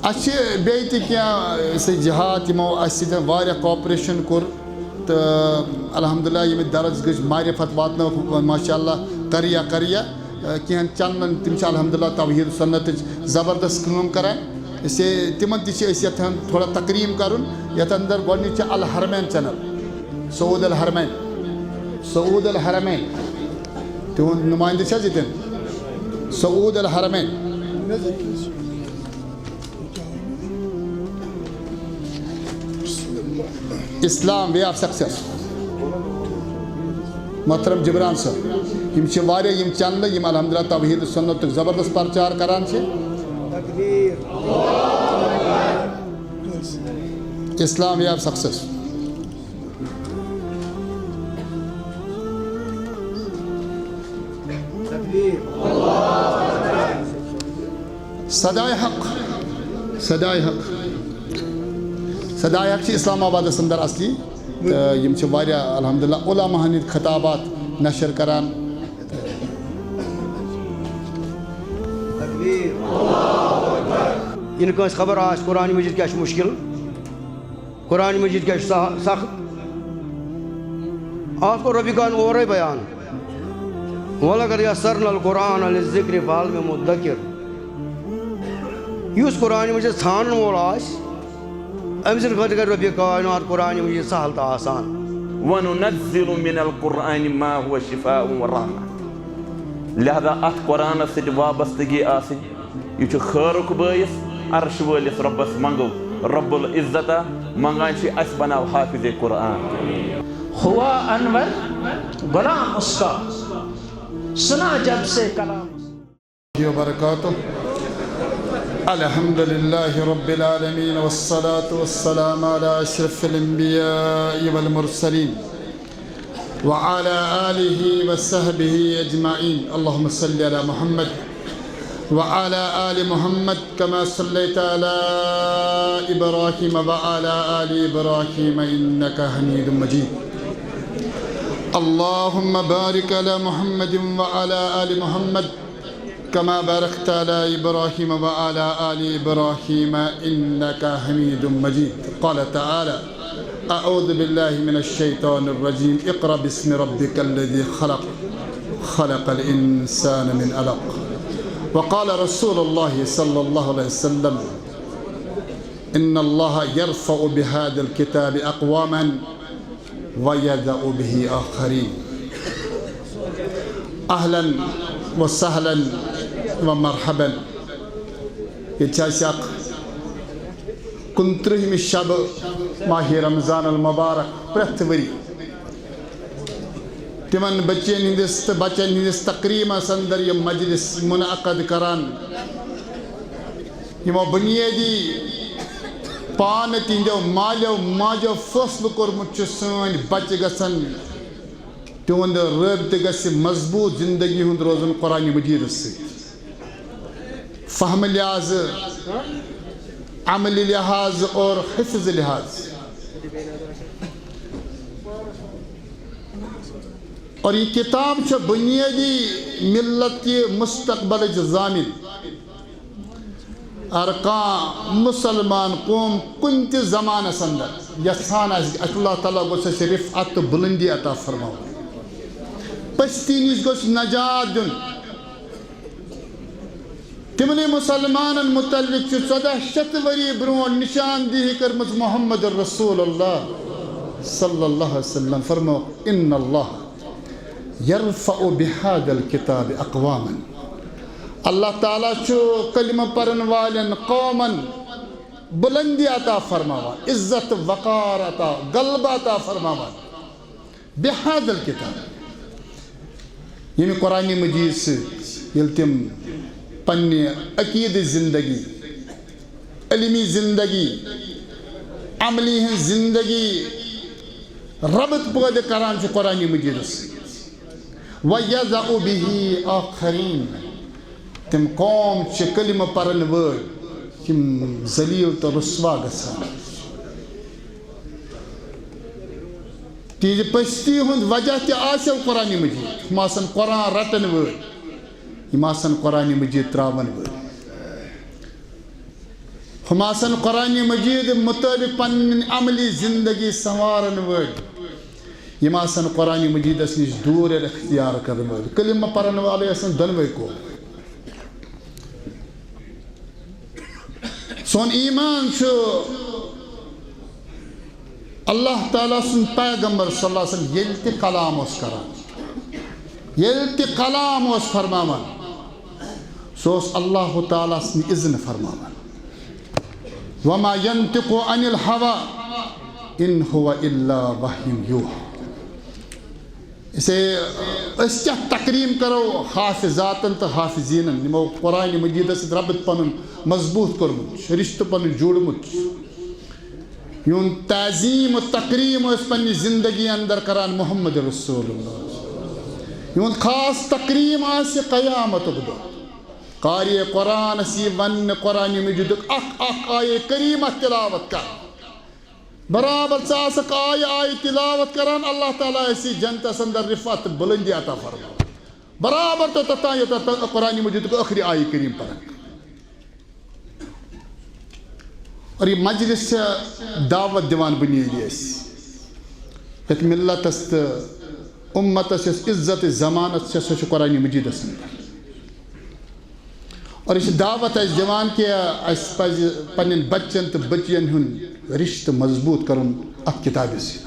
اچھے بیت کیا سے جہات یمو اس واریاہ کوپریشن کور تو الحمدللہ یم درس گج معرفت واتنو ماشاء اللہ کریا کین چندن تم الحمدللہ توحید سنت زبردست کام کران اسے تمن تہ یتھان تھوڑا تقریم کرن یتھ اندر گۄڈنیُک چھُ الحرمین چینل سعود الحرمین تہنٛد نمائندٕ چھا ییٚتٮ۪ن سعود الحرمین اسلام وے آف سکسیس محترم جبران صاحب یم چھِ واریاہ یم چینلہٕ یم الحمدللہ توحید سنتُک زبردست پرچار کران چھِ اسلام وے آف سکسیس صدائے حق چھِ اسلام آبادس اندر اصلی یم چھِ واریاہ الحمدللہ علماء ہٕنٛدۍ خطابات نشر کران ان کٲنٛسہِ خبر آسہِ قرآن مجید کیٛاہ چھُ مُشکل قرآن مجید کیٛاہ چھُ سخت اتھ کوٚر رۄبہِ کان اورَے بیان وَلَقَدْ يَسَّرْنَا الْقُرْآنَ لِلذِّكْرِ فَهَلْ مِن مُدَّكِرٍ یُس قرآن مجید ژھانڈن وول آسہِ أمۍ سٕنٛدِ خٲطرٕ کَرِ رۄبہِ کائنات قرآن مجید سہل تہٕ آسان وَنُنَزِّلُ مِنَ الْقُرْآنِ مَا هُوَ شِفَاءٌ وَرَحْمَةٌ لہذا اتھ قرآنس سۭتۍ وابستگی آسٕنۍ یہِ چھُ خٲرُک بٲیِس عرش وٲلِس رۄبس منگو رب العزتہ منگان چھِ اَسہِ بناو حافظ قرآن ہوا انور غلام اس کا سنا جب سے کلام وبرکاتہ الحمد للہ رب العالمین والصلاة والسلام على اشرف الانبیاء والمرسلین وعلى آلہ وصحبہ اجمعین اللہم صلی علی محمد وعلى آل محمد كما صليت على إبراهيم وعلى آل إبراهيم إنك حميد مجيد اللهم بارك على محمد وعلى آل محمد كما باركت على إبراهيم وعلى آل إبراهيم إنك حميد مجيد قال تعالى أعوذ بالله من الشيطان الرجيم اقرأ باسم ربك الذي خلق الإنسان من علق وقال رسول الله صلى الله عليه وسلم إن الله يرفع بهذا الكتاب أقواما ويدع به آخرين أهلا وسهلا ومرحبا يتشاق كنترهم الشاب ماہ رمضان المبارک پرٛٮ۪تھ ؤری تمن بچن ہندس تقریٖبس اندر یہ مجلس منعقد کران یمو بنیادی پان تہندو مالیو ماجو فٲصلہٕ کوٚرمُت چھُ سٲنۍ بچہِ گژھن تِہُنٛد رٲبطہٕ گژھِ مضبوٗط زندگی ہُنٛد روزُن قرآن مجیدس سۭتۍ فہمہٕ لحاظہٕ عملہِ لحاظہٕ اور حفظ لحاظ اور یہ کتاب چھِ بنیادی ملت کی مستقبل ضامن ہر کانٛہہ مسلمان قوم کُنہِ تہِ زمانس اندر یژھان آسہِ اللہ تعالیٰ گوٚژھ اَسہِ رفعت تہٕ بُلندی عطا فرماوُن پٔستی نِش گوٚژھ نجات دیُن تِمنٕے مُسلمانن متعلق چھُ 1400 ؤری برونٛٹھ نِشاندہی کٔرمٕژ محمد رسول اللہ صلی اللہ علیہ وسلم فرمو ان اللہ يرفع بهذا الكتاب اقواما اللہ تعالیٰ چھُ کلمہ پرن والٮ۪ن قومن بلندی عطا فرماوان عزت وقار عطا غلبہ عطا فرماوان بهذا الكتاب ییٚمہِ قرآن مجیٖد سۭتۍ ییٚلہِ تِم پننہِ عقیٖدٕ زندگی علمی زندگی عملی ہٕنٛز زندگی ربط پٲدٕ کران چھُ قرآن مجیٖدس سۭتۍ وَيَدَعُ بِهِ آخَرِينَ تِم قوم چھِ کلمہ پرن وٲلۍ یِم ذلیٖل تہٕ رُسوا گژھان تِہنٛزِ پٔستی ہُنٛد وجہ تہِ آسیو قرآن مجیٖد یِم آسن قرآن رٹن وٲلۍ یِم آسن قرآن مجیٖد ترٛاون وٲلۍ ہماسن قرآن مجید مطابق پن عملی زندگی سنوارن ول یم آسن قرآن مجیدس نش دور اختیار کرن ول کلمہ پرن والے آسن دونوے کو سون ایمان چھو اللہ تعالیٰ سن پیغمبر صلی اللہ علیہ وسلم یلتی کلام اس کران یلتی کلام اس فرمامان سوس اللہ تعالیٰ سن اذن فرمامان وما ينطق عن الهوى ان هو الا وحی یوحی اسے اس کیا تکریم کرو حافظاتن تو حافظین نمو قرآن مجید سے ربط پنن مضبوط کرمت رشتہ پنن جوڑمت یون تعظیم و تکریم اس پنی زندگی اندر کران محمد رسول اللہ یون خاص تکریم آسی قیامت دو قاری قرآن سی ون قرآن مجید اخ آئے کریمہ تلاوت کا برابر ساسک آئی تلاوت کران اللہ تعالیٰ ایسی جنت سندر رفعت بلندی عطا فرما برابر تو تتا قرآن مجید کو آخری آئی کریم پر اور یہ مجلس دعوت دیوان بنیادی ایسی ایک ملت است امت است عزت زمانت سے سوچ قرآن مجید سندر اور اس دعوت اس دیوان کیا اس پنن بچن تو بچین ہن رشتہ مضبوط کرن ات کتاب سے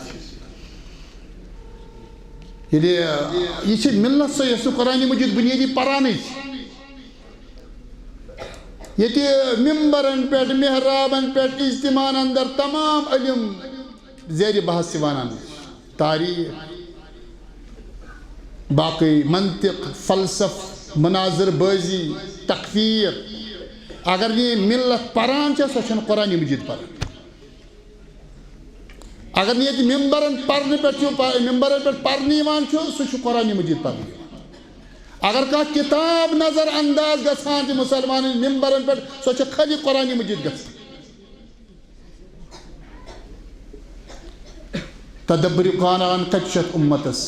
یہ چھ ملت سے یہ قرآن مجید بنیادی پرانی یہ ممبرن پیٹ محرابن پیٹ اجتماع اندر تمام علم زیر بحث سوانان تاریخ باقی منطق فلسف مناظر بازی تکفیر اگر یہ ملت پران چھ سوچن قرآن مجید پران اگر یہ ممبرن پرنے پر ممبرن پر پرنی وان چھو سوچ قرآن مجید پرنی اگر کا کتاب نظر انداز گسان تھی مسلمان ممبرن پر سوچ خلی قرآن مجید گسان تدبر قرآن کچشت امتس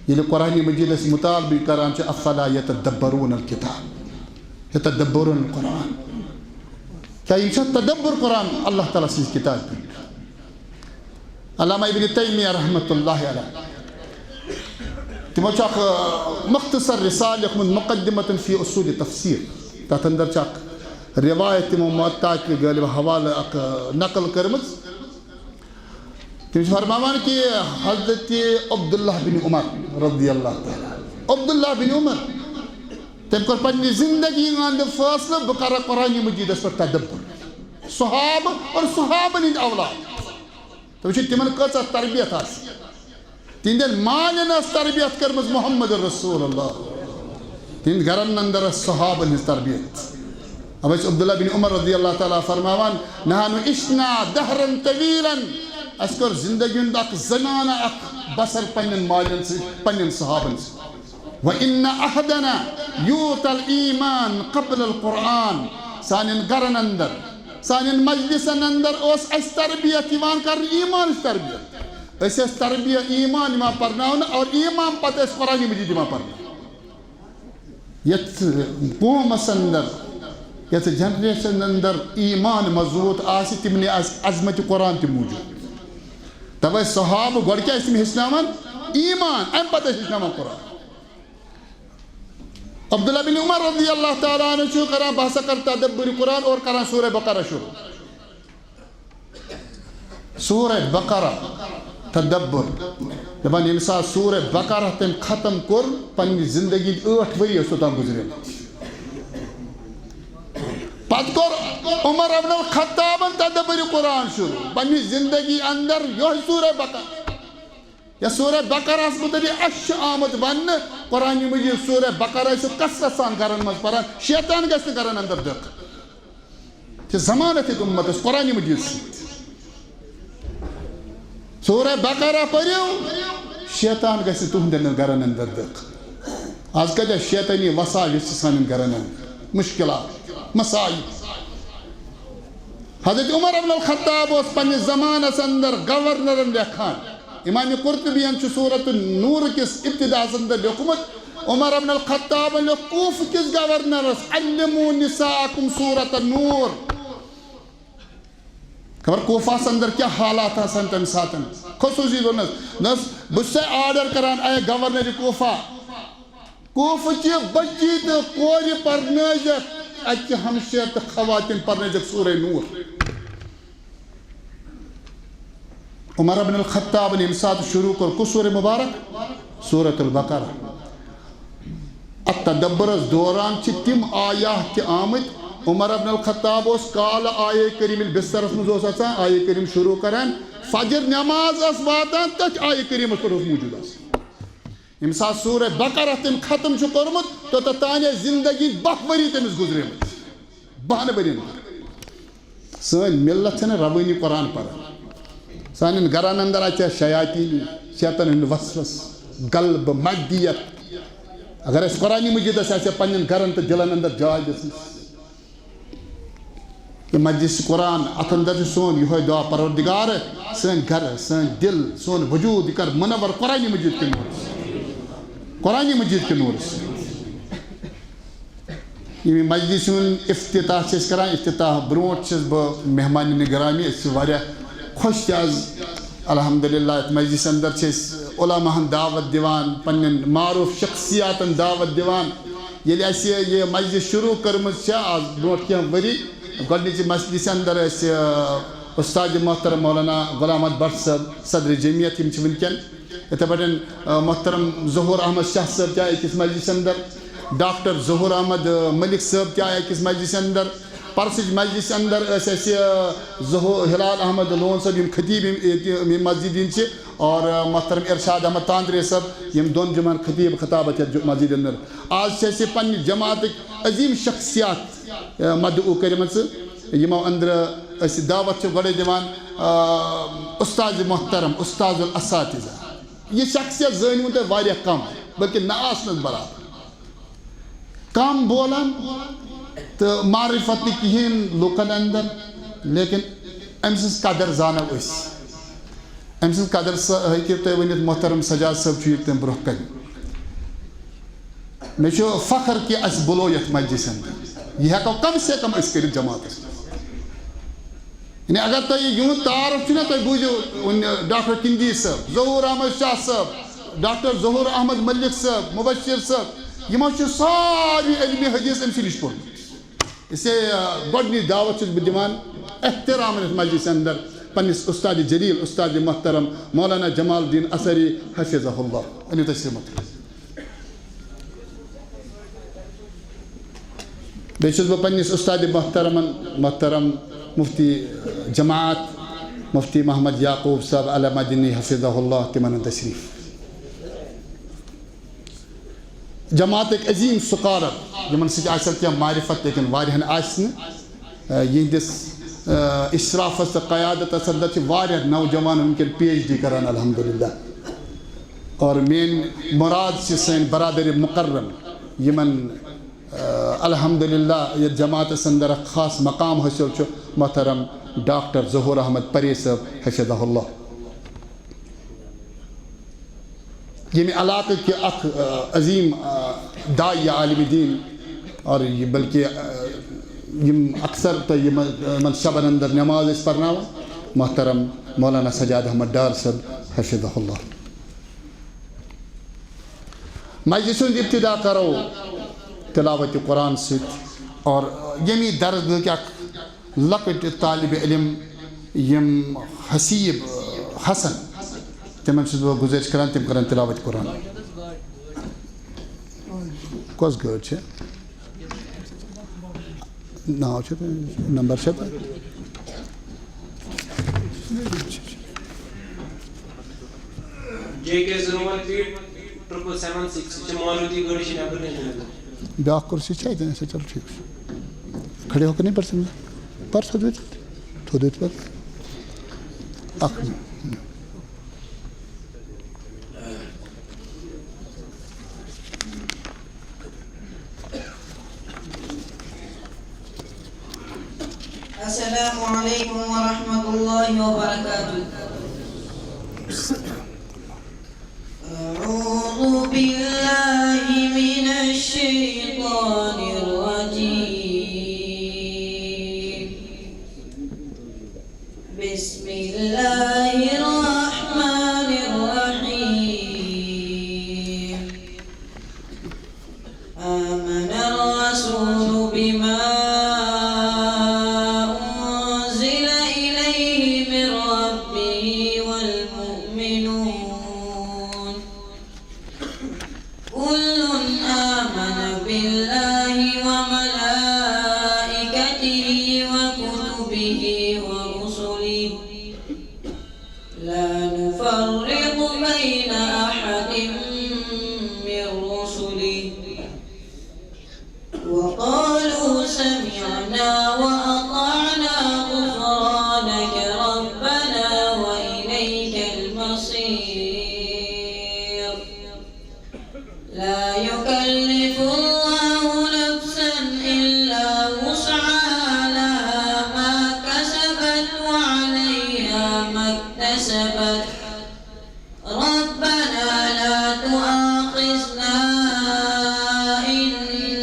یہ قرآن مجید اس مطالبی کران چھ افلا یتدبرون الکتاب یتدبرون القرآن کیا یہ تدبر قرآن اللہ تعالیٰ سے کتاب پر علامہ ابن تیمیہ رحمت اللہ علیہ تمو چاک مختصر رسالہ من مقدمت فی اصول تفسیر تحت اندر چاک روایت تمو معطا کی غالب حوالہ نقل کرمز تم فرمامان کہ حضرت عبداللہ بن عمر رضی اللہ تعالیٰ عبداللہ بن عمر تم کر پنی زندگی اندر فاصلہ بقرہ قرآن مجید اس پر تدبر صحابہ اور صحابہ نیند اولاد تو وچھے تمن قصہ تربیت آسی تین مالن اس تربیت کرمز محمد رسول اللہ تین گرن اندر صحابہ نیز تربیت اب اس عبداللہ بن عمر رضی اللہ تعالیٰ فرماوان نحانو اشنا دہرن طویلا اس کر زندگی اندر اک زمانہ اک بسر پنن مالن سے پنن صحابن سے وَإِنَّ أَحَدَنَا يُوتَ الْإِيمَانِ قَبْلَ الْقُرْآنِ سانین گرن اندر سانین مجلسن اندر اس تربیت ایمان کر ایمان اس تربیت اس تربیت ایمان ایمان پرناون اور ایمان پتہ اس قرآن مجید ایمان پرناون یت قوم اندر یت جنریشن اندر ایمان مضبوط آسی تمنی عظمت قرآن تی موجود تب صحابہ گوڑ کیا اس میں اسلامان ایمان ام پتہ اسلامان قرآن عبداللہ بن عمر رضی اللہ تعالیٰ عنہ شروع کرا بحث کر تدبر قرآن اور کرا سورہ بقرہ شروع سورہ بقرہ تدبر جب انسان سورہ بقرہ تم ختم کر پنی زندگی 8 وری سوتان گزرے پت کر عمر ابن الخطاب تدبر قرآن شروع پنی زندگی اندر یہ سورہ بقرہ یا سورہ بقرہ اس مطلب اش آمد ون قرآن مجید سورہ بقرہ سے کسرت سان کرن مز پران شیطان گسن کرن اندر دق کہ زمانت امت اس قرآن مجید سے سورہ بقرہ پڑھو شیطان گسن تہندن کرن اندر دق آج کل شیطانی وسائل سان کرن مشکلات مسائل حضرت عمر ابن الخطاب اس پنی زمانہ اندر گورنر لکھان امام قرطبی انچو سورة النور کس ابتداء اندر لکمت عمر ابن الخطاب لکوف کس گورنر علمو نساءکم سورة النور خبر کوفاس اندر کیا حالات آسان تم ساتن خصوصی نس بس آرڈر کران اے گورنر کوفہ چہ بچی تو کور پرنٲوِتھ اتہ ہمشیر تو خواتین پرنٲوِتھ سورہ نور. عمر بن الخطاب نے امساد شروع کر کس سورہ مبارک سورۃ البقرہ. التدبرس دوران چھ تم آیات تہ آمت. عمر بن الخطاب اس کال آیے کریم بسترس مز آسان آیے کریم شروع کران فجر نماز اس واتان تک آیے کریم پر موجود آسان. یم سات سورہ بقرہ تم ختم چھ کورمت تو تانیہ زندگی 12 ؤری تمس گزریمت 12 ؤری. سن ملت چھنہ روانی قرآن پران. سانن گران اندر آچہ شیاطین شیطان ہند وسوس غلب مدیت. اگر اس قرآن مجید آسہ پنن گرن تو دلن اندر جائے دس یہ مجلس قرآن ات اندر سون یہ دعا پروردگار سن گھر سن دل سون وجود کر منور قرآن مجید کے نور سے قرآن مجید کے نور سے. یہ مجلس افتتاح چھ کران. افتتاح برونٹ چھس بہ مہمان گرامی اس واریاہ خوش آز الحمدللہ. مجلس اندر چھس علماء دعوت دیوان پنن معروف شخصیاتن دعوت دیوان. یل اس یہ مجلس شروع کرمت آز برونٹ کینٛہہ ؤری گۄڈنِچہِ مجلس اندر استاد محترم مولانا غلام احمد بٹ صٲب صدر جمعیت یم ونکین. اتھے پٲٹھۍ محترم ظہور احمد شاہ صٲب تہِ آیہِ أکِس مجلس اندر. ڈاکٹر ظہور احمد ملک صٲب تہِ آیہِ أکِس مجلس اندر. پرسٕچ مجلس اندر ہلال احمد لون صٲب یم خطیب یم مسجد ہند چھِ اور محترم ارشاد احمد تاندرے صٲب یم دون جمعن خطیب خطابت یتھ مسجد اندر. آز چھِ اَسہِ پننہِ جماعتٕکۍ عظیٖم شخصیات مدعو کٔرمٕژ یمو اندر أسۍ دعوت چھِ گۄڈے دِوان استاد محترم استاد الاساتذہ. یہ شخصیت زٲنۍوُن تۄہہِ واریاہ کم بلکہ نہ آسنس برابر کم بولان تو معرفت نہ کہین لوکن اندر. لیکن أمۍ سٕنٛز قدر زانو أسۍ. أمۍ سٕنٛز قدر ہیٚکِو تُہۍ ؤنِتھ محترم سجاد صٲب چھُ ییٚتہِ تَمہِ برونٛہہ کَنہِ. مےٚ چھُ فخر کہِ اَسہِ بُلو یَتھ مجلسہِ اندر. یہ ہٮ۪کو کم سے کم أسۍ کٔرِتھ جماعتس منٛز. یعنی اگر تۄہہِ یِہُنٛد تعارُف چھُ نا تُہۍ بوٗزِو ڈاکٹر کِندی صٲب ظہور احمد شاہ صٲب ڈاکٹر ظہور احمد ملک صٲب مبشر صٲب یِمو چھُ سارے علمِ حدیث أمۍ سٕے نِش پوٚرمُت. اسے گۄڈنِچ دعوت چھُس بہٕ دِوان احترام یَتھ مجلسہِ اندر پننس استاد جلیل استاد محترم مولانا جمال الدین اثری حفظہ اللہ. أنِو تُہۍ سِمت. بیٚیہِ چھُس بہٕ پننس استاد محترم مفتی جماعت مفتی محمد یعقوب صاحب علی مدنی حفظہ اللہ تمن تشریف. جماعتٕکۍ عظیٖم سکالر یمن سۭتۍ آسن کینٛہہ معرفت لیکن واریاہن آسہِ نہٕ. یِہنٛدِس اشرافس تہٕ قیادتس اندر چھِ واریاہ نوجوان ونکٮ۪ن PhD کران الحمدللہ. اور میٲنۍ مراد چھِ سٲنۍ برادری مقرم یمن الحمدللہ یتھ جماعتس اندر اکھ خاص مقام حٲصِل چھُ محترم ڈاکٹر ظہور احمد پرے صٲب حفظہ اللہ. ییٚمہِ علاقٕکۍ اکھ عظیٖم داعیہ عالم دین اور بلکہ یم اکثر تۄہہِ یمن شبن اندر نماز ٲسۍ پرناوان محترم مولانا سجاد احمد ڈار صٲب حفظہ اللہ. مجلس ہُنٛد ابتدا کرو تلاوت قرآن سۭتۍ اور ییٚمی درسگاہٕکۍ اکھ لۄکٕٹۍ طالب علم یم حسیب حسن تمن چھُس بہٕ گُزٲرِش کران تِم کرن تلاوت قرآن. کۄس گٲڑۍ چھِ ناو چھُ نمبر چھا بیٛاکھ کُرسی چھا اَتٮ۪ن اچھا چلو ٹھیٖک چھُ. کھڑے ہو کر نہیں پڑھ سکتے پڑھ تھوڑ دیر پڑھ اکھ. السلام علیکم ورحمۃ اللہ وبرکاتہ. أعوذ بالله من الشيطان الرجيم. بسم الله الرحمن الرحيم آمن الرسول بما أنزل إليه من ربه والمؤمنون كل آمن بالله وملائكته وكتبه ورسله لا نفرق بين أحد من رسله وقالوا سمعنا وأطعنا غفرانك ربنا وإليك المصير لا يكلف الله نفسا إلا وسعها لها ما كسبت وعليها ما اكتسبت ربنا لا تؤاخذنا إن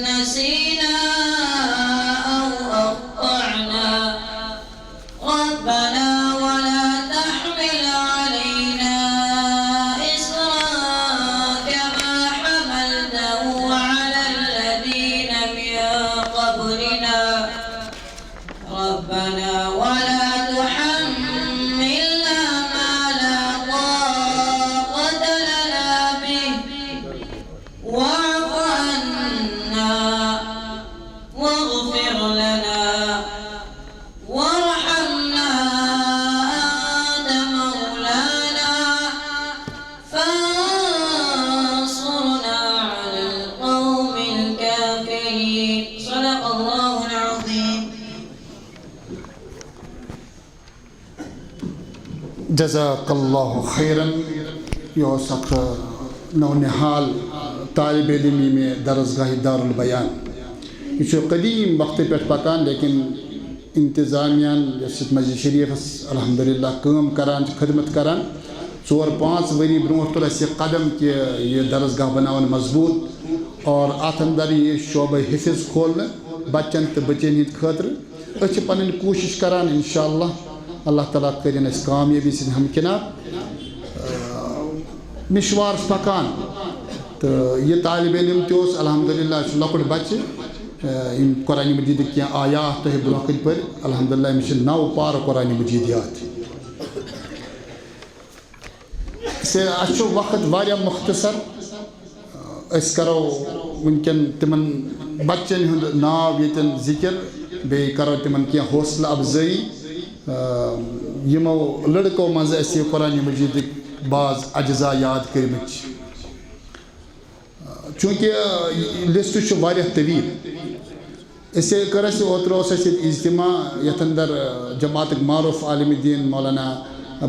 نسينا أو أخطأنا ربنا ولا تحمل علينا إصرا كما حملته على الذين من قبلنا ربنا ولا تحملنا ما لا طاقة لنا به واعف عنا واغفر لنا وارحمنا أنت مولانا فانصرنا على القوم الكافرين صدق الله العظيم. جزاک اللہ خیرن یہ اکھ نو نحال طالب علمی میں درسگاہ دار البیان یہ قدیم وقت پہ پکان لیکن انتظامیہ یس مسجد شریف الحمدللہ کام کران خدمت کران 4-5 وری برو تل اس قدم کہ یہ درسگاہ بناون مضبوط اور ات اندر یہ شعبہ حفظ کھولنا بچن تو بچن ہند خاطر اس پن کوشش کران انشاءاللہ اللہ تعالیٰ کرن اس کامیابی سے ہمکنار مشوار پکان تو یہ طالب علم تس الحمدللہ لکٹ بچہ قرآن مجید کی آیات تہ برو کن پر الحمدللہ مجھ 9 پار قرآن مجید یاد اچھو وقت واریاہ مختصر اس کرو ونکن تمن بچن ہند ناو یتن ذکر بی کرو تمن کی حوصلہ افزائی یمو لڑکو مز اس قرآن مجید بعض اجزاء یاد کرمت چونکہ لسٹ واریاہ طویل اسے کر اس اوتر اجتماع یت اندر جماعت معروف عالم دین مولانا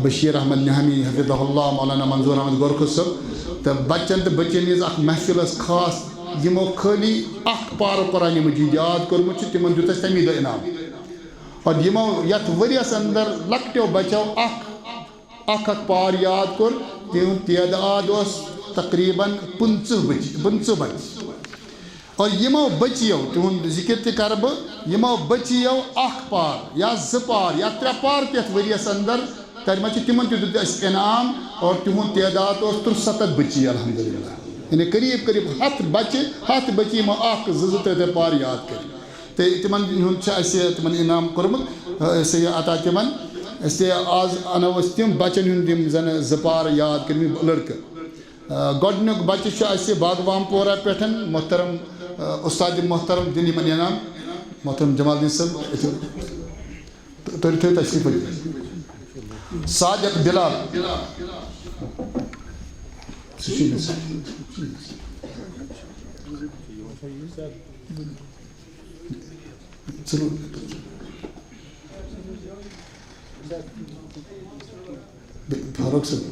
بشیر احمد نہمی حفظہ اللہ مولانا منظور احمد گورکھو صاحب تو بچن تو بچن ہز محفل خاص یمو خالی اخ پار قرآن مجید یاد کورمت تمن دیت اس تمی دہ انعام اور یمو یت وریس اندر لکٹو بچو اخ پار یاد کور تہند تعداد اس تقریباً 15 بچ اور یمو بچیو تہند ذکر تہ کر بہ یمو بچیو اخ پار یا 2 پار یا 3 پار تیت وریس اندر ترمت تمن تہ دیت اس انعام اور تہند تعداد اس 73 بچی الحمدللہ یعنی قریب 100 بچی یمو 1-2-3 پار یاد کر تمن ہند تمن انعام کورمت عطا تمن آز انو تم بچن ہند زن 2 پار یاد کرم لڑکہ گۄڈنیُک بچہ چھُ باغوان پورہ پٮ۪ٹھ محترم استاد محترم دِن یِمن انعام محترم جمال الدین صٲب تُہۍ تھٲیِو تشریٖف صادق بلال فاروق صاحب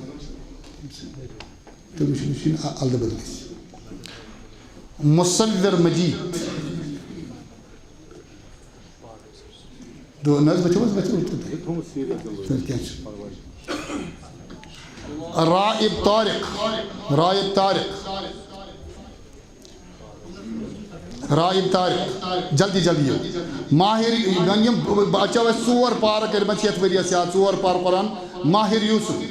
مصور مجید رائب طارق رائب طارق جلدی جلدی ماہر یم بچو اس 4 پار کرمت یتھ ؤریس یا 4 پار قرآن ماہر یوسف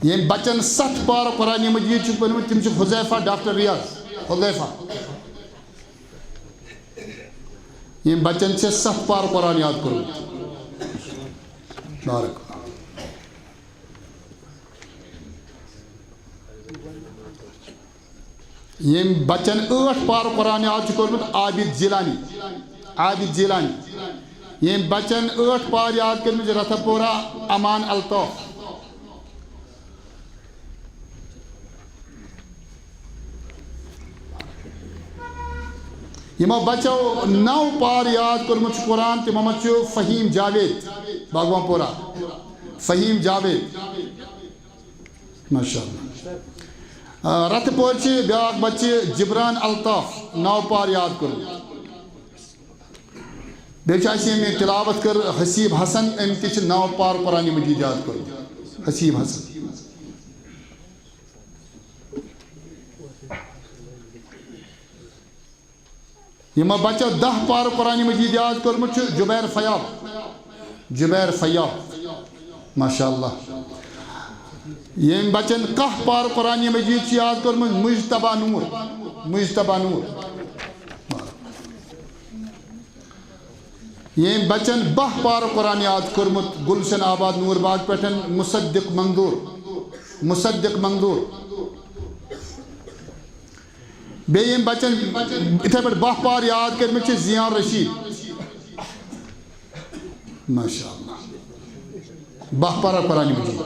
یم بچن 7 پار قرآن مجید چھ پرمت تم چھ حذیفہ ڈاکٹر ریاض حذیفہ یم بچن چھ 7 پار قرآن یاد کرمت بارک یم بچن 8 پار قرآن یاد چھ کرمت عابد جیلانی یم بچن 8 پار یاد کرمت رتھ پورہ امان الطاف یمو بچو 9 پار یاد کرمت قرآن تمو مت فہیم جاوید باغوان پورہ فہیم جاوید ماشاء اللہ رتھ پور بیاکھ بچہ جبران الطاف 9 پار یاد کرمت بیچ تلاوت کر حسیب حسن ام تہ 9 پار قرآن مجید یاد کرمت حسیب حسن یمو بچو 10 پار قرآن مجید یاد کرمت جبیر فیاض ماشاء اللہ یم بچن 10 پار قرآن مجید یاد کرمت مجتبہ نور یم بچن 10 پار قرآن یاد کرمت گلشن آباد نور باغ پٹھن مصدق منظور بیم بچن اتھے پہ 10 پار یاد کرمت زیان رشید ماشاء اللہ 10 پار قرآن مجید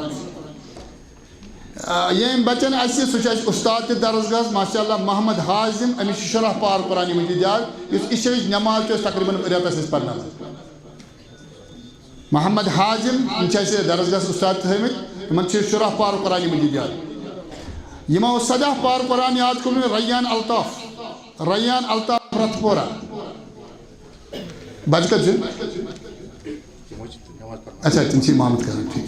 یم بچن سہ استاد درسگاہ ماشاء اللہ محمد حازم امس 16 پار قرآن مجید یاد اس عشاء نماز تقریباً رتس پرنان محمد حازم درسگاہ استاد تھمت ان 16 پار قرآن مجید یاد یمو 17 پار قرآن یاد کرمت ریان الطاف رتھ پورہ بچ کت اچھا تم امامت کران ٹھیک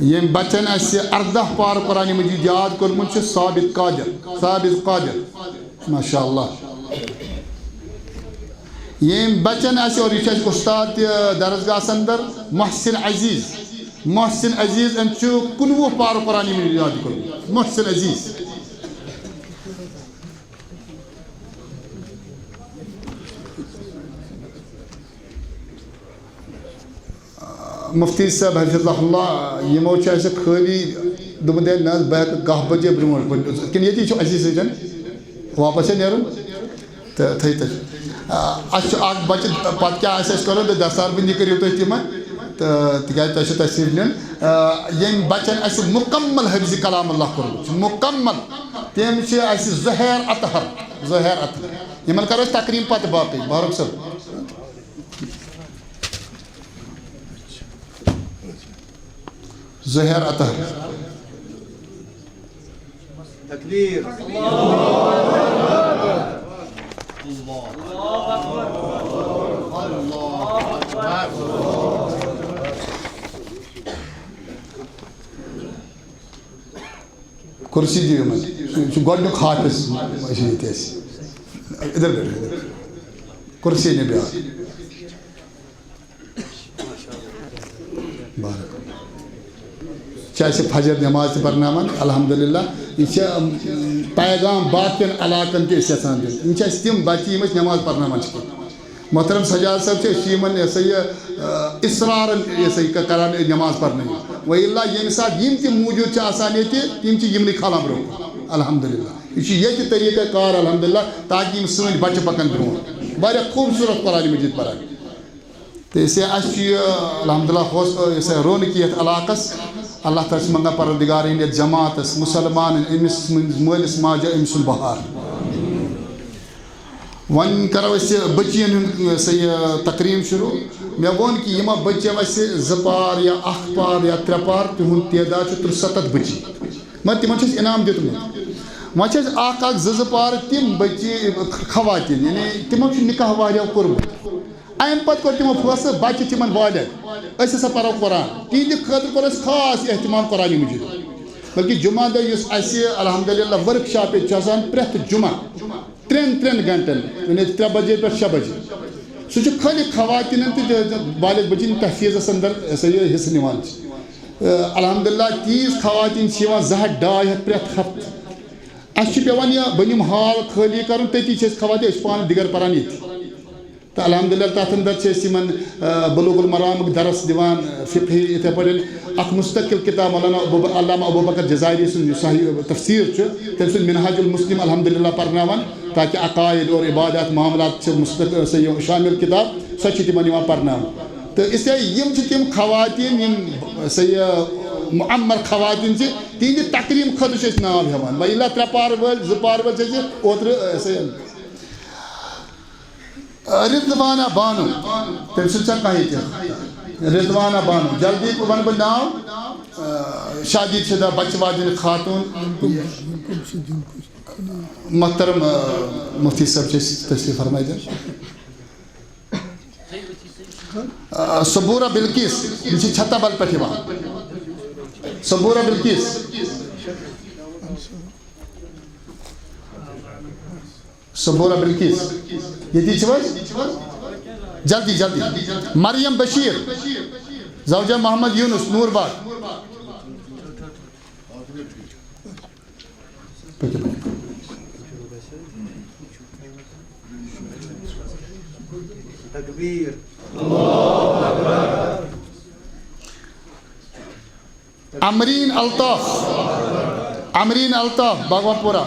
یم بچن 18 پار قرآن مجید یاد کرمت ثابت قادر ماشاء اللہ یم بچن اور یہ استاد درسگاہ اندر محسن عزیز ام 19 پار قرآن مجید یاد کرمت محسن عزیز مفتی صاحب حفظ اللہ یمو خالی دن نا بہ 10 بجے برو کن یہ اسی سن واپس نیرن تو تھی اچھا بچہ پتہ کیا کرو دستار بندی کرو تھی تم تیز تھی تشریف نین یم بچن مکمل حفظ کلام اللہ کورمت مکمل تم زہیر اطہر یمن کرو تقریب پتہ باقی بارک صاحب زہیر اطہر تکبیر کرسی دیو من گوڈنک حافظ ادھر بیٹھو کرسی نے بیار بارک چاہے فجر نماز تہ پرناوان الحمدللہ یہ پیغام باقین علاقن تہ یژھان دن یہ تم بچہ یم نماز پرناوان محترم سجاد صاحب یہ اصرار کران نماز پرن ویلہ یم سات یم تہ موجود آسان یہ تم یمن کھالان برو الحمدللہ یہ طریقہ کار الحمدللہ تاکہ سن بچہ پکن برو واریاہ خوبصورت قرآن مجید پران تو الحمدللہ رونق یتھ علاقس اللہ تعالیٰ منگا پروردگار ہند جماعت مسلمان امس مالس ماجہ ام سن بہار ون کرو بچین ہند تقریم شروع مے وون کہ یما بچو 2 پار یا 1 پار یا 3 پار تہند تعداد 73 بچی مگر تمن انعام دتمت وہاں 1 2 پار تم بچی خواتین یعنی تمو نکاح واریاہ کورمت امہ پتہ کور تمو فیصلہ بچہ تمن والد اس ہسا پرو قرآن تہندِ خاطر کور اس خاص اہتمام قرآن مجید بلکہ جمعہ دہ اس الحمدللہ ورک شاپ آسان پریت جمعہ 3 گھنٹن یعنی 3 بجے پہ 6 بجے سہ خالی خواتین والد بچن تحفیظس اندر حصہ نوان الحمدللہ تیز خواتین 200-250 پریت ہفتہ اس پیوان یہ بنیم حال خالی کرن تتی خواتین پان دیگر پران یہ تو الحمدللہ تات اندر بلوغ المرام درس دیوان فقہی اتھے پڑھن اخ مستقل کتاب مولانا علامہ ابوبکر جزائری سن صحیح تفسیر تم سن منہاج المسلم الحمدللہ پرناوان تاکہ عقائد اور عبادات معاملات مستقل شامل کتاب سو تمن پرناو تو اس لیے یم تم خواتین معمر خواتین تہندِ تقریم خاطر نام ہیوان ویلا 3 پار ول 2 پار ول اوتر رضوانہ بانو تم سا کہیں رضوانہ بانو جلدی ون بہ ناو شادی شدہ بچہ واجن خاتون محترم مفتی صاحب تشریف فرمائی دیں صبورہ بلقیس یہ چھتا بل پہ صبورہ بلقیس صبورہ بلقیس یہ جلدی مریم بشیر زوجہ محمد یونس نور باغ تکبیر امرین الطاف باغوان پورہ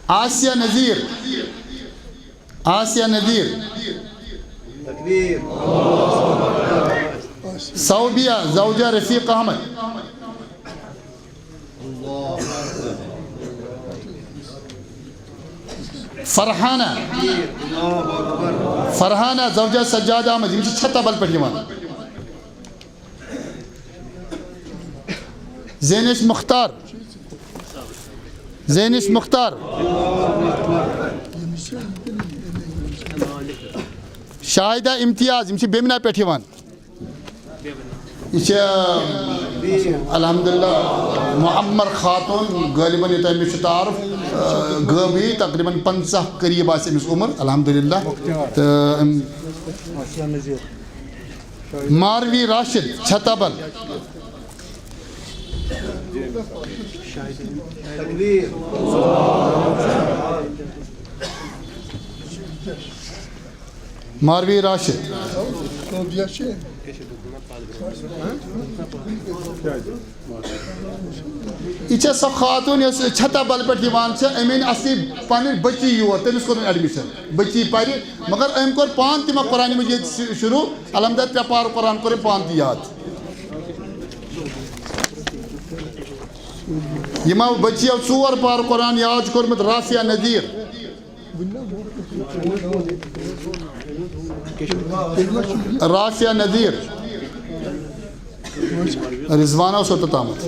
آسیہ نذیر تکبیر صوبیہ زوجہ رفیق احمد فرحانہ زوجہ سجاد احمد یہ چھتا بل پہ زینش مختار شاہدہ امتیاز یہ بیمنا پہ یہ الحمدللہ معمر خاتون غالباً یہ تمہیں تعارف غبی تقریباً 50 قریب آس امس عمر الحمدللہ ماروی راشد چھتابل تکبیر ماروی راشد یہ سو خاتون چھتا بل پہ امین اصلی پن بچی یور تمس کور ایڈمشن بچی پہ مگر ام کور پان تم قرآن مجید شروع الحمدللہ 3 پار قرآن کور پان تہ یاد یمو بچیو 4 پار قرآن یاد کورمت رافیہ نذیر رضوانہ اس وقت آمد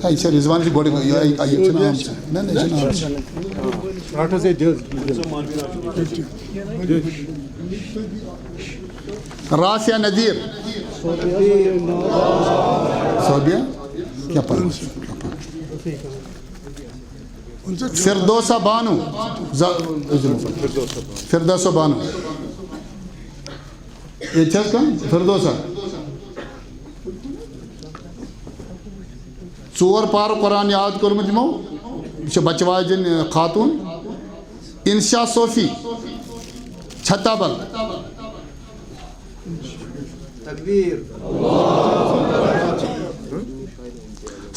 رضوانہ سے گوڑے رافیہ نذیر صوبیہ کیا پڑھا فردوسہ بانو یہ فردوسہ 4 پار قرآن یاد کورمت یمو یہ بچہ واجن خاتون انشا صوفی چھتابل تکبیر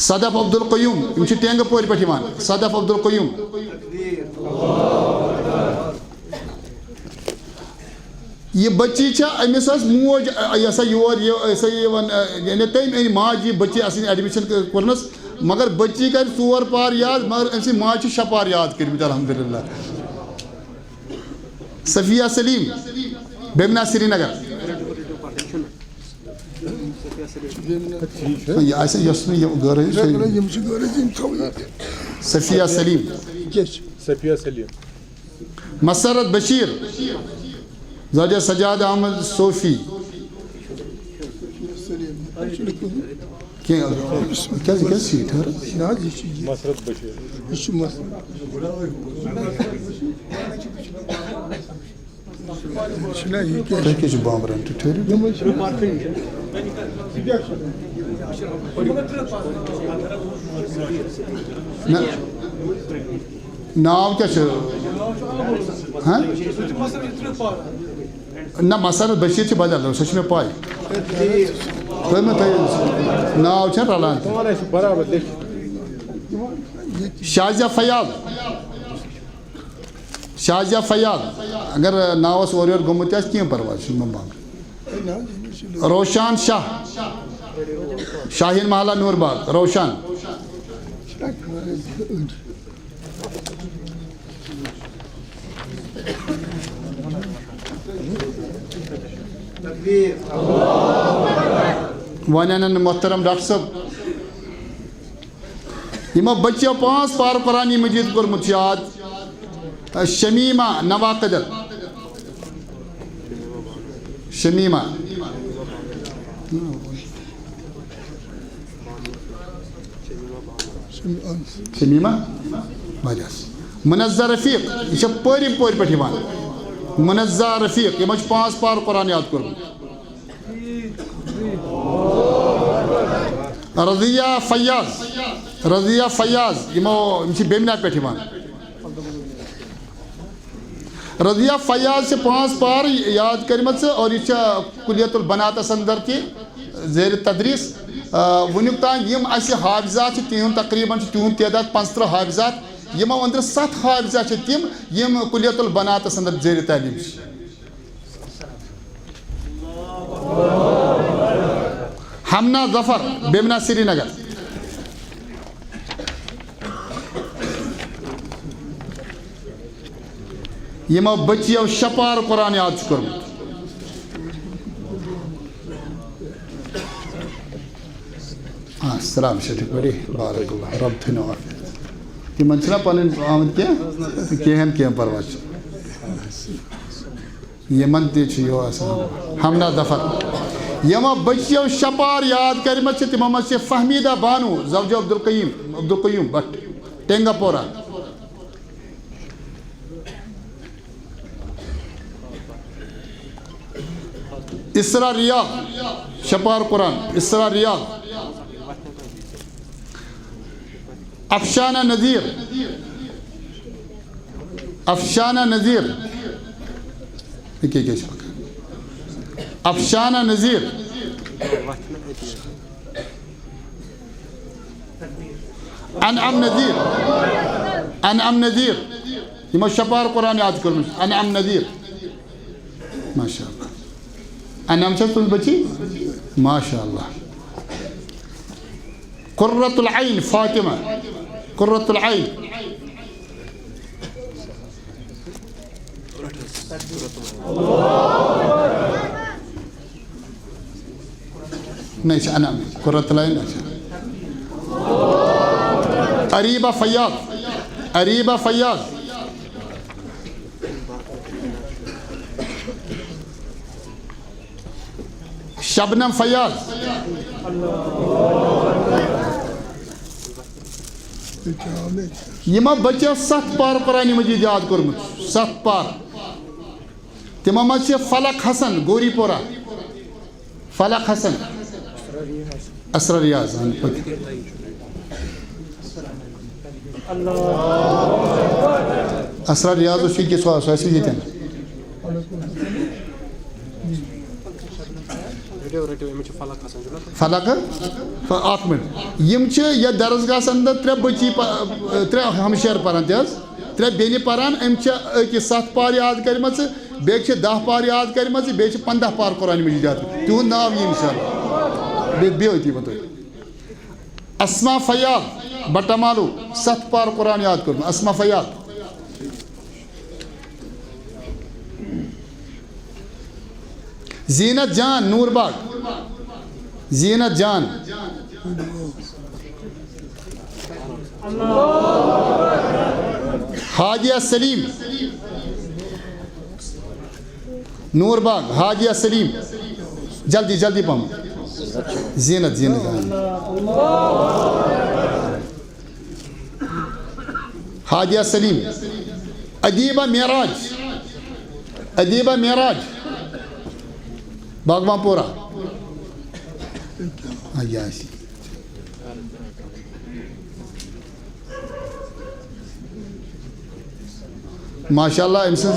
صدف عبدالقیوم یہ ٹینگ پور پہ صدف عبدالقیوم یہ بچی امس موج یہ سا یور یعنی تم این ماج یہ بچی اصل ایڈمشن کورنس مگر بچی کر 4 پار یاد مگر ام سی ماج 6 پار یاد کرمت الحمدللہ صفیہ سلیم بیمنا سری نگر صفیہ سلیم مسرت بشیر زوجہ سجاد احمد صوفی سیٹ مسرت بشیر بامبران ناو کیا نہ مسرت بشیر سے بدل سو میں پائی ناو رلان شازیہ فیاض شازیہ فیاض اگر ناوس اور گومت کی پرواز روشان شاہ شاہین محلہ نور باغ روشان ونن محترم ڈاکٹر صاحب یمو بچیو 5 پار قرآن مجید کورمت یاد شمیمہ نوا قدر شمیمہ منزہ رفیق یہ پوری پہ منزہ رفیق یہ 5 پار قرآن یاد کورمت رضیہ فیاض یہ بیمنا پہ رضیہ فیاض سے 5 پار یاد کرمت اور یہ کلیت البنات اندر تہ زیر تدریس ونیک تان یم اسہ حافظات تہن تقریباً تہند تعداد 75 حافظات یمو اندر 7 حافظات تم یم کلیت البنات اندر زیر تعلیم ہمنا ظفر بیمنا سری نگر یمو بچیو 6 پار قرآن یاد کورمت السلام شریف بڑی بارک اللہ رب تھنو عافیت تمن چھنا پنن آمد کیہن پرواز یمن تہ چھ یو آسان ہمنا ظفر یمو بچیو 6 پار یاد کرمت تمو مز فہمیدہ بانو زوجہ عبدالقیوم بٹ ٹینگا پورہ اسرا ریاض 6 پار قرآن اسرا ریاض افشانہ نذیر افشانہ نذیر انعم نذیر یہ 6 پار قرآن یاد کرمت انعم نذیر ماشاء اللہ انعم سے تم بچی ماشاء اللہ قرۃ العین فاطمہ قرۃ العین نہیں انعم قرۃ العین اریبہ فیاض شبنم فیاض یمو بچو 7 پار قرآن مجید یاد کورمت 7 پار تمو مز فلق حسن گوری پورہ فلق حسن اسرا ریاض اسرا ریاض فلق اخ منٹ یم یہ درسگاہ اندر 3 بچی 3 ہمشیر پران تہ 3 بینہ پران ام 7 پار یاد کرمت بیک 10 پار یاد کرمت بیک 15 پار قرآن مجید یاد تہند ناو یہ انشاءاللہ بیوتی بت اسما فیاض بٹمالو 7 پار قرآن یاد کرم اسما فیاض زینت جان نور باغ زینت جان حاجیہ سلیم نور باغ حاجیہ سلیم جلدی جلدی پہم زینت حاجیہ سلیم ادیبہ معراج باغوان پورہ ماشاء اللہ ام سن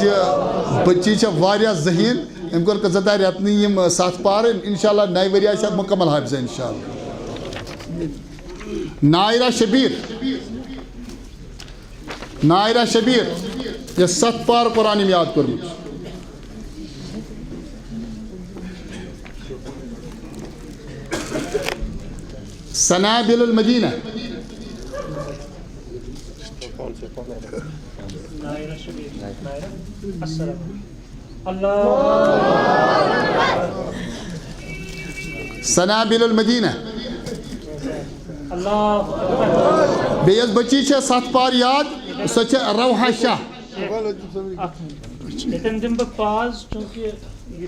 بچی واریاہ ذہین ام کور کزتہ رتنی یم 7 پار انشاءاللہ نئے وریا مکمل حافظ انشاءاللہ نائرہ شبیر یہ 7 پار قرآن یاد کورمت سنابل المدینہ سنابل المدینہ بیس بچی 7 پار یاد سچ روحہ شاہ یتن دم بہ پاز چونکہ یہ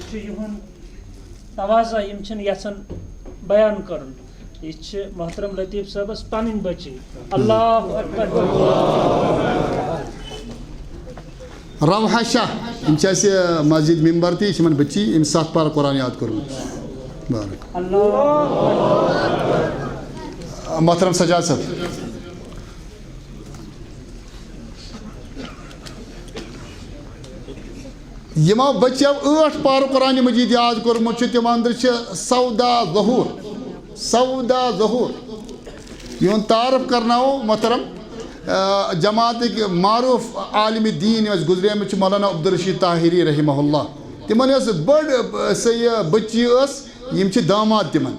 توازہ یم چھن یسن بیان کرن یہ محترم لطیف صاحبس پنن بچی اللہ اکبر روحہ شاہ ام مسجد ممبر تی بچی ام 7 پار قرآن یاد کورمت بارک محترم سجاد صاحب یمو بچو 8 پار قرآن مجید یاد کورمت تم اندر سودا ظہور یون تعارف کرناو محترم جماعت معروف عالم دین گزرے مولانا عبدالرشید طاہری رحمہ اللہ تمن بڑ بچی یم داماد تمن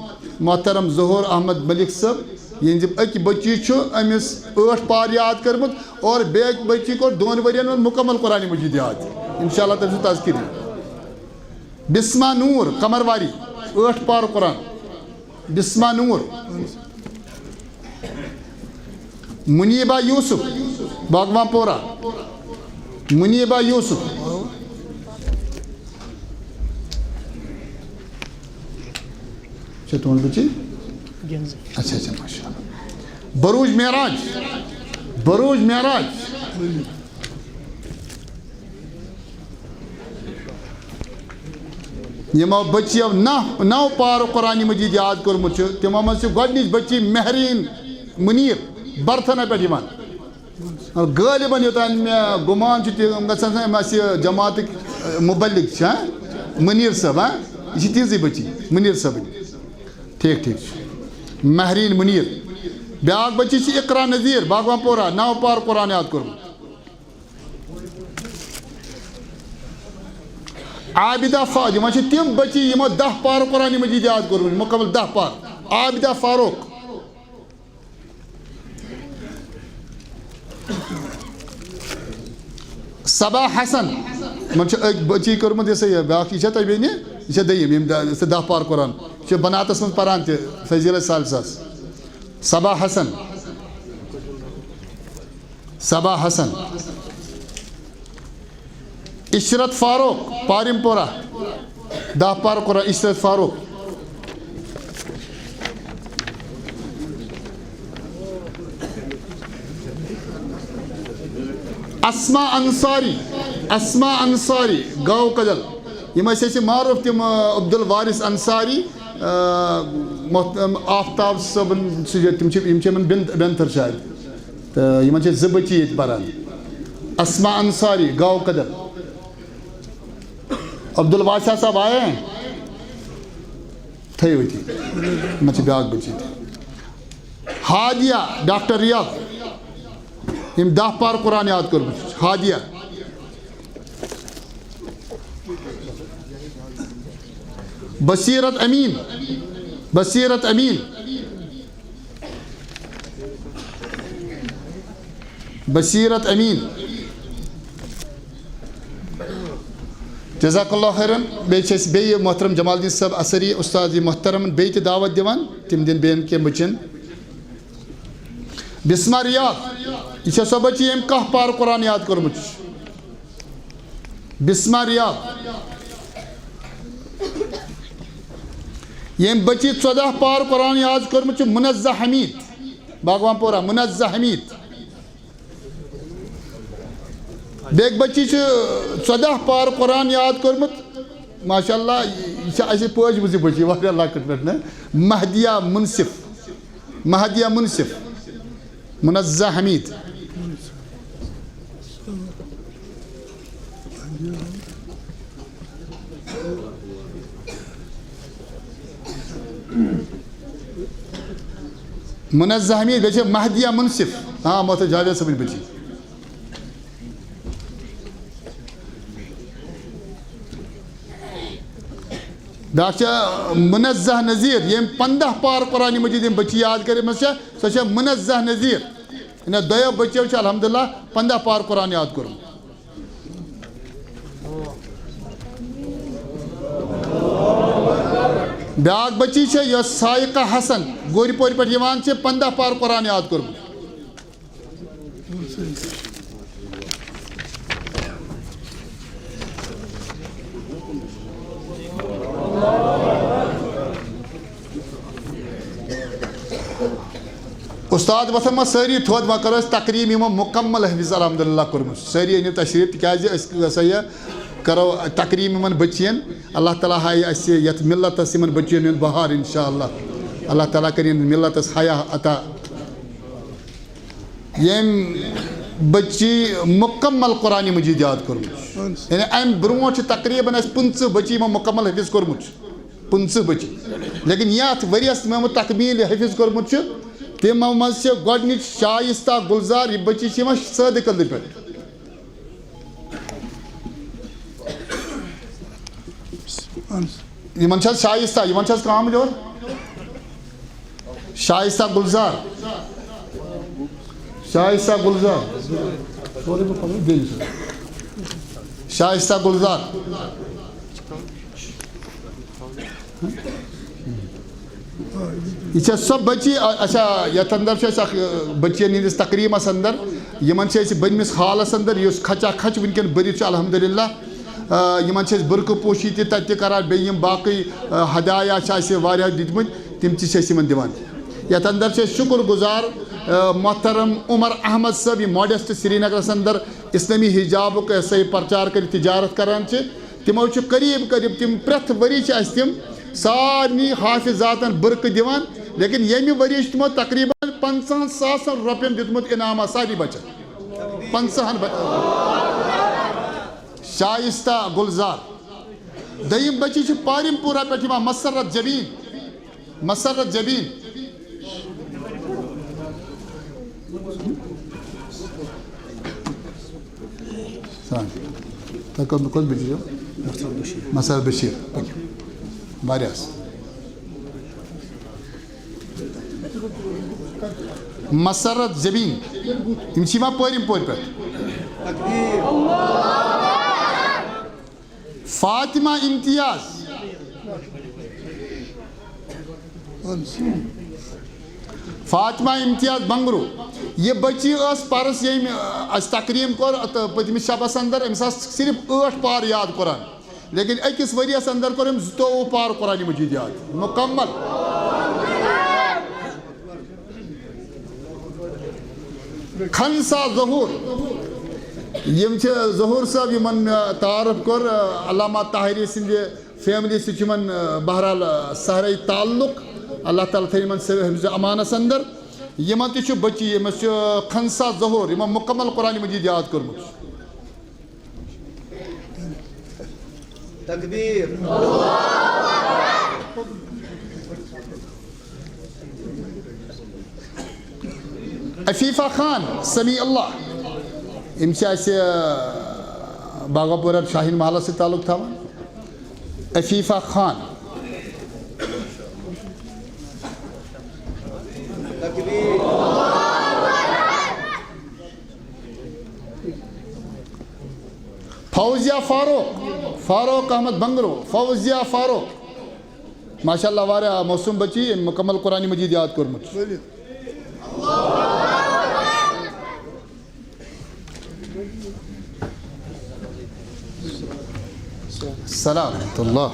محترم ظہور احمد ملک صاحب یہذ اک بچی امس 8 پار یاد کرمت اور بیک بچی کو 2 ورین مکمل قرآن مجید یاد انشاءاللہ تم سے تذکری بسمہ نور قمرواری 8 پار قرآن بسمہ نور منیبہ یوسف باغوان پورہ منیبہ یوسف تون بچی اچھا ماشاء اللہ بروج معراج یمو بچیو 9 پار قرآن مجید یاد کورمت تمو من گۄڈنِچ بچی مہرین منیر برتھنہ پہ غالباً یوتان میں گمان گھان جماعت مبلک منیر صاحب یہ تیزی بچی منیر صاحب ٹھیک مہرین منیر بیاکھ بچی اقرا نذیر باغوان پورہ 9 پار قرآن یاد کورمت عابدہ فاروق یہ تم بچی یمو 10 پار قرآن مجید یاد کورمت مکمل 10 پار عابدہ فاروق صبا حسن من بچی کورمت یہ بیاکھ یہ تہ بیٚنہِ یہ دٔیِم یم 10 پار قرآن یہ بناتس من پران تہ فضیلت سالساس صبا حسن عشرت فاروق پارم پورہ 10 پار قرآن عشرت فاروق اسما انصاری گاؤ کدل یم معروف تم عبدالوارث انصاری آفتاب صبن تم بینتھر شاید تو یہ 2 بچی یہ پران اسما انصاری گاؤ کدل عبدالواسع صاحب آئے ہیں تھے ہوئی تھی بیاکھ بچی تھی ہادیہ ڈاکٹر ریاض یم 10 پار قرآن یاد کورمت ہادیہ بصیرت امین جزاک اللہ خیرن بیٚیہِ محترم جمال الدین صاحب اثری استاد محترم بیٚیہِ تہِ دعوت دِوان تِم دِن بیٚیَن کینٛہہ بچن بسمہ ریاض یہ سۄ بچی یٔمۍ 10 پار قرآن یاد کورمت بسمہ ریاض یم بچی 14 پار قرآن یاد کورمت منزہ حمید باغوان پورہ منزہ حمید بیک بچی 14 پار قرآن یاد کورمت ماشاء اللہ یہ پوج بزی بچی واقعی لکٹ پہ مہدیہ منصف منزہ حمید منزہ حمید بیچے مہدیہ منصف ہاں محترم جاوید صاحب بچی بیاکھ منزہ نذیر یم 15 پار قرآن مجید یم بچی یاد کرے سو منزہ نذیر انہیں دویو بچیو الحمدللہ 15 پار قرآن یاد کروں بیاکھ بچی یہ سائقہ حسن گوری پوری پہ 15 پار قرآن یاد کروں استاد وسم ساری تھود ما کرو تقریب یمو مکمل حفظ الحمدللہ کورمت ساری انیو تشریف تکیازِ اس کرو تقریب یمن بچین اللہ تعالیٰ ہائے اس یت ملتس یمن بچین ہند بہار انشاءاللہ اللہ تعالیٰ کرین ملتس حیا عطا یم بچی مکمل قرآن مجید یاد کورمت یعنی ام برونٹ تقریباً اس 15 بچی یمو مکمل حفظ کورمت 15 بچی لیکن یت وریس میں تکمیل حفظ کورمت تم مز گۄڈنِچ شائستہ گلزار یہ بچی صادق قدر پہ یمن شائستہ یمن کام جو شائستہ گلزار شائستہ گلزار یہ سب بچی اچھا یتھ اندر بچین ہندس تقریبس اندر یمن بنمس حالس اندر اس کھچا کھچ ونکن برت الحمدللہ یمن برقہ پوشی تہ کران بیم باقی ہدایہ دتمت تم تمن دان یتھ اندر شکر گزار محترم عمر احمد صاحب یہ ماڈسٹ سری نگرس اندر اسلامی حجابک پرچار کر تجارت کران تمو قریب قریب تم پریت وری تم سارنی حافظاتن برقہ دیوان لیکن یمی وری تمو تقریباً 50,000 روپین دتمت انعامہ ساری بچن 50 شائستہ گلزار دیم بچی پارم پورہ پہ مسرت جبین کس بچی مسرت بشیر واریاس مسرت جبین ہم پورم پور پہ فاطمہ امتیاز بنگرو یہ بچی پرس یم تقریب کور پتمس شبس اندر امس صرف 8 پار یاد قرآن لیکن اکس وریس اندر کور 22 پار قرآن مجید یاد مکمل کھنسا ظہور یم ظہور صاحب یمن تعارف کور علامہ طاہری سند فیملی سن بہرحال سہرے تعلق اللہ تعالیٰ تھے حفظ امانس اندر یمن تہ بچی یمس کھنسا ظہور یمن مکمل قرآن مجید یاد کورمت تکبیر عفیفہ خان سمیع اللہ یم باغا پورہ شاہین محلہ سے تعلق تھا عفیفہ خان فوزیہ فاروق احمد بنگرو فوزیہ فاروق ماشاءاللہ واریاہ موسوم بچی مکمل قرآن مجید یاد کورمت سلام اللہ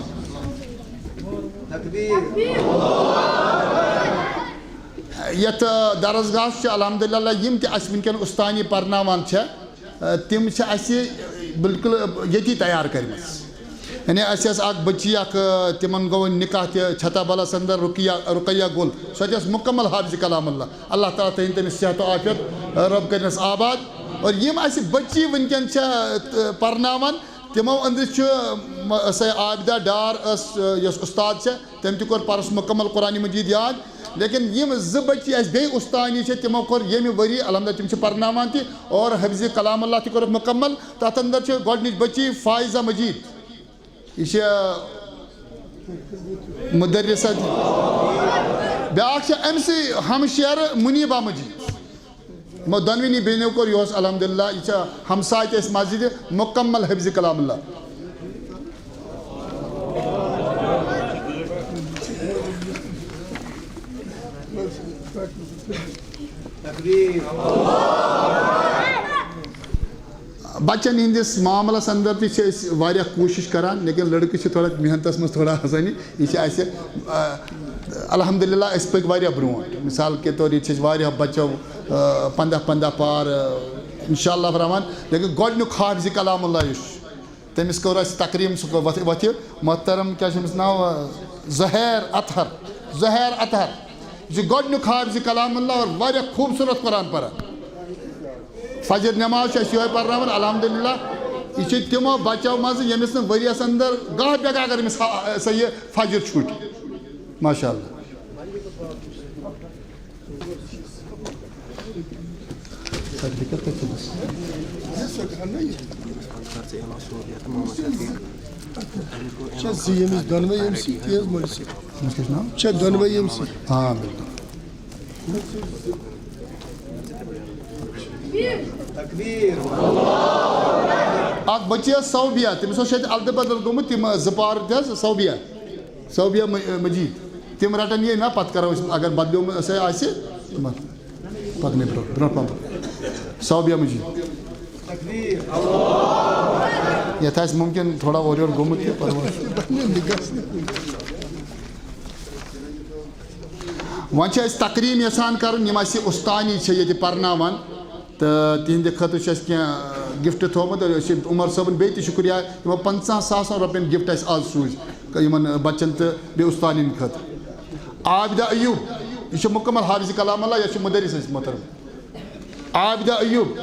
یت درسگاہ الحمدللہ یم تہ اس ونکن استانی پرناوان تم بالکل یتی تیار کرمس یعنی اس اک بچی اک تمن گو نکاح تہ چھتا بلس اندر رقیہ گل سو تس مکمل حافظ کلام اللہ اللہ تعالیٰ تین تمس صحت و عافیت رب کرنس آباد اور یم اس بچی ونکن پرناوان تمو اندر عابدہ ڈار یس استاد تم تہ کور پرس مکمل قرآن مجید یاد لیکن یم زٕ بچی اس بے استانی تمو کور یمہ وری الحمدللہ تم پرناوان تہ اور حفظ کلام اللہ تہ کورکھ مکمل تتھ اندر گۄڈنِچ بچی فائزہ مجید یہ مدرسہ بیاکھ ام سی ہمشیر منیبہ مجید دونونی بینو کور یہ الحمدللہ یہ ہمسائے تہ مسجد مکمل حفظ کلام اللہ بچن ہندس معاملس اندر تہ کوشش کران لیکن لڑکہ تھوڑا محنتس مز تھوڑا آسانی یہ الحمدللہ اس پک واریاہ برونٹ مثال کے طور یہ بچو 15 پار انشاءاللہ الرحمن لیکن گۄڈنیُک حافظ کلام اللہ تمس کور اس تقریٖم سُہ وتھِ محترم کیا چھُ ناو زہیر اطہر یہ گۄڈنیُک حافظ کلام اللہ اور واریاہ خوبصورت قرآن پران فجر نماز یہ پرناوان الحمدللہ یہ تمو بچو مز یمس ورس اندر گاہ بے گاہ اگر امس یہ فجر چھٹ ماشاء اللہ ہاں بالکل اک بچی صوبیہ تمس الدٕ بدل گوٚمُت تم زپار صوبیہ مجید تم رٹن یہ نا پتہ کرو اگر بدلیومت آسہِ پکنٲیِو برونٛٹھ پہم صوبیہ مجید یتھ آسہِ ممکن تھوڑا اورٕ یورٕ گوٚمُت تہِ وۄنۍ چھِ أسۍ تقریٖم یژھان کرُن یِم اَسہِ اُستانی چھِ ییٚتہِ پرناوان تو تہندِ خٲطرٕ چھِ اَسہِ کینٛہہ گفٹ تھومُت عمر صٲبن بیٚیہِ تہِ شُکریہ یِمو 50,000 رۄپین گفٹ اَسہِ آز سوٗزۍ یِمن بچن تہٕ بیٚیہِ اُستانٮ۪ن خٲطرٕ عابدہ ایوب یہ مکمل حافظ کلام اللہ یہ مدرس اَسہِ محترم عابدہ ایوب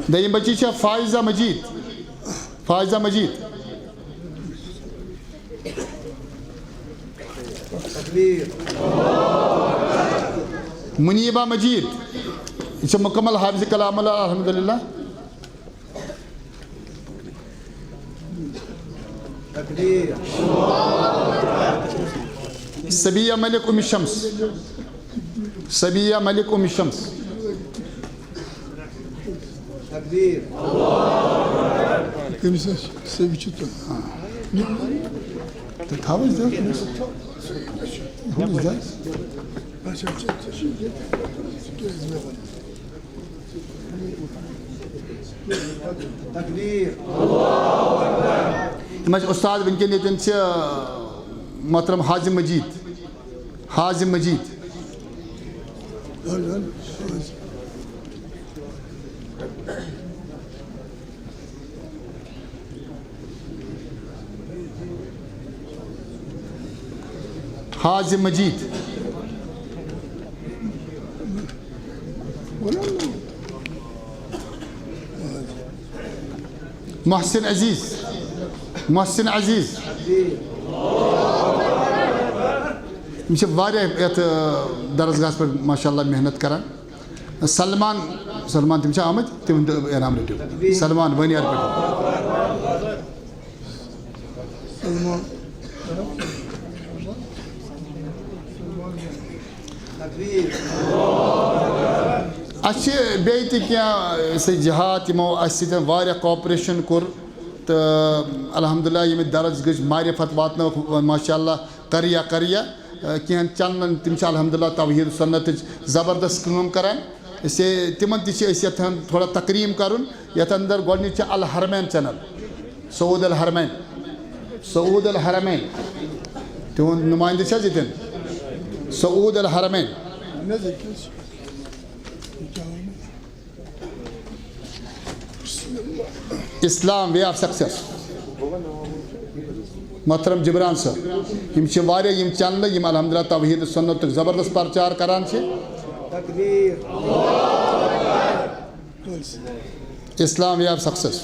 دوٚیِم بچی چھےٚ فائزہ مجید منیبہ مجید یہ مکمل حافظ کلام اللہ الحمدللہ سبیہ ملک ام شمس استاد ونکن یتن محترم حازم مجید محسن عزیز یت درسگاہ پہ ماشاء اللہ محنت کران سلمان تم آمت تم انعام رٹو سلمان ونیار پہ بیٚیہِ تہِ کینٛہہ سُہ جہات یِمو اَسہِ سۭتۍ واریاہ کوآپریشن کوٚر تہٕ الحمدللہ ییٚمہِ درس گٔژھ معرفت واتنٲوٕکھ ماشاء اللہ کینٛہن چنلن تِم چھِ الحمدللہ توحیٖد سنتٕچ زبردست کٲم کران تمن تیان تھوڑا تقریم کرن یتھ اندر گۄڈنِچ چھِ الحرمین چینل سعود الحرمین تہنٛد نمائندٕ چھِ حظ ییٚتٮ۪ن سعود الحرمین اسلام وے آف سکسیس محترم جبران صٲب یِم چھِ واریاہ یِم چینلہٕ یِم الحمدللہ توحید سنتُک زبردست پرچار کران چھِ اسلام وے آف سکسیس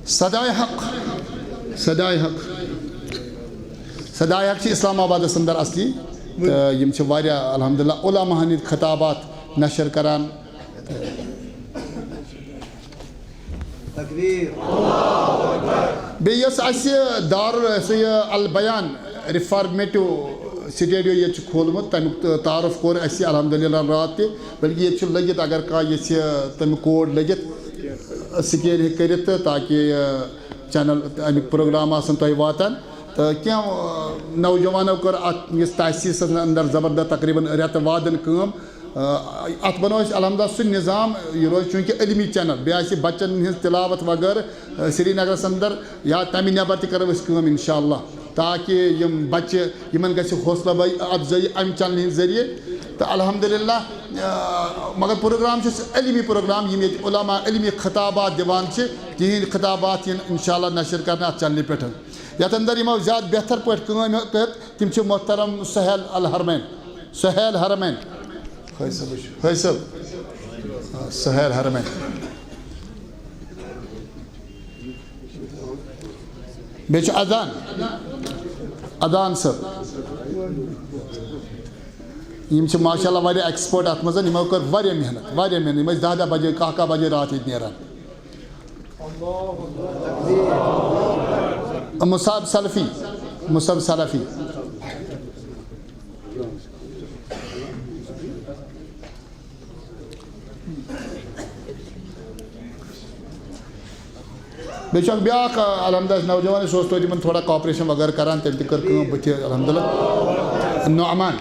صدائے حق چھِ اسلام آبادس اندر اصلی یم چھِ واریاہ الحمدللہ علماء ہٕنٛدۍ خطابات نشر کران بیٚیہِ یۄس اَسہِ البیان رِفارمیٹِو سٹیڈیو ییٚتہِ چھُ کھوٗلمُت تَمیُک تعارُف کوٚر اَسہِ الحمدللہ راتھ تہِ بلکہِ ییٚتہِ چھُ لٔگِتھ اگر کانٛہہ یژھِ تَمیُک کوڈ لٔگِتھ سکین ہیٚکہِ کٔرِتھ تہٕ تاکہِ چینل اَمیُک پروگرام آسن تۄہہِ واتان تہٕ کینٛہہ نوجوانو کٔر اَتھ یُس تحسیٖسَس اندر زبردست تقریٖباً رٮ۪تہٕ وادَن کٲم اَتھ بنوو اَسہِ الحمدللہ سُہ نظام یہِ روزِ چوٗنٛکہِ علمی چینل بیٚیہِ آسہِ بچن ہٕنٛز تلاوت وغٲرٕ سرینگرس اندر یا تَمہِ نٮ۪بر تہِ کرو أسۍ کٲم انشاء اللہ تاکہِ یِم بچہِ یِمن گژھِ حوصلہ افزٲیی اَمہِ چینلہِ ہِنٛدۍ ذٔریعہٕ تہٕ الحمدللہ مگر پروگرام چھُ علمی پروگرام یِم ییٚتہِ علماء علمی خطابات دِوان چھِ تِہنٛدۍ خطابات یِن انشاء اللہ نشر کرنہٕ اَتھ چینلہِ پٮ۪ٹھ یتھ اندر یِمو زیادٕ بہتر پٲٹھۍ کٲم کٔر تِم چھِ محترم سہیل حرمین سہیل حرمین بیٚیہِ چھُ ادان صٲب یِم چھِ ماشاء اللہ واریاہ ایکسپٲٹ اَتھ منٛز یِمو کٔر واریاہ محنت یِم ٲسۍ 10 بجے کاہ بجے راتھ ییٚتہِ نیران مصعب سلفی بیٚیہِ چھُ اکھ بیٛاکھ الحمدللہ نوجوان سُہ اوس توتہِ یِمن تھوڑا کاپریشن وغٲرٕ کران تٔمۍ تہِ کٔر کٲم بٕتھِ الحمدللہ نعمان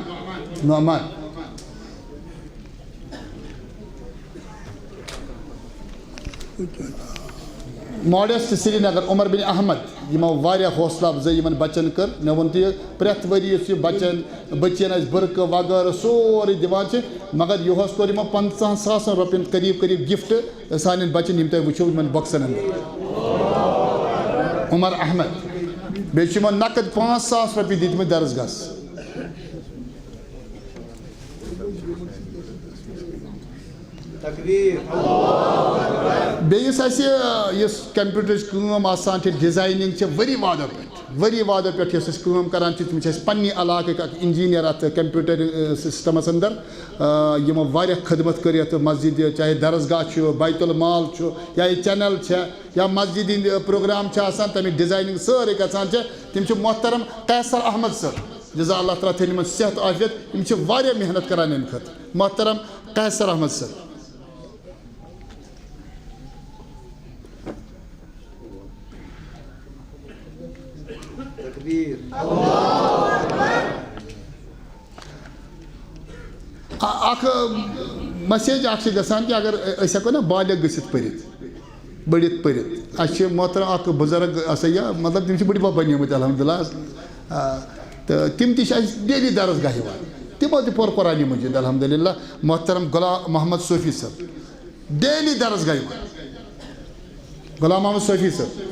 ماڈیسٹ سرینگر عمر بن احمد یِمو واریاہ حوصلہ افزٲیی یِمن بچن کٔر مےٚ ووٚن تہِ پرٛٮ۪تھ ؤری یُس یہِ بٔچین اَسہِ بٔرکہٕ وغٲرٕ سورُے دِوان چھِ مگر یِہُس کوٚر یِمو 50,000 رۄپین قریٖب گفٹ سانٮ۪ن بچن یِم تۄہہِ وٕچھو یِمن بۄکسن انٛدر عمر احمد بیٚیہِ چھِ یِمن نقد 5,000 رۄپیہِ دِتمٕتۍ درسگاہس بیٚیہِ یُس اَسہِ یُس کمپیوٗٹرٕچ کٲم آسان چھِ ڈِزاینِنٛگ چھِ ؤری وادو پٮ۪ٹھ یۄس أسۍ کٲم کران چھِ تِم چھِ اَسہِ پننہِ علاقٕکۍ اکھ انجیٖنیر اَتھ کمپیوٗٹر سسٹمس اندر یِمو واریاہ خدمت کٔر یتھ مسجد چاہے درسگاہ چھُ بیت المال چھُ یا یہِ چینل چھےٚ یا مسجد ہٕنٛدۍ پروگرام چھِ آسان تَمِچ ڈِزاینِنٛگ سٲرٕے گژھان چھِ تِم چھِ محترم قیصر احمد صٲب جزا اللہ تعالیٰ تھٲیِن یِمن صحت عافیت یِم چھِ واریاہ محنت کران اَمہِ خٲطرٕ محترم قیصر احمد صٲب اکھ مسیج اکھ چھِ گژھان کہِ اگر أسۍ ہٮ۪کو نا بالغ گٔژھِتھ بٔڑِتھ پٔرِتھ اَسہِ چھِ محترم اکھ بُزرگ ہسا یہِ مطلب تِم چھِ بٔڑِبب بنیمٕتۍ الحمدللہ تہٕ تِم تہِ چھِ اَسہِ ڈیلی درسگاہ یِوان تِمو تہِ پوٚر قرآنہِ مجیٖد الحمدللہ محترم غلام محمد صوفی صٲب ڈیلی درسگاہ یِوان غلام محمد صوفی صٲب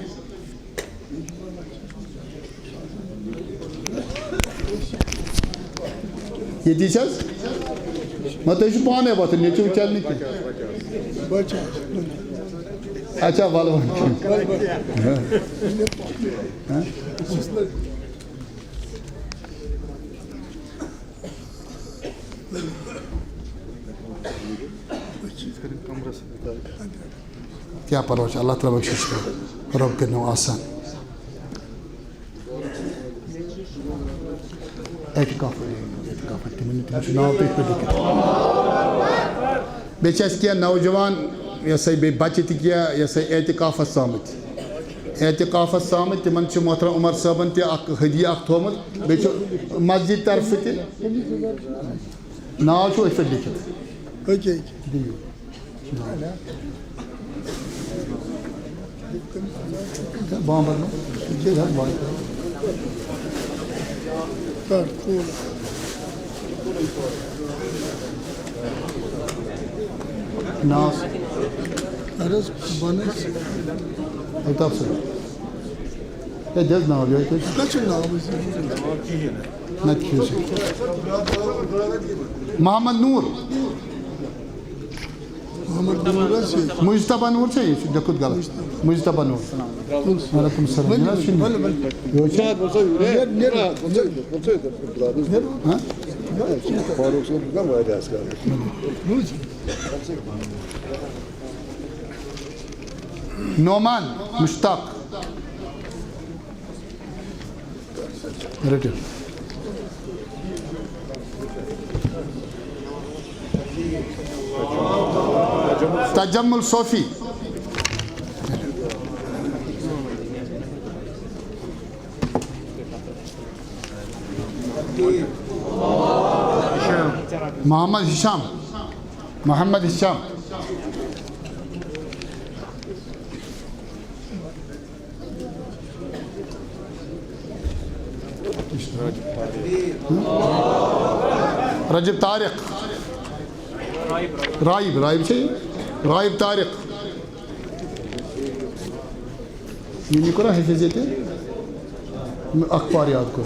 ییٚتی چھِ حظ مگر تُہۍ چھِو پانے وۄتھُن ییٚتہِ چھُ وٕچھان نہٕ کینٛہہ اچھا وَلہٕ کیٛاہ پرواے چھُ اللہ تعالیٰ بخشِش کٔرِنۍ رۄب کٔرِنو آسان بیٚیہِ چھِ اَسہِ کینٛہہ نوجوان یہِ ہسا بیٚیہِ بچہِ تہِ کینٛہہ یہِ ہسا اعتِکافس آمٕتۍ اعتقافس آمت تمن محترم عمر صٲبن تہِ اکھ ہدیہ اکھ تھومُت بیٚیہِ چھُ مسجد طرفہٕ تہِ ناو چھُ أتھۍ پٮ۪ٹھ لیکھِتھ دِیِو بامبر ناو الطاف صٲب ہے دِژ ناو یِہوٚے تۄہہِ نَتہٕ کھیٚیِو سا محمد نوٗر مجتبہ نوٗر چھا یہِ چھُ لیوٚکھُت غلط مجتبہ نوٗر وعلیکُم السلام یہِ حظ چھُنہٕ نعمان مشتاق رٔٹِو تجمل صوفی محمد ہشام محمد ہشام رجب طارق رائب سے رائب طارق یہ کرا حفظیت اخبار یاد کو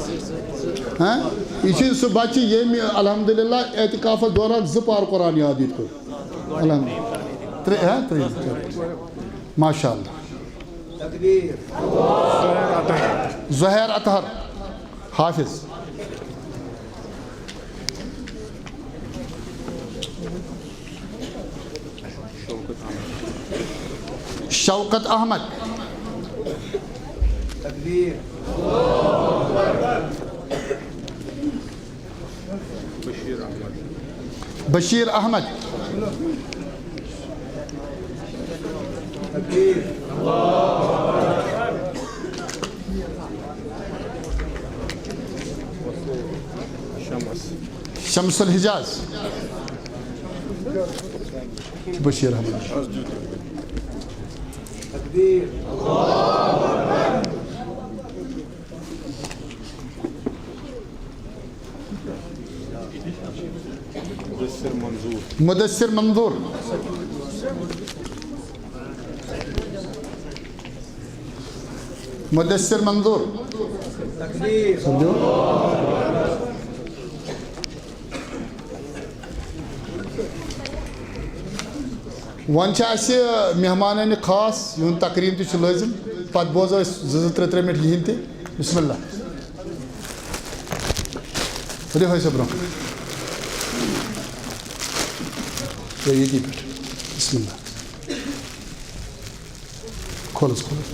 ہاں یہ سہ بچہ یم الحمدللہ اعتکاف دوران زپار قرآن یاد یہ کو الحمدللہ ماشاء اللہ زہیر اطہر حافظ شوکت احمد بشیر احمد شمس الحجاز بشیر احمد مدثر منظور مدثر منظور ون مہمان خاص یہن تقریب تہ لازم پتہ بوزو 2-3 منٹ یہن تہ بسم اللہ رہو سا برو یتی پہ بسم اللہ کھولس کھولس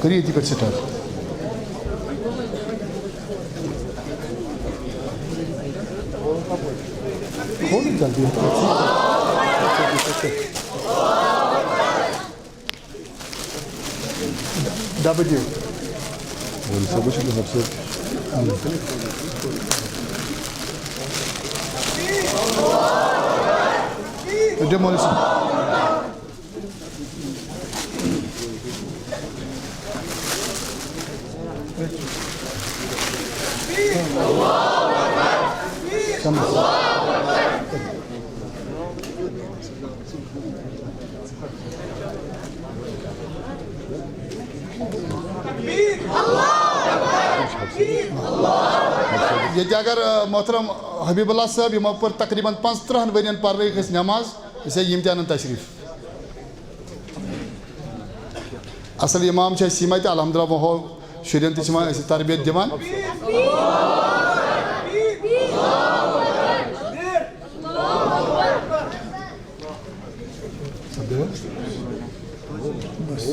کریے یتی پہ سٹارٹ کھولو جلدی W demolition یہ اگر محترم حبیب اللہ صاحب یہ پر تقریباً 15 ورین پرنک نماز اسے یم تہ تشریف اصل امام یمے تہ الحمدللہ وہ شرین تہ تربیت دِوان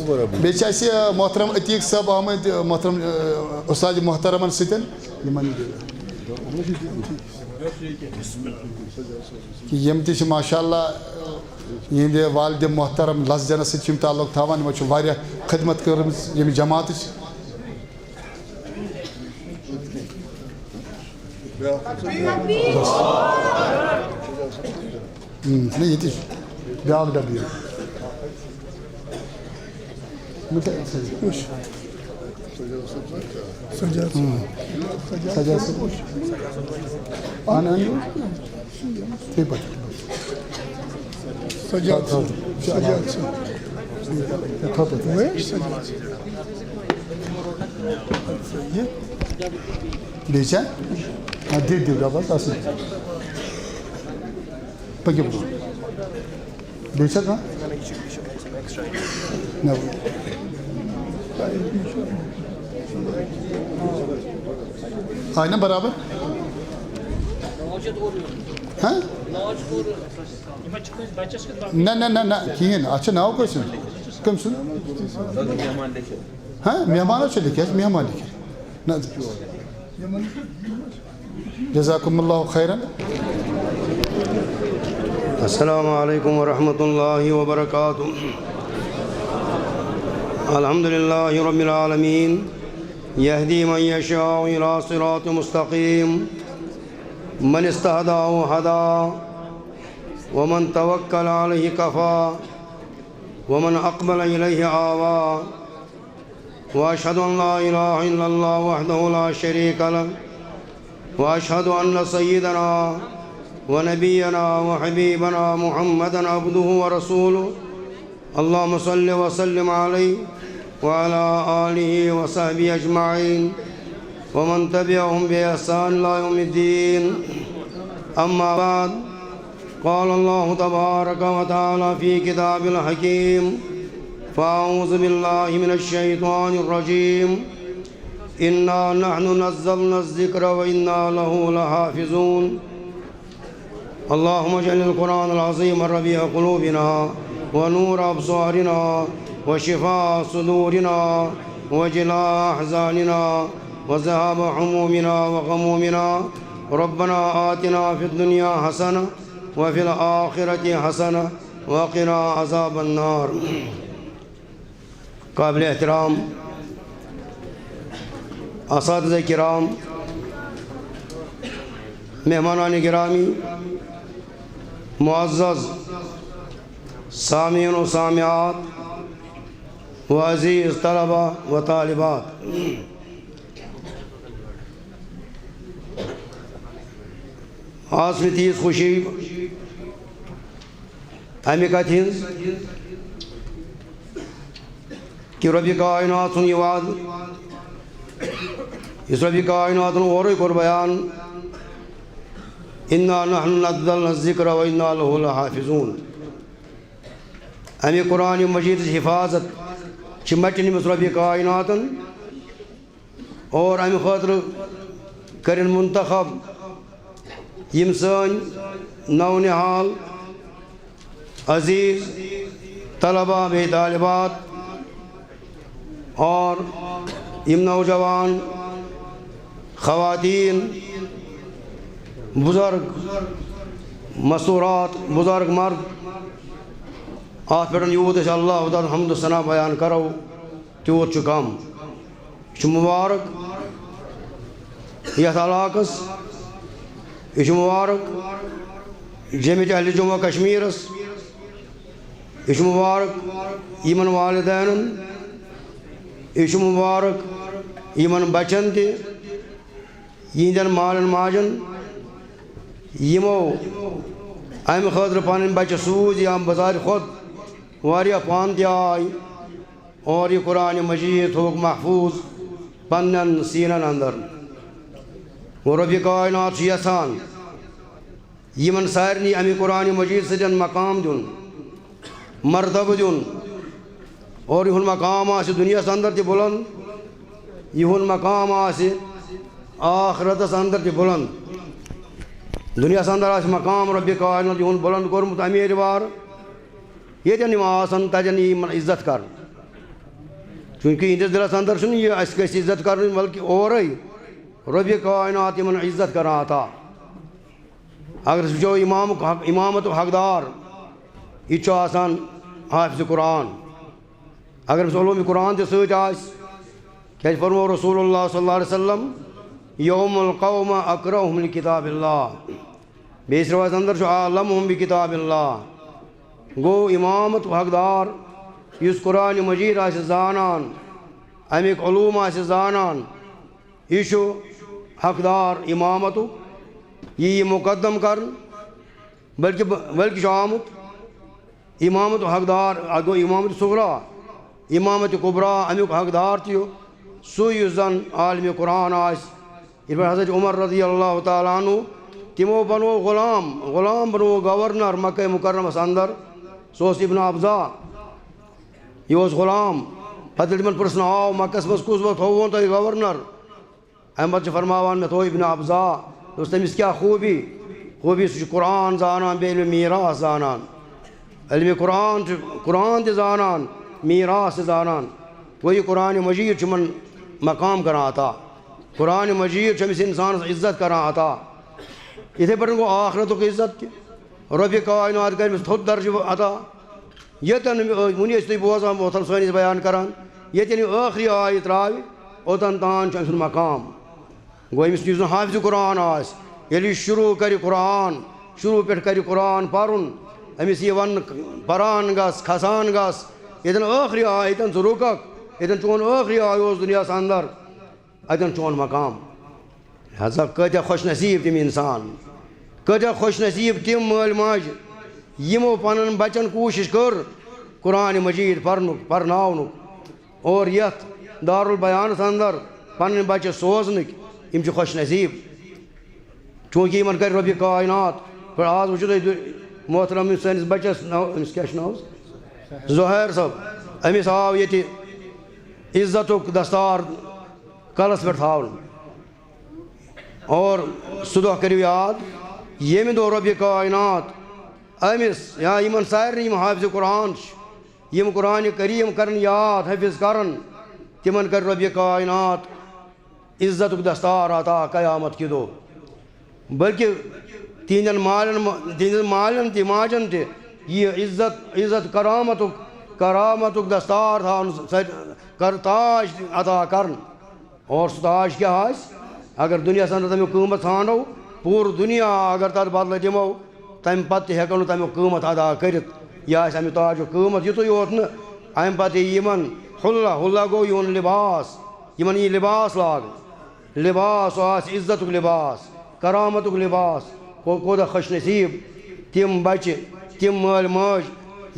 بیچ محترم عتیق صاحب آمد محترم استاد محترمن ستن کہ یم تہ ماشاء اللہ یہ والد محترم لس جنس ست تعلق تھاوان یمو واریاہ خدمت کرمز یم جماعت یہ بیاکھ ڈبی بیچا دے دیو ڈبا اصل پکے برو بیچا کہاں آئے نا برابر ہاں نہ کہین اچھا ناو کسن کم سن ہاں مہمان چھ لکھے مہمان لکھے جزاکم اللہ خیرا السلام علیکم ورحمۃ اللہ وبرکاتہ الحمد للہ رب العالمین یہدی من یشاء الی صراط مستقیم من استہدی ہدی ومن توکل علیہ کفی ومن اقبل الیہ آوی واشہد ان لا الہ الا اللہ وحدہ لا شریک لہ واشہد ان سیدنا ونبینا وحبیبنا محمدا عبدہ ورسولہ اللہم صل وسلم علیہ وعلى آلہ وصحبہ اجمعین ومن تبعهم بإحسان إلى يوم الدين اما بعد قال اللہ تبارک وتعالی فی کتاب الحکیم فاعوذ باللہ من الشیطان الرجیم انا نحن نزلنا الذکر وانا له لحافظون اللهم اجعل القرآن العظيم ربيع قلوبنا ونور أبصارنا وشفاء صدورنا وجلاء أحزاننا وذهاب همومنا وغمومنا ربنا آتنا في الدنيا حسنة وفي الآخرة حسنة وقنا عذاب النار قابل احترام اساتذہ کرام مہمانان گرامی معزز سامعین و سامعات و عزیز طلبہ و طالبات آج میں تیز خوشی امی کتھ ہنز کہ ربی کائنات سن یہ وعد اس ربی کائنات اور کور بیان انا نحن نزلنا الذکر و انا له لحافظون امی قرآن مجید حفاظت چمٹن مس ربی کائنات اور امی خاطر کرن منتخب یم سن نو نحال عزیز طلبہ بے طالبات اور یم نوجوان خواتین بزرگ مستورات بزرگ مرد آت پہ یوت اللہ تعالیٰ حمد و ثنا بیان کرو تیوت کم یہ مبارک یتھ علاقس یہ مبارک جمعیت اہل جموں کشمیرس یہ مبارک یمن والدین یہ مبارک یمن بچن تہ یہندین مالن ماجن یمو امہ خاطر پن بچہ سوز یا بذات خود واریاہ پان تہ آئی اور یہ قرآن مجید تھوک محفوظ پنن سینن اندر وہ رب کائنات یژھان یمن سارنی امی قرآن مجید سۭتۍ مقام دیُن مرتبہ دیُن اور یہن مقام آسہِ دنیاہس اندر تہ بلند یہن مقام آسہِ آخرتس اندر تہ بلند دنیاہس اندر آسہِ مقام رب کائنات یہن بلند کورمُت امی اعتبار ییٚتٮ۪ن یِم آسن تتٮ۪ن یی یِمن عزت کرنہٕ چونکہ اِہندِس دِلس اندر چھُنہٕ یہِ اَسہِ گژھِ عزت کَرٕنۍ بلکہِ اورَے رۄبہِ کائنات یِمن عزت کران عطا. اگر أسۍ وٕچھو اِمامتُک حقدار یہِ تہِ چھُ آسان حافظ قرآن. اگر أمِس علوٗمِ قرآن تہِ سۭتۍ آسہِ کیٛازِ فرمو رسول اللہ صلی اللہ علیہ وسلم یوم القوم اقرأہم لکتاب اللہ. بیٚیِس رِوایتس اندر چھُ عالمہم بکتاب اللہ. گوٚو اِمامت حقدار یُس قرآنِ مجیٖد آسہِ زانان اَمِکۍ علوٗم آسہِ زانان یہِ چھُ حقدار اِمامتُک. یہِ یی مُقدم کرنہٕ بلکہِ چھُ آمُت اِمامتُک حقدار. اکھ گوٚو اِمامتِ صغرا اِمامتِ کُبرا اَمیُک حقدار تہِ سُے یُس زن عالمِ قرآن آسہِ. یِتھ پٲٹھۍ حضرت عمر رضی اللہ تعالیٰ عنہ تِمو بنوو غلام بنوو گورنر مکہ مکرمس اندر. سُہ اوس ابن ابزا. یہِ اوس غلام. پتہٕ ییٚلہِ تِمن پرژھنہٕ آو مکہس منٛز کُس تھووُن تۄہہِ گورنر اَمہِ پتہٕ چھِ فرماوان مےٚ تھوٚو ابن ابزا. دوٚپُس تٔمِس کیٛاہ خوٗبی سُہ چھُ قرآن زانان بیٚیہِ علمِ میٖراث زانان. علمِ قرآن چھُ قرآن تہِ زانان میٖراث تہِ زانان. گوٚو یہِ قرآنِ مجیٖد چھُ یِمن مقام کران عطا. قرآنِ مجیٖد چھُ أمِس اِنسانس عزت کران عطا. یِتھَے پٲٹھۍ گوٚو آخرتُک عزت تہِ. رۄبہِ کائنات کرِ أمِس تھوٚد درجہٕ عطا. ییٚتٮ۪ن وُنہِ ٲسۍ تُہۍ بوزان اوتھل سٲنِس بیان کران ییٚتٮ۪ن یہِ ٲخری آیہِ ترٛاوِ اوٚتن تام چھُ أمۍ سُنٛد مقام. گوٚو أمِس یُس زن حافظ قرآن آسہِ ییٚلہِ یہِ شروٗع کرِ قرآن شروٗع پٮ۪ٹھ کرِ قرآن پرُن أمِس یی وننہٕ پران گژھ کھسان گژھ ییٚتٮ۪ن ٲخری آیہِ ییٚتٮ۪ن ژٕ رُککھ ییٚتٮ۪ن چون ٲخری آیہِ اوس دُنیاہس اندر اَتٮ۪ن چون مقام. لہذا کۭتیاہ خۄش نصیٖب تِم اِنسان کۭتیاہ خۄش نصیٖب تِم مٲلۍ ماجہِ یِمو پنٕنٮ۪ن بچن کوٗشش کٔر قرآنِ مجیٖد پرنُک پرناونُک اور یتھ دارالبیانس اندر پنٕنۍ بچہِ سوزنٕکۍ یِم چھِ خۄش نصیٖب. چوٗنٛکہِ یِمن کرِ رۄبہِ کائنات. آز وٕچھِو تُہۍ محترم سٲنِس بچس أمِس کیٛاہ چھُ ناو زُہیر صٲب أمِس آو ییٚتہِ عزتُک دستار کلس پٮ۪ٹھ تھاونہٕ. اور سُہ دۄہ کٔرِو یاد ییٚمہِ دۄہ رۄبہِ کائنات أمِس یا یِمن سارنٕے یِم حافظِ قرآن چھِ یِم قرآنِ کریٖم کرن یاد حٲفظ کرن تِمن کرِ رۄبہِ کائنات عزتُک دستار عطا قیامت کہِ دۄہ. بلکہِ تِہنٛدٮ۪ن مالٮ۪ن تہِ ماجن تہِ یہِ عزت کرامتُک دستار تھاونہٕ تاج عطا کرنہٕ. اور سُہ تاج کیٛاہ آسہِ اگر دُنیاہس اندر تمیُک قۭمت ژھانڈو پوٗرٕ دُنیا اگر تتھ بدلہٕ دِمو تمہِ پتہٕ تہِ ہٮ۪کو نہٕ تمیُک قۭمت ادا کٔرِتھ. یہِ آسہِ امہِ تاجُک قۭمت. یِتُے یوت نہٕ امہِ پتہٕ یی یِمن حُلہ گوٚو یِہُنٛد لِباس. یِمن یی لِباس لاگنہٕ لِباس سُہ آسہِ عزتُک لِباس کرامتُک لِباس. کوٗتاہ خۄش نصیٖب تِم بچہِ تِم مٲلۍ مٲج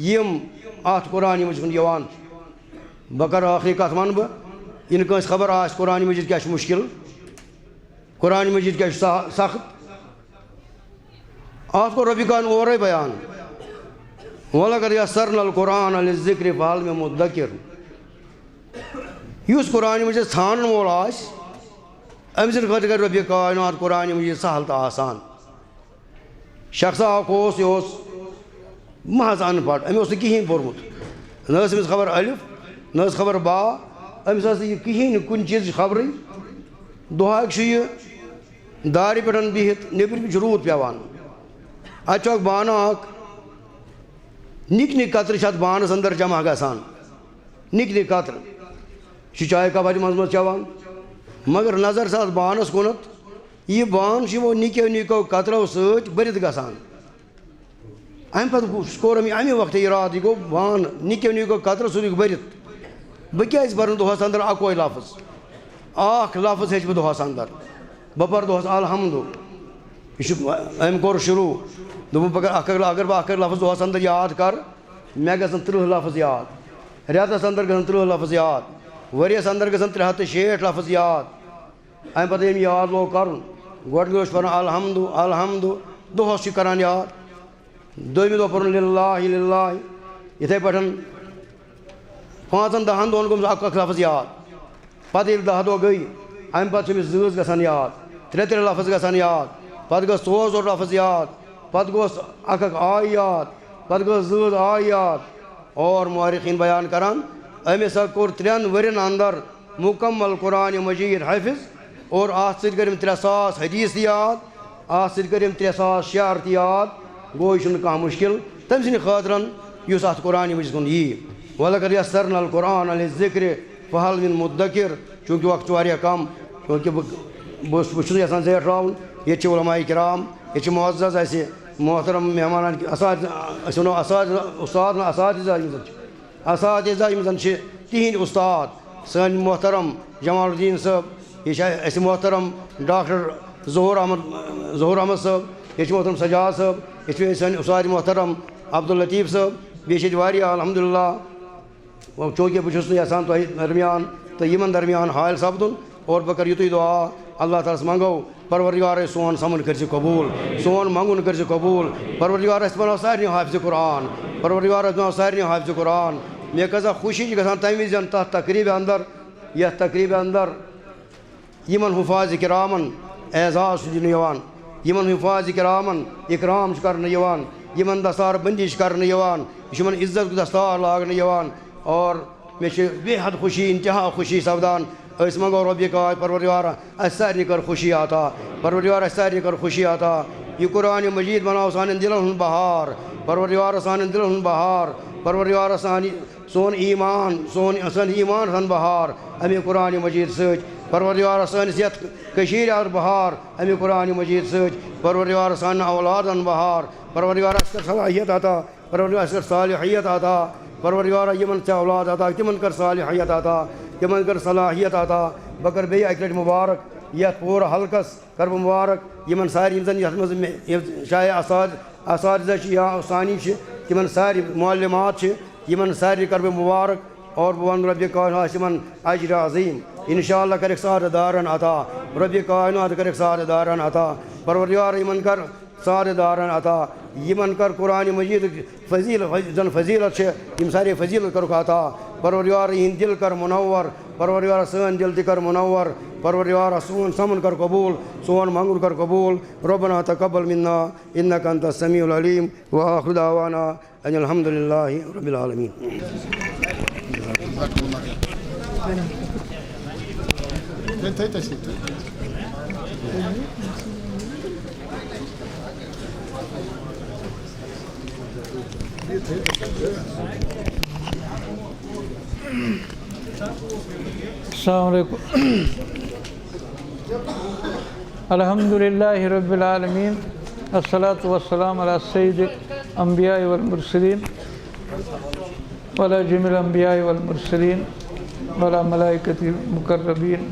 یِم اتھ قرآنِ مجیٖد کُن یِوان چھِ. بہٕ کرٕ ٲخری کتھ ونہٕ بہٕ یہِ نہٕ کٲنٛسہِ خبر آسہِ قرآنِ مجیٖد کیٛاہ چھُ مُشکِل قرآنِ مجیٖد کیٛاہ چھُ سخت. اتھ کوٚر رۄبہِ کائنات اورَے بیان وَلَقَدْ یَسَّرْنَا الْقُرْآنَ لِلذِّکْرِ فَہَلْ مِن مُدَّکِرٍ. یُس قرآنِ مجیٖد ژھانڈن وول آسہِ أمۍ سٕنٛدِ خٲطرٕ کرِ رۄبہِ کائنات قرآنِ مجیٖد سہل تہٕ آسان. شخصا اکھ اوس یہِ اوس محض ان پڑھ أمۍ اوس نہٕ کِہیٖنۍ پوٚرمُت نہ ٲس أمِس خبر الف نہ ٲس خبر با أمِس ٲس نہٕ یہِ کِہیٖنۍ نہٕ کُنہِ چیٖزٕچ خبرٕے. دۄہاکۍ چھُ یہِ دارِ پٮ۪ٹھ بِہِتھ نیٚبرۍ کِنۍ چھُ روٗد پٮ۪وان. اَتہِ چھُ اکھ بانہٕ اکھ نِکۍ نِکۍ قطرٕ چھِ اتھ بانس اندر جمع گژھان نِکۍ نِکۍ قطرٕ. یہِ چھُ چایہِ کپ اتہِ منٛزٕ منٛزٕ چٮ۪وان مگر نظر چھِ اتھ بانس کُنتھ یہِ بانہٕ چھُ یِمو نِکیو نِکیو قطرو سۭتۍ بٔرِتھ گژھان. امہِ پتہٕ کوٚر أمۍ امہِ وقتہٕ ارادٕ یہِ گوٚو بانہٕ نِکیو نِکیو قطرو سۭتۍ بٔرِتھ بہٕ کیٛازِ پرٕ نہٕ دۄہس اندر اکوے لفظ اکھ لفظ ہیٚچھ بہٕ دۄہس اندر بہٕ پرٕ دۄہس الحمدُ. یہِ چھُ أمۍ کوٚر شروٗع دوٚپُن اگر بہٕ اکھ لفظ دۄہس اندر یاد کرٕ مےٚ گژھن 30 لفظ یاد رٮ۪تس اندر گژھن 30 لفظ یاد ؤرِیس اندر گژھن 360 لفظ یاد. امہِ پتہٕ ییٚمۍ یاد لوگ کرُن گۄڈٕ اوس پران الحمدُ الحمدُ دۄہس چھُ کران یاد. دوٚیمہِ دۄہ پرُن لِلہ لِلہ یِتھے پٲٹھۍ 5-10 دۄہن گوٚمُت اکھ لفظ یاد. پتہٕ ییٚلہِ 10 دۄہ گٔے امہِ پتہٕ چھِ أمِس 2 گژھان یاد 3 لفظ گژھان یاد پتہٕ گٔژھ 4 لفظ یاد پتہٕ گوٚژھ اکھ آیہِ یاد پتہٕ گٔژھ 2 آیہِ یاد. اور مورخیٖن بیان کران أمس کور 3 ورین اندر مکمل قرآن مجید حافظ اور ات ست کرم 3000 حدیث یاد ات ست کرم 3000 شعر یاد گو یہ کھانا مشکل تم سند خاطر اس ات قرآن مجید کن یی وَلَقَدْ يَسَّرْنَا الْقُرْآنَ لِلذِّكْرِ فَهَلْ مِن مُدَّكِرٍ چونکہ وقت واریاہ کم کیونکہ بہٕ چھُس یژھان زیٹھ راوُن ییٚتہِ چھِ علماء کرام ییٚتہِ چھِ معزز اَسہِ محترم مہمان أسۍ وَنو اُستاد اساتذہ یِم زَن چھِ تِہِنٛدۍ اُستاد سٲنۍ محترم جمال الدین صٲب یہِ چھِ اَسہِ محترم ڈاکٹر ظہوٗر احمد صٲب ییٚتہِ چھِ محترم سجاد صٲب ییٚتہِ چھِ سٲنۍ اُستاد محترم عبداللطیف صٲب بیٚیہِ چھِ ییٚتہِ واریاہ الحمدللہ چونکہ بہٕ چھُس نہٕ یژھان تۄہہِ درمیان تہٕ یِمن درمیان حٲل سپدُن اور بہٕ کَرٕ یُتُے دُعا اللہ تعالیٰ ہس منگو پروردگارے سون سمن کٔرۍ زِ قبوٗل سون منگُن کٔرۍ زِ قبوٗل پروردگار اَسہِ بناو سارنٕے حافظِ قرآن پروردگار اَسہِ بناو سارنٕے حافظِ قرآن مےٚ کۭژاہ خوشی چھِ گژھان تَمہِ وِزِ تَتھ تقریٖبہِ اندر یَتھ تقریٖبہِ اندر یِمن حُفاظِ کرامن اعزاز چھُ دِنہٕ یِوان یِمن حُفاظِ کرامن اِکرام چھُ کرنہٕ یِوان یِمن دستار بندی چھِ کرنہٕ یِوان یہِ چھُ یِمن عزت دستار لاگنہٕ یِوان اور مےٚ چھِ بے حد خوشی انتہا خوشی سپدان أسۍ منگو رۄبہِ کاج پروردگارا اَسہِ سارنٕے کر خوشی عطا پروردگار اَسہِ سارنٕے کر خوشی عطا یہِ قرآنِ مجیٖد بناو سانٮ۪ن دِلن ہُنٛد بہار پروردگار سانٮ۪ن دِلن ہُنٛد بہار پروردگار سون ایٖمان سٲنۍ ایٖمان سان بہار اَمے قرآنِ مجیٖد سۭتۍ پروردگار سٲنِس یَتھ کٔشیٖرِ آو بہار اَمے قرآنِ مجیٖد سۭتۍ پروردگار سانٮ۪ن اولادن بہار پروردگار اَسہِ کر صلاحیت عطا پروردگار اَسہِ کر صالحیت عطا پروردگارا یِمن ژےٚ اولاد عطا تِمن کر صالحیت عطا تِمن کر صلاحیت عطا بہٕ کر بیٚیہِ اَکہِ لٹہِ مُبارک یَتھ پوٗرٕ حلقس کر بہٕ مُبارک یِمن سارنٕے یِم زن یتھ منٛز چاہے اساتذہ چھِ یا ثانی چھِ تِمن سارنٕے معلِمات چھِ یِمن سارنٕے کر بہٕ مُبارک اور بہٕ ونہٕ رۄبہِ کائنات یِمن اجرِ عظیٖم انشاء اللہ کرٮ۪کھ سادٕ دارن عطا رۄبہِ کائنات کرٮ۪کھ سادٕ دارن عطا پروردگار یِمن کر سادٕ دارن عطا یِمن کر قرآنِ مجیٖدٕچ فضیٖلت زن فضیٖلت چھِ یِم سارے فضیٖلت کرُکھ عطا پروردگار یِہِنٛدۍ دِل کر مُنور پروردگار سٲنۍ دِل تہِ کر مُنور پروردگار سون سمن کر قبوٗل سون منگُن کر قبوٗل ربنا تقبل منا انك انت السميع العليم واخر دعوانا ان الحمد لله رب العالمين. السلام علیکم. الحمدللہ رب العالمین الصلاۃ والسلام علی سید الانبیاء والمرسلین وعلی جمیع الانبیاء والمرسلین وعلی ملائکۃ المقربین.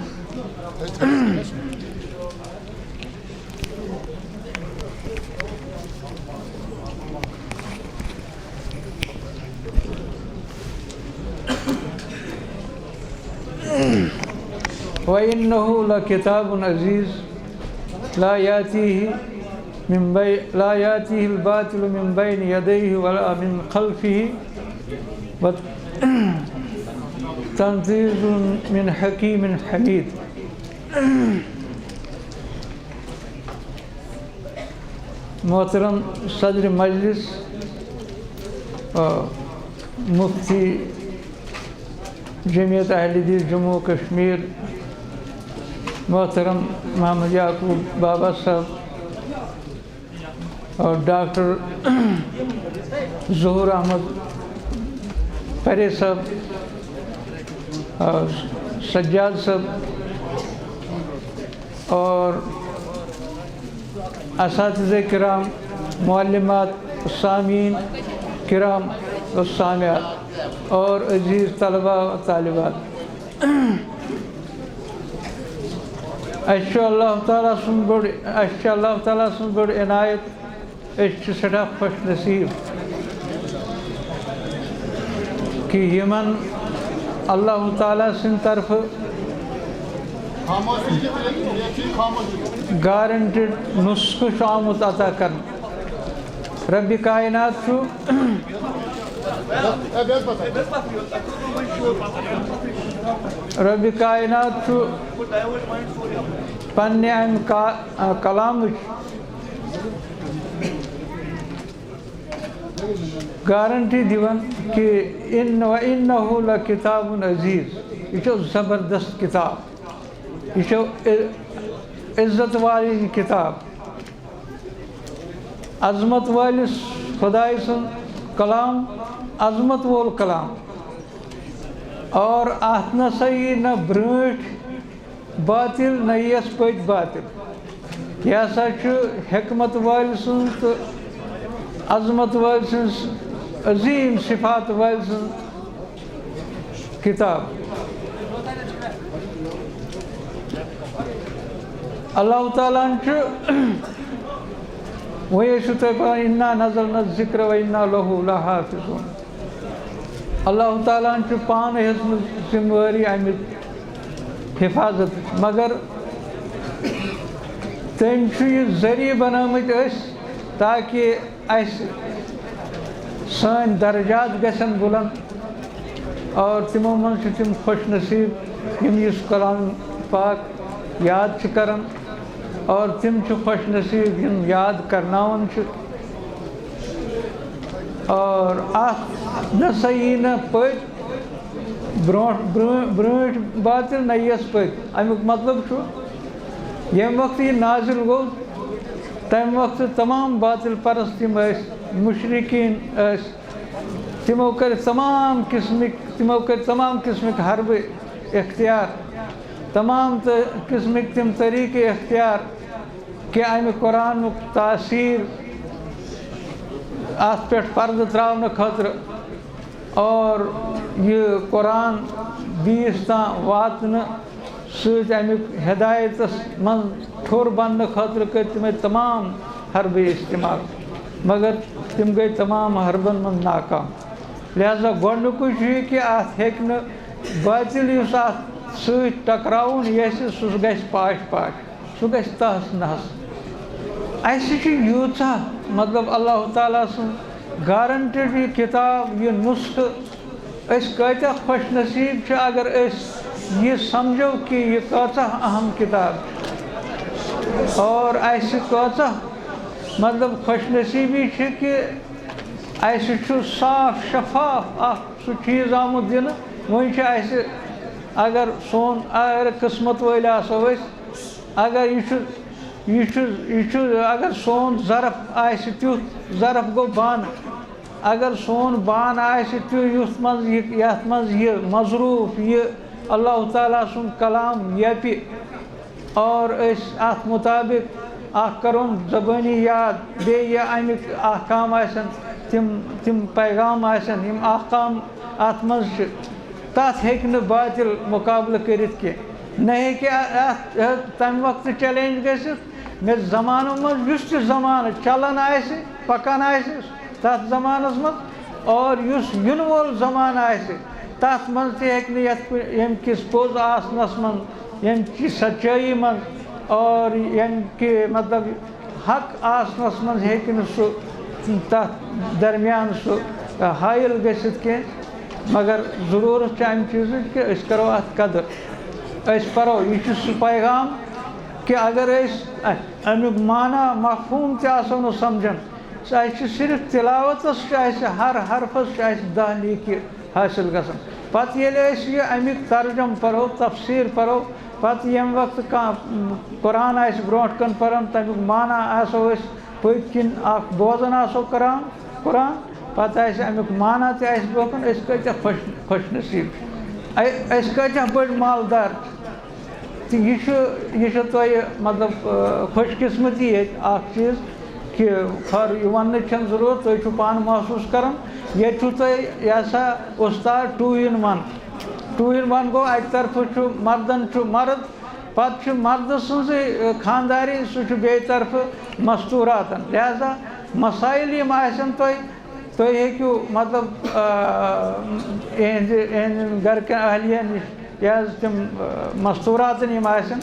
وَإِنَّهُ لَكِتَابٌ عَزِيزٌ لَا يَأْتِيهِ الْبَاطِلُ مِنْ بَيْنِ يَدَيْهِ وَلَا مِنْ خَلْفِهِ تَنزِيلٌ مِنْ حَكِيمٍ حَمِيدٍ. محترم صدر مجلس مفتی جمعیت اہل حدیث جموں کشمیر محترم محمد یعقوب بابا صاحب اور ڈاکٹر ظہور احمد پرے صاحب اور سجاد صاحب اور اساتذہ کرام معلمات سامعین کرام و سامعات اور عزیز طلباء و طالبات. اَسہِ اللہ تعالیٰ سُنٛد بٔڑ عنایت أسۍ چھِ سٮ۪ٹھاہ خۄش نصیٖب کہِ یِمن اللہ تعالیٰ سٕنٛدِ طرفہٕ گارنٹِڈ نُسخہٕ چھُ آمُت عطا کرنہٕ. ربِ کائنات چھُ ربِ کائنات چھُ پننہِ اَمہِ کلامٕچ گارنٹی دیوان کہ اِنَّهُ لَكِتَابٌ عزیز، یہ چھو زبردست کتاب، یہ چھو عزت والی کتاب، عظمت والس خدای سن کلام، عظمت وول کلام، اور ات نسا یہ نہ برٛونٛٹھ باطل نہ یس پٔتۍ باطل، یہ ہسا چھُ حکمت وٲلۍ سٕنٛز تہٕ عظمت وٲلۍ سٕنٛز عظیٖم صفات وٲلۍ سٕنٛز کتاب۔ اللہ تعالیٰ ہن چھُ وۄنۍ ٲسِو تُہۍ پَران اِنَّا نَزَلْنَا الذِّکْرَ وَإِنَّا لَهُ لَحَافِظُونَ۔ اللہ تعالیٰ ہن چھُ پانہٕ ہیٚژمٕژ ذمہٕ وٲری اَمِچ حفاظت، مگر تٔمۍ چھُ یہِ ذٔریعہٕ بنٲومٕتۍ أسۍ تاکہِ اَسہِ سٲنۍ درجات گژھن بُلنٛد، اور تِمو منٛز چھِ تِم خوش نصیٖب یِم یُس قرآن پاک یاد چھِ کران، اور تِم چھِ خوش نصیٖب یِم یاد کرناوان چھِ، اور اتھ نسا یی نہٕ پٔتۍ برٛونٛٹھ باطل نہ یِیَس پٔتۍ۔ امیُک مطلب چھُ ییٚمہِ وقتہٕ یہِ نازِل گوٚو تَمہِ وقتہٕ تمام باطل پرست یِم ٲسۍ مُشرِکیٖن ٲسۍ، تِمو کٔرۍ تمام قٕسمٕکۍ حربہٕ اختیار، تمام قٕسمٕکۍ تِم طریٖقہٕ اختیار کہ امہِ قرآنُک تاثیٖر اتھ پٮ۪ٹھ پردٕ ترٛاونہٕ خٲطرٕ، اور یہِ قرآن بیٚیِس تام واتنہٕ سۭتۍ امیُک ہدایتس منٛز ٹھوٚر بننہٕ خٲطرٕ کٔرۍ تِمے تمام حربہٕ استعمال، مگر تِم گٔے تمام حربن منٛز ناکام۔ لہذا گۄڈنیُکُے چھُ یہِ کہِ اتھ ہیٚکہِ نہٕ باطل یُس اتھ سۭتۍ ٹکراوُن یژھِ سُہ گژھِ پاش پاش، سُہ گژھِ تہس نہس۔ اَسہِ چھِ یوٗژاہ مطلب اللہ تعالیٰ سٕنٛز گارنٹِڈ یہِ کِتاب، یہِ نُسخہٕ، أسۍ کۭتیاہ خوش نصیٖب چھِ اگر أسۍ یہِ سمجھو کہِ یہِ کۭژاہ اہم کِتاب چھِ، اور اَسہِ کۭژاہ مطلب خوش نصیٖبی چھِ کہِ اَسہِ چھُ صاف شفاف اکھ سُہ چیٖز آمُت دِنہٕ۔ وۄنۍ چھِ اَسہِ اگر سون اگر قٕسمت وٲلۍ آسو أسۍ، اگر یہِ چھُ اگر سون ظرف آسہِ تیُتھ، ظرف گوٚو بانہٕ، اگر سون بانہٕ آسہِ یُتھ منٛز یتھ منٛز یہِ مضروٗف یہِ اللہ تعالیٰ سُنٛد کلام یپہِ، اور أسۍ اتھ مُطابق اکھ کرون زبٲنی یاد، بیٚیہِ یہِ امیِکۍ احکام آسن، تِم پیغام آسن یِم احکام اتھ منٛز چھِ، تتھ ہیٚکہِ نہٕ باطل مُقابلہٕ کٔرِتھ کینٛہہ، نہ ہیٚکہِ اتھ تمہِ وقتہٕ چیلینج گٔژھِتھ۔ مےٚ زمانو منٛز یُس تہِ زمانہٕ چلان آسہِ پکان آسہِ تتھ زمانس منٛز، اور یُس یِنہٕ وول زمانہٕ آسہِ تتھ منٛز تہِ ہیٚکہِ نہٕ یتھ ییٚمہِ کِس پوٚز آسنس منٛز، ییٚمہِ چہِ سچٲیی منٛز، اور ییٚمہِ کہِ مطلب حق آسنس منٛز ہیٚکہِ نہٕ سُہ تتھ درمیان سُہ حٲیِل گٔژھِتھ کینٛہہ، مگر ضروٗرت چھِ امہِ چیٖزٕچ کہِ أسۍ کرو اتھ قدر، أسۍ پرو۔ یہِ چھُ سُہ پیغام کہ اگر أسۍ امیُک معنی مفہوٗم تہِ آسو نہٕ سمجھان، اَسہِ چھِ صرف تِلاوتس چھُ اَسہِ ہر حرفس چھُ اَسہِ 10 نیکی حٲصِل گژھان۔ پتہٕ ییٚلہِ أسۍ یہِ امیُک ترجم پرو، تفسیٖر پرو، پتہٕ ییٚمہِ وقتہٕ کانٛہہ قرآن آسہِ برونٛٹھ کَن پران، تمیُک معنی آسو أسۍ پٔتۍ کِنۍ اکھ بوزان آسو قرآن، پتہٕ آسہِ امیُک معنی تہِ آسہِ برونٛہہ کُن، أسۍ کۭتیاہ خوش نصیٖب چھِ، أسۍ کۭتیاہ بٔڑۍ مالدار چھِ۔ تہٕ یہِ چھُ تۄہہِ مطلب خوش قسمتی ییٚتہِ اکھ چیٖز کہ یہِ وننٕچ چھنہٕ ضروٗرت، تُہۍ چھِو پانہٕ محسوٗس کران، ییٚتہِ چھُو تۄہہِ یہِ ہسا اُستاد 2 in 1 گوٚو اَکہِ طرفہٕ چھُ مردن چھُ مرد، پتہٕ چھُ مردٕ سٕنٛزٕے خانداری، سُہ چھُ بیٚیہِ طرفہٕ مستوٗراتن، لہذا مسایل یِم آسن تُہۍ ہیٚکِو مطلب یِہنٛدِ گرِکٮ۪ن اہلیہ نِش یہِ حظ تِم مستوٗراتن یِم آسن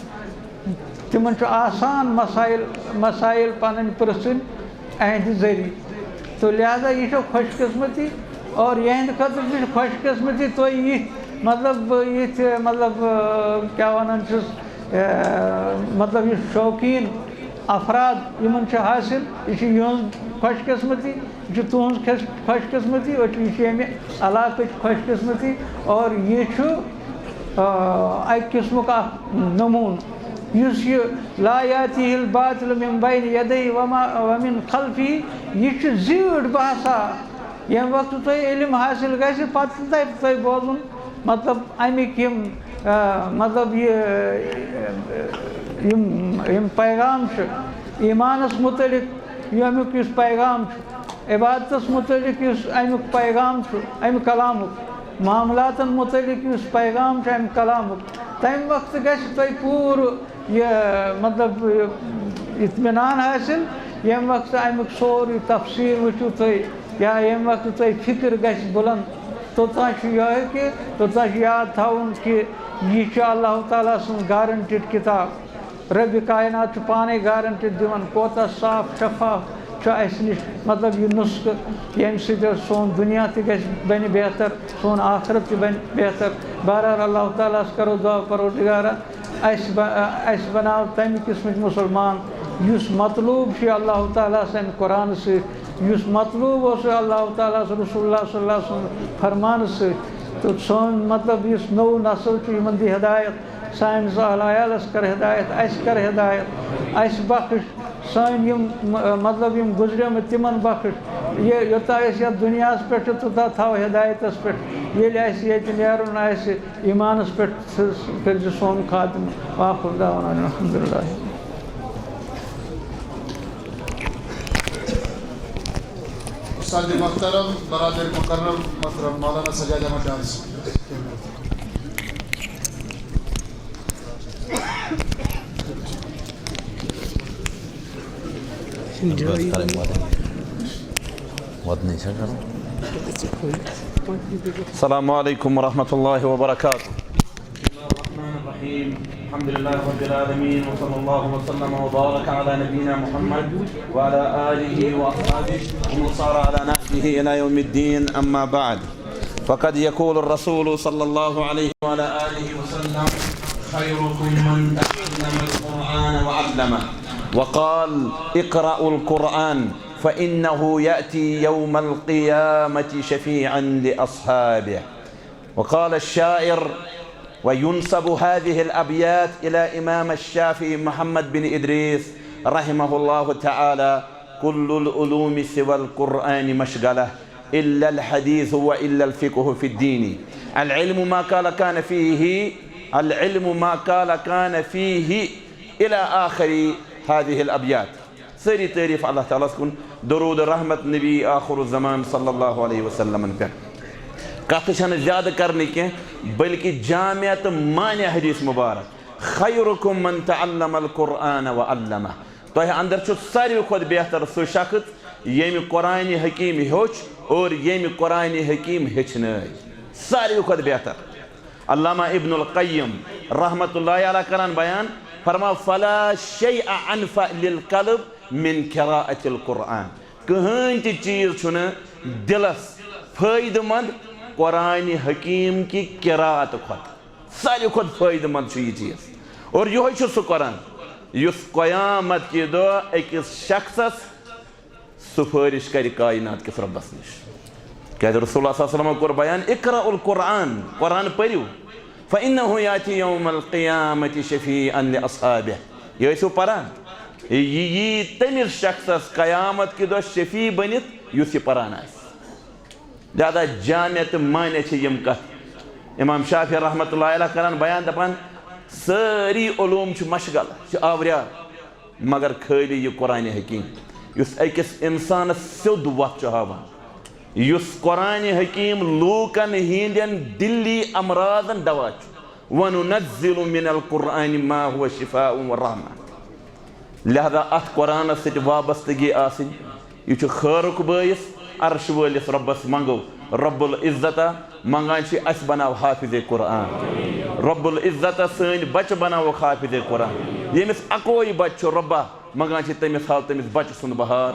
تِمن چھُ آسان مسایل پنٕنۍ پرژھٕنۍ اہنٛدِ ذٔریعہٕ، تہٕ لہذا یہِ چھو خوش قسمتی، اور یِہنٛدِ خٲطرٕ تہِ چھِ خوش قسمتی تُہۍ یِتھۍ مطلب کیٛاہ وَنان چھِس مطلب یہِ شوقیٖن افراد یمن چھ حاصل یہ یہز خوش قسمتی یہ تہذ خوش قسمتی اور یہ علاقہ خوش قسمتی اور یہ اک قسم کا نمون اس یہ لا یاتی الباطل من بین یدی ومن خلفی یہ زیڑ باسا یم وقت تہ علم حاصل گژھِ پتہ تہ تہ بوزن مطلب امیک مطلب یم پیغام ایمانس متعلق یمیک اس پیغام عبادتس متعلق اس امیک پیغام امہ کلامک معاملاتن متعلق اس پیغام امہ کلامک تمہ وقت گژھِ تہ پور یہ مطلب اطمینان حاصل یم وقت امیک سوری تفسیر وچھو تہ یا یم وقت تہ فکر گژھِ بلند توتان یہ کہ توتان یاد تھاؤن کہ یہ اللہ تعالیٰ سن گارنٹڈ کتاب رب کائنات پانے گارنٹڈ دِوان کوتاہ صاف شفاف اس نش مطلب یہ نسخہ یم سۭتۍ سون دنیا تہ گژھِ بنہِ بہتر سون آخرت تہ بنہِ بہتر بہرحال اللہ تعالیٰ کرو دعا پروردگارا اس بناو تمہِ قسمٕکۍ مُسلمان یُس مطلوب چھُ اللہ تعالیٰ سٕنٛدِ قرآن سۭتۍ یُس مطلوب اوس اللہ تعالیٰ رسول اللہ صلی اللہ علیہ وسلم فرمان سۭتۍ تو سون مطلب اس نو نسل چھُ یِمن دی ہدایت سٲنِس عیالس کر ہدایت اس کر ہدایت اس بخش سٲنۍ یِم مطلب یِم گُزریمٕتۍ تِمن بخش یوٚتام أسۍ یتھ دُنیاہس پٮ۪ٹھ چھِ توٚتام تھاو ہدایتس پٮ۪ٹھ ییٚلہِ اَسہِ ییٚتہِ نیرُن آسہِ ایٖمانس پٮ۪ٹھ کٔرۍزِ سون خاتمہٕ وآخر دعوانا الحمدللہ. استاد محترم برادر مکرم محترم مولانا سجاد احمد ڈار صاحب. السلام علیکم ورحمۃ اللہ وبرکاتہ. الحمد لله رب العالمين وصلى الله وسلم وبارك على نبينا محمد وعلى آله وأصحابه ومن صار على نهجه إلى يوم الدين. أما بعد فقد يقول الرسول صلى الله عليه وعلى آله وسلم خيركم من تعلم القرآن وعلمه وقال اقرأوا القرآن فإنه يأتي يوم القيامة شفيعا لأصحابه. وقال الشاعر وينسب هذه الأبيات إلى إمام الشافعي محمد بن إدريس رحمه الله تعالى كل العلوم سوى القرآن مشغلة إلا الحديث وإلا الفقه في الدين. العلم ما قال كان فيه العلم ما قال كان فيه إلى آخر هذه الأبيات. سری تعریف اللہ تعالیٰ کن درود رحمت نبی آخر الزمان صلی اللہ علیہ وسلم پہ کت چھنہ زیادہ کرنے کی بلکہ جامع تو معنی حدیث مبارک خیرکم من تعلم القرآن وعلمہ. تہ اندر چھو ساروی کھت بہتر سو شخص یم قرآن حکیم ہیوچ اور یم قرآن حکیم ہچنائی ساروی کھت بہتر. علامہ ابن القیم رحمت اللہ علیہ کران بیان فرما فلا شیء انفع للقلب من قراءة القرآن. کہین تی چیز چھنا دلس فائدہ مند قرآن حکیم کی قراءت کھت ساری کھت فائدہ مند چھو یہ چیز. اور یہ چھو سو قرآن یس قیامت کی دو ایکس شخصس سفارش کری کائنات کس ربس نش. کہ رسول اللہ صلی اللہ علیہ وسلم کو بیان اقرأ القرآن قرآن پڑھو فإنه يأتي يوم القيامة شفيعا لأصحابه. یہ سو پران یہ تمس شخصس قیامت کی دو شفیع بنت یس یہ پران آس. لہذا جامع تو معنی یم کت امام شافعی رحمت اللہ علیہ کران بیان دپان ساری علوم مشغل آوریار مگر خالی یہ قرآن حکیم یس اکس انسانس سیود وت ہاوان یس قرآن حکیم لوکن ہندین دلی امراضن دوا وننزل من القرآن ما هو شفاء ورحمة. لہذا ات قرآن ست وابستگی آسن یہ خیرک باعث عرش ولس ربس منگو رب العزت منگان اس بناو حافظ قرآن رب العزت سن بچ بناو حافظ قرآن یمس اکوئی بچ ربا منگان تمس حال تمس بچ سن بہار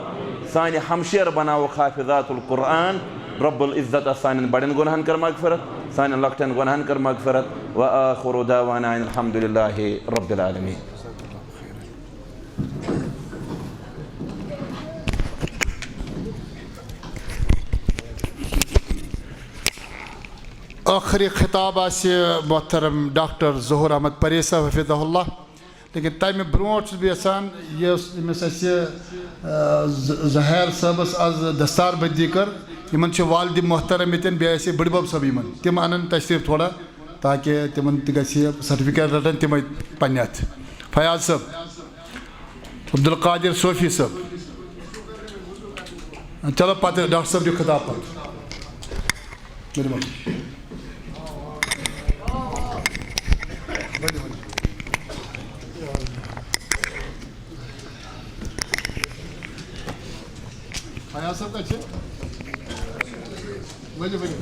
سان ہمشیر بناو حافظات القرآن رب العزت سان بڑن گناہن کر مغفرت سان لکٹن گناہن کر مغفرت وآخر دعوانا الحمد للہ رب العالمین. آخری خطاب آسہِ محترم ڈاکٹر ظہور احمد پرے صاحب حفظہ اللہ لیکن تمہِ برونٛٹھ چھُس بہٕ یژھان ییٚمِس اَسہِ زہیر صٲبس آز دستار بندی کٔر یِمن چھِ والدِ محترم ییٚتٮ۪ن بیٚیہِ آسہِ بٕڈِ بب صٲب یِمن تِم اَنن تشریٖف تھوڑا تاکہِ تِمن تہِ گژھِ سرٹِفکیٹ رٹن تِمے پننہِ اَتھِ فیاض صٲب عبدالقادر صوفی صٲب چلو پتہٕ ڈاکٹر صٲب دِیِو خطاب پتہٕ مہربٲنی فیاض صٲب کتہِ چھِ ؤنِو ؤنِو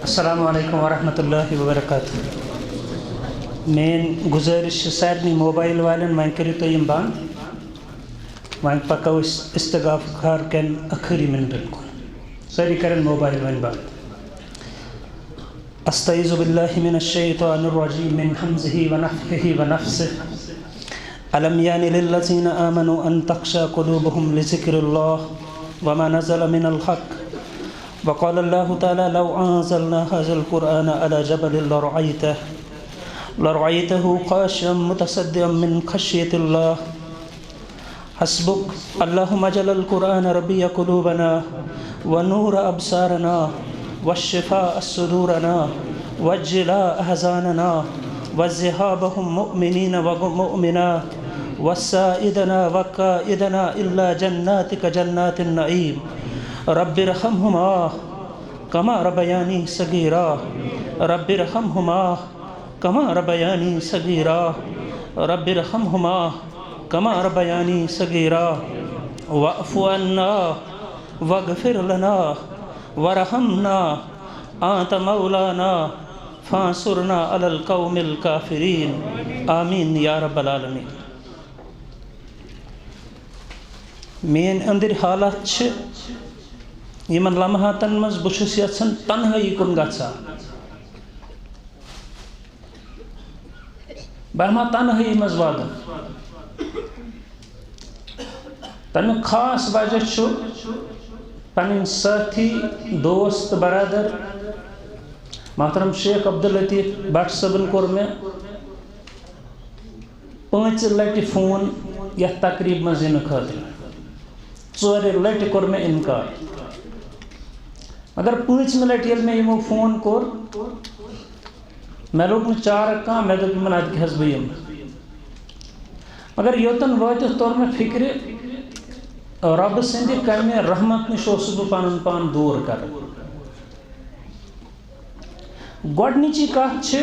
السلام علیکم ورحمۃ اللہ وبرکاتہ. مین گزٲرِش چھِ سارنٕے موبایل والٮ۪ن وۄنۍ کٔرِو تُہۍ یِم بنٛد وۄنۍ پَکو أسۍ استغفار کٮ۪ن ٲخری مِنٹن کُن سٲری کَرن موبایل وۄنۍ بنٛد. استعیذ باللہ من الشیطان الرجیم من حمزہ ونفخہ ونفثہ الم یعن للذین آمنوا ان تخشع قلوبهم لذکر اللہ وما نزل من الحق وقال الله تعالى لو أنزلنا هذا القرآن على جبل لرأيته خاشعا متصدعا من خشية الله حسبك اللهم اجعل القرآن ربيع قلوبنا ونور أبصارنا والشفاء صدورنا والجلاء أحزاننا وذهابهم مؤمنين ومؤمنات والسائدنا وقائدنا إلا جناتك جنات النعيم رب ارحمهما كما ربياني صغيرا رب ارحمهما كما ربياني صغيرا رب ارحمهما كما ربياني صغيرا واعف عنا واغفر لنا وارحمنا أنت مولانا فانصرنا على القوم الكافرين آمين يا رب العالمين. مین أندر حالات چھِ یمن لمحاتن مز بہٕ چھُس یژھان تنہٲیی کُن گژھان بہٕ ہٮ۪مہٕ ہا تنہٲیی منٛز واتُن. تمیُک خاص وجہ چھُ پنٕنۍ سٲتھی دوست تہٕ برادر محترم شیخ عبداللطیف بٹ صٲبن کوٚر مےٚ 5 لٹہِ فون یتھ تقریٖب منٛز یِنہٕ خٲطرٕ 4 لٹہِ کوٚر مےٚ اِنکار مگر 5مہِ لٹہِ ییٚلہِ مےٚ یِمو فون کوٚر مےٚ لوٚگ نہٕ چارٕ کانٛہہ مےٚ دوٚپ یِمن اَدٕ کیٛاہ حظ بہٕ یِمہٕ مگر یوٚتن وٲتِتھ توٚر مےٚ فِکرِ رۄبہٕ سٕنٛدِ کمہِ رحمت نِش اوسُس بہٕ پنُن پان دوٗر کران. گۄڈنِچی کتھ چھِ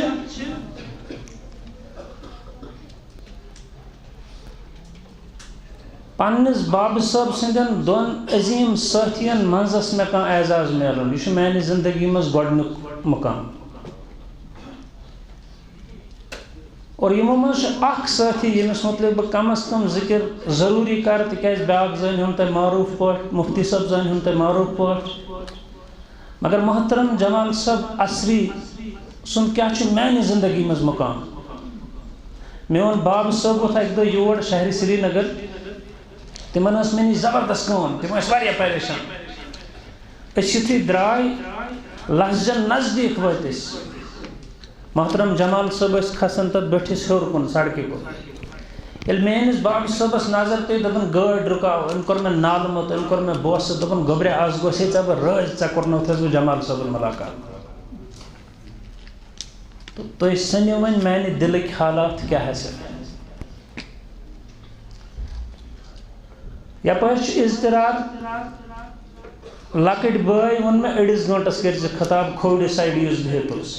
پننِس بابہٕ صٲب سٕنٛدٮ۪ن 2 عظیٖم سٲتھین منٛز ٲس مےٚ کانٛہہ اعزاز میلُن. یہِ چھُ میانہِ زندگی منٛز گۄڈنیُک مقام اور یِمو منٛز چھُ اکھ سٲتھی ییٚمِس متعلق بہٕ کم از کم ذِکر ضروٗری کرٕ تِکیازِ بیٛاکھ زٲنۍہوٗن تۄہہِ معروٗف پٲٹھۍ مفتی صٲب زٲنۍہوٗن تۄہہِ معروٗف پٲٹھۍ مگر محترم جمال صٲب عصری سن کیا میانہ زندگی مز مقام. میون باب صٲب ووت اکہ دۄہ یور شہر سری نگر. تمن ٲس مےٚ نِش زبردست کٲم. تِم ٲسۍ واریاہ پریشان. أسۍ یُتھُے درٛاے لفظن نزدیٖک وٲتۍ أسۍ. محترم جمال صٲب ٲسۍ کھسان تتھ بٔٹھِس ہیوٚر کُن سڑکہِ کُن. ییٚلہِ میٲنِس باب صٲبس نظر پیٚیہِ دوٚپُن گٲڑۍ رُکاو. أمۍ کوٚر مےٚ نالمُت. أمۍ کوٚر مےٚ بوسہٕ. دوٚپُن گوٚبرِ آز گوٚژھے ژےٚ بہٕ رٲزۍ ژےٚ کوٚرنوتھَس بہٕ جمال صٲبُن مُلاقات. تہٕ تُہۍ سٔنِو وۄنۍ میانہِ دِلٕکۍ حالات کیٛاہ ہسا. یپٲرۍ چھُ اضطراب. لۄکٕٹۍ بٲے ووٚن مےٚ أڑِس گٲنٛٹس کٔرۍ زِ خطاب کھوورِ سایڈٕ یُس بِہِتھ اوس.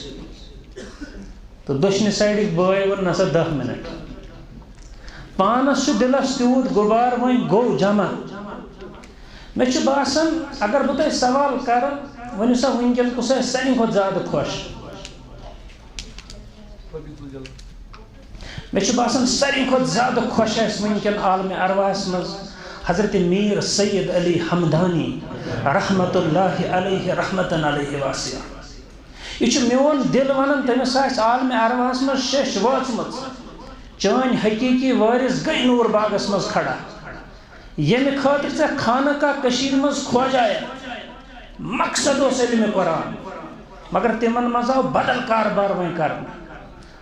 تہٕ دٔچھنہِ سایڈٕکۍ بٲے ووٚن نسا 10 مِنٹ. پانس چھُ دِلس تیوٗت غُبار وۄنۍ گوٚو جمع. مےٚ چھُ باسان اگر بہٕ تۄہہِ سوال کرٕ ؤنِو سا وٕنکٮ۪ن کُس آسہِ ساروی کھۄتہٕ زیادٕ خۄش. مےٚ چھُ باسان ساروی کھۄتہٕ زیادٕ خۄش آسہِ وٕنکٮ۪ن عالمِ ارواحس منٛز حضرت میٖر سید علی ہمدانی رحمت اللہ علیہ رحمتن علیہ واسعہ. یہ چھُ میون دل ونان تٔمِس آسہِ عالمِ ارواحس منٛز شیٚش وٲژمٕژ. چٲنۍ حقیٖقی وٲرِث گٔے نوٗر باغس منٛز کھڑا. ییٚمہِ خٲطرٕ ژےٚ خانہٕ کاہ کٔشیٖرِ منٛز کھوجایَکھ مقصد اوس علمِ قرآن. مگر تِمن منٛز آو بدل کاربار وۄنۍ کرنہٕ.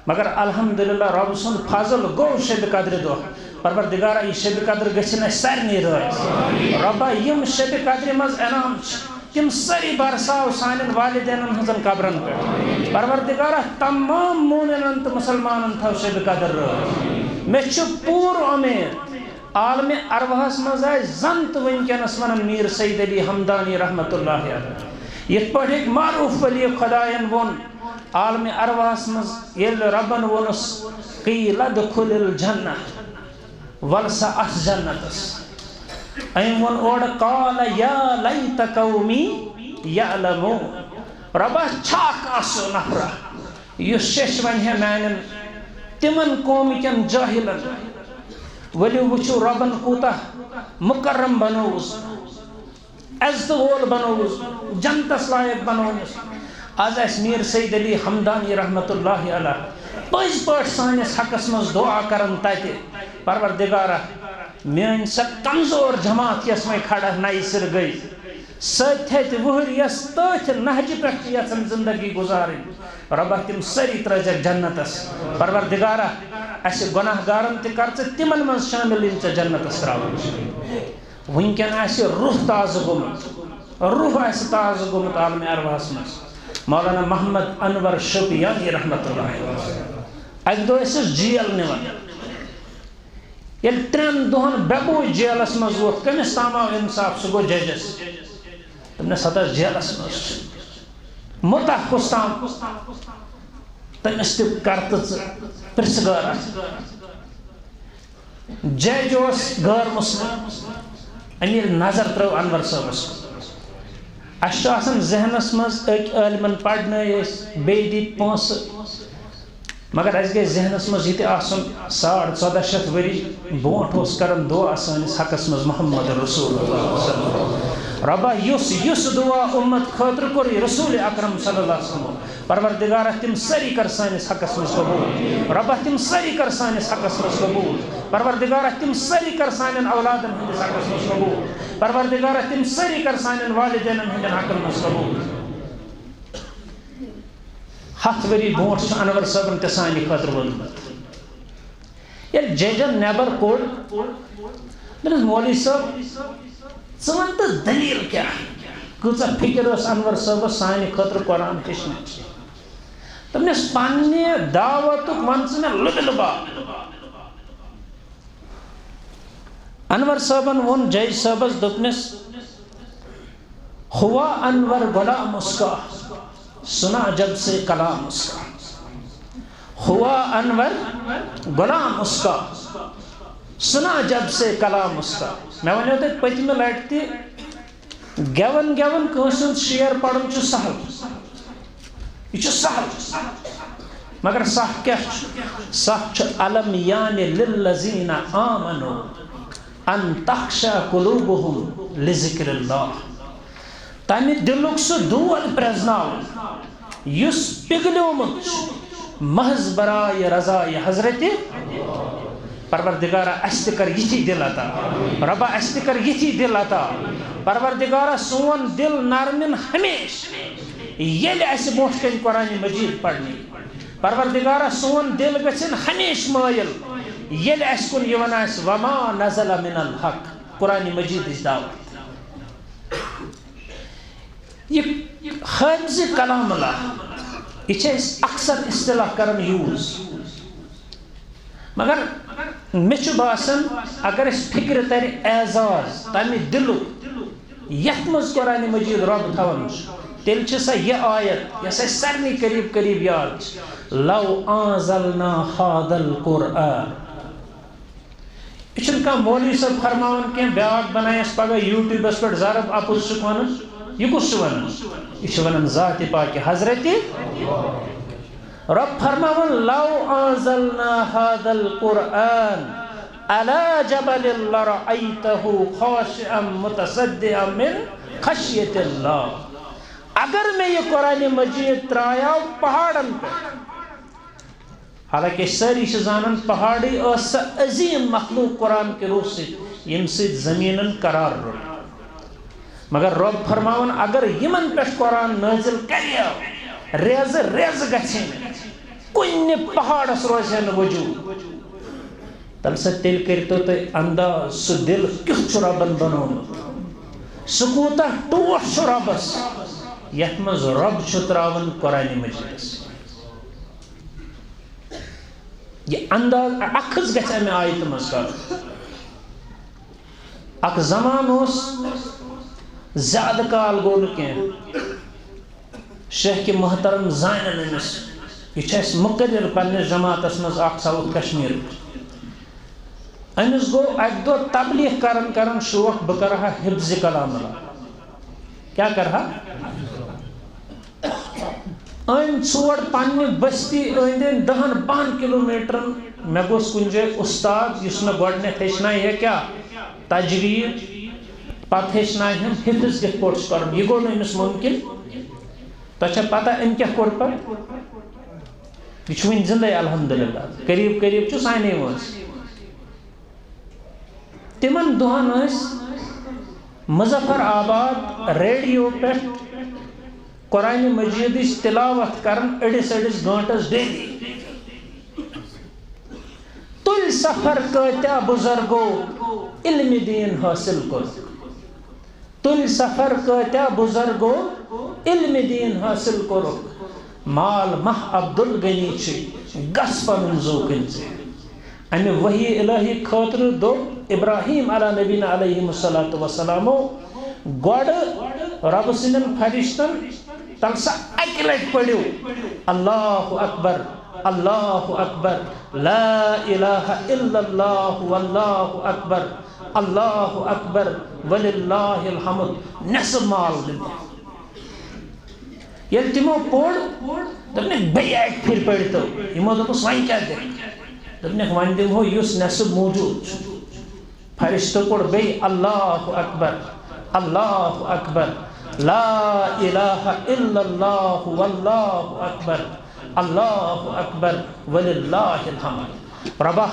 مگر الحمدللہ رۄب سُنٛد فضل گوٚو شبِ قدرِ دۄہ. پروردگارا یہ شبِ قدر گژھِنۍ اَسہِ سارنٕے رٲضۍ. رۄبا یِم شبِ قدرِ منٛز انعام چھِ تِم سٲری برساو سانٮ۪ن والدینن ہٕنٛزن قبرن پٮ۪ٹھ. پروردگارا تمام مومنن تہٕ مُسلمانن تھاو شبِ قدر رٲضۍ. مےٚ چھُ پوٗرٕ اُمید عالمِ ارواحس منٛز آسہِ زن تہٕ وٕنکٮ۪نس ونان میٖر سید علی ہمدانی رحمت اللہ علیہ. یِتھ پٲٹھۍ أکۍ معروٗف ولی خۄدایَن ووٚن عالمِ ارواحس منٛز ییٚلہِ رۄبن ووٚنُس قیٖل ادخُل الجنہ ول سا اَتھ جنتس. أمۍ ووٚن اورٕ قال یا لیت قومی یعلمون. رۄبا چھا کانٛہہ سُہ نفرا یُس شیٚش وَنہِ ہے میانٮ۪ن تِمن قومٕکٮ۪ن جٲہِلن. ؤلِو وٕچھِو رۄبن کوٗتاہ مُکرم بنووُس عزتہٕ وول بنووُس جنتس لایق بنووُس. آز آسہِ میٖر سید علی ہمدانی رحمت اللہ علیہ پٔزۍ پٲٹھۍ سٲنِس حقس منٛز دعا کران تتہِ. پروردگارا میٲنۍ سۄ کمزور جماعت یۄس وۄنۍ کھڑا نَیہِ سرٕ گٔے سٔتۍ ہیٚتہِ وٕہٕرۍ یۄس تٔتھۍ نہجہِ پٮ۪ٹھ چھِ یژھان زندگی گُزارٕنۍ. رۄبا تِم سٲری ترٲیزٮ۪کھ جنتس. پروردگارا اَسہِ گۄناہ گارن تہِ کر ژٕ تِمن منٛز شٲمِل یِم ژےٚ جنتس تراوان. وٕنکٮ۪ن آسہِ روح تازٕ گوٚمُت. روح آسہِ تازٕ گوٚمُت عالمِ ارواحس منٛز. مولانا محمد انور شوپیانی رحمت اللہ علیہ. اکہِ دۄہ ٲسۍ أسۍ جیل نِوان. ییٚلہِ 3 دۄہن بےبوٗج جیلس منٛز ووت کٔمِس تام آو انصاف سُہ گوٚو ججس. تٔمِس ہتا جیلس منٛز مُتاہ کُس تام تٔمِس تہِ کر تہٕ ژٕ پرژھٕ گٲر. جج اوس غٲر مُسلم. أمۍ ییٚلہِ نظر ترٲو انور صٲبس کُن. اَسہِ چھُ آسان ذہنس منٛز أکۍ عٲلمن پرنٲے أسۍ بیٚیہِ دِتۍ پونٛسہٕ. مگر اَسہِ گژھِ ذہنس منٛز یہِ تہِ آسُن 1400 ؤری برونٛٹھ اوس کران دعا سٲنِس حقس منٛز محمد رسول اللہ. رۄبا یُس دعا اُمت خٲطرٕ کوٚر رسول اکرم صلی اللہ علیہ وسلم. پروردگارا تِم سٲری کر سٲنِس حقس منٛز قبوٗل. رۄبا تِم سٲری کر سٲنِس حقس منٛز قبوٗل. پروردگارا تِم سٲری کر سانٮ۪ن اولادن ہٕنٛدِس حقس منٛز قبوٗل. پروردگارا تِم سٲری کر سانٮ۪ن والدینن ہٕنٛدٮ۪ن حقن منٛز قبوٗل. 7 ؤری برونٛٹھ چھُ انور صٲبن تہِ سانہِ خٲطرٕ ووٚنمُت. ییٚلہِ ججن نٮ۪بر کوٚڑ دوٚپنس مولوی صٲب ژٕ وَن تہٕ دٔلیٖل کیٛاہ کۭژاہ فِکر ٲس انور صٲبس سانہِ خٲطرٕ قرآن ہیٚچھنٕچ. دوٚپنس پننہِ دعوتُک وَن ژٕ مےٚ لُبہِ لُباب. انور صٲبن ووٚن جج صٲبس دوٚپنس ہوا انور غلام اس کا سنا جب سے کلام اس کا. ہوا انور غلام اس کا سنا جب سے کلام اس کا. مےٚ وَنیو تۄہہِ پٔتمہِ لٹہِ تہِ گٮ۪وَن گٮ۪وَن کٲنٛسہِ ہُنٛد شعر پرُن چھُ سہل. یہِ چھُ سہل مگر سَکھ کیٛاہ چھُ؟ سَکھ چھُ الم یانہِ لِلذیٖنَ آمنوا ان تخشع قلوٗبُہُم لِذِکرِ اللہ. تَمہِ دِلُک سُہ دود پرٛزناوُن یس پگلیومت محض برائے رضائے حضرت پروردگارہ اس تہ کر یتھی دل عطا ربا اس تہ کر یتھی دل عطا پروردگارہ سون دل نرمن ہمیش یل اس برونٹھ کن قرآن مجید پڑھنی پروردگارہ سون دل گژھن ہمیش مائل یل اس کن یوان آس وما نزل من الحق قرآن مجید دعوت یہ حافظ کلام اللہ یہ اکثر اصطلاح کرن یوز مگر مچ باسن اگر اس فکر تر اعزاز تمہ دل یت مز قرآن مجید رب تھون تیل سا یہ آیت یہ سارے قریب قریب یاد لو انزلنا هذا القرآن یہ مولوی صاحب فرمان کی بیاق بنائیس پگہ یوٹیوبس پہ ضرب اپز ون یہ کس ون یہ ون ذات پاک حضرت رب فرمان لو انزلنا هذا القرآن على جبل لرأيته خاشعا متصدعا من خشية الله اگر میں یہ قرآن مجید ترایا پہاڑن پہ حالانکہ ساری زانن پہاڑی اس عظیم مخلوق قرآن کے روح سے یم سے زمینن قرار رو مگر رب فرماون اگر یمن پہ قرآن نازل کریا ریز ریز گھن کن پہاڑس روزن وجود تل سا تیل کرتو تو انداز سو دل کیُتھ چھُ ربن بنومُت سُہ کوٗتاہ ٹوٹھ چھُ ربس یتھ منٛز رب چھُ تراوان قرآن مجیدس یہ انداز اخذ گژھِ امہِ آیتہِ منٛز کرُن اکھ زمان اوس زیادٕ کال گوٚو نہٕ کینٛہہ شیخ کے محترم زانن أمس یہ چھُ اَسہِ مُقرر پننِس جماعتس منٛز اکھ ساوُتھ کشمیٖر أمس گوٚو اکہِ دۄہ تبلیغ کرن شوق بہٕ کرٕ ہا حفظ کلام اللہ کیٛاہ کرٕ ہا أمۍ ژور پننہِ بستی أنٛدۍ أنٛدۍ 10-12 کلومیٹرن مےٚ گوٚژھ کُنہِ جایہِ اُستاد یُس مےٚ گۄڈٕنیتھ ہیٚچھنایہِ ہے کیٛاہ تجویٖد پتہٕ ہیٚچھنایہم حفظ کِتھ پٲٹھۍ چھُ کرُن یہِ گوٚو نہٕ أمِس مُمکِن تۄہہِ چھا پتہ أمۍ کیٛاہ کوٚر پتہٕ یہِ چھُ وٕنہِ زِندَے الحمدُاللہ قریٖب قریٖب چھُ سانے وٲنٛسہِ تِمن دۄہن ٲسۍ مظفر آباد ریڈیو پٮ۪ٹھ قرآن مجیدٕچ تلاوت کرن أڑِس أڑِس گٲنٛٹس ڈیلی تُلۍ سفر کۭتیاہ بُزرگو علمِ دیٖن حٲصِل کوٚرُکھ تُلۍ سفر کۭتیاہ بُزرگو علمِ دیٖن حٲصِل کوٚرُکھ مال مہ عبدالغنی چھُ گژھ پنُن زو کٔنۍ ژٕ امہِ وحی الہی خٲطرٕ دوٚپ ابراہیم علیٰ نبینا علیہ الصلاۃ وسلامو گۄڈٕ رب سٕنٛدٮ۪ن فرشتن تل سا اکہِ لٹہِ پٔرِو اللہ اکبر اللہ اکبر لا الہ الا اللہ واللہ اکبر اللہ اکبر وللہ الحمد نصف مال دِنہٕ ییٚلہِ تِمو پوٚر دوٚپنکھ بیٚیہِ اکہِ پھِرِ پٔرۍتو یِمو دوٚپُس وۄنۍ کیٛاہ دِکھ دوٚپنکھ وۄنۍ دِمہو یُس نصف موٗجوٗد چھُ فرشتو پوٚر بیٚیہِ اللہ اکبر اللہ اکبر لا الہ الا اللہ واللہ اکبر اللہ اکبر وللہ الحمد ربا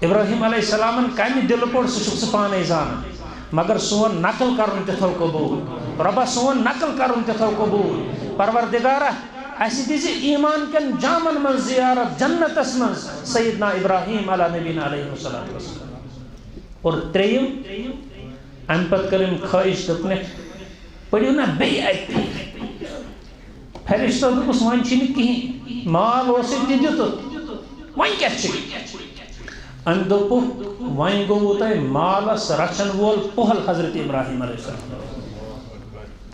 ابراہیم علیہ السلامن کمہِ دلہٕ پوٚر سُہ چھُکھ ژٕ پانے زانان مگر سون نقل کرُن تِتھو قبوٗل ربا سون نقل کرُن تِتھو قبوٗل پروردگارہ اسہِ دِژ ایمان کٮ۪ن جامن منٛز زیارت جنتس منٛز سیدنا ابراہیم علیٰ نبینا علیہ الصلاۃ والسلام اور ترٛیٚیِم امہِ پتہٕ کٔر أمۍ خٲہِش دوٚپنکھ پٔرِو نا بیٚیہِ اکہِ پھِرِ فرشتو دوٚپُس وۄنۍ چھُنہٕ کِہیٖنۍ مال اوسُے تہِ دِتُتھ وۄنۍ کیٛاہ چھُ أمۍ دوٚپُکھ وۄنۍ گوٚوُ تۄہہِ مالس رچھن وول پۄہل حضرت ابراہیم علیہ السلام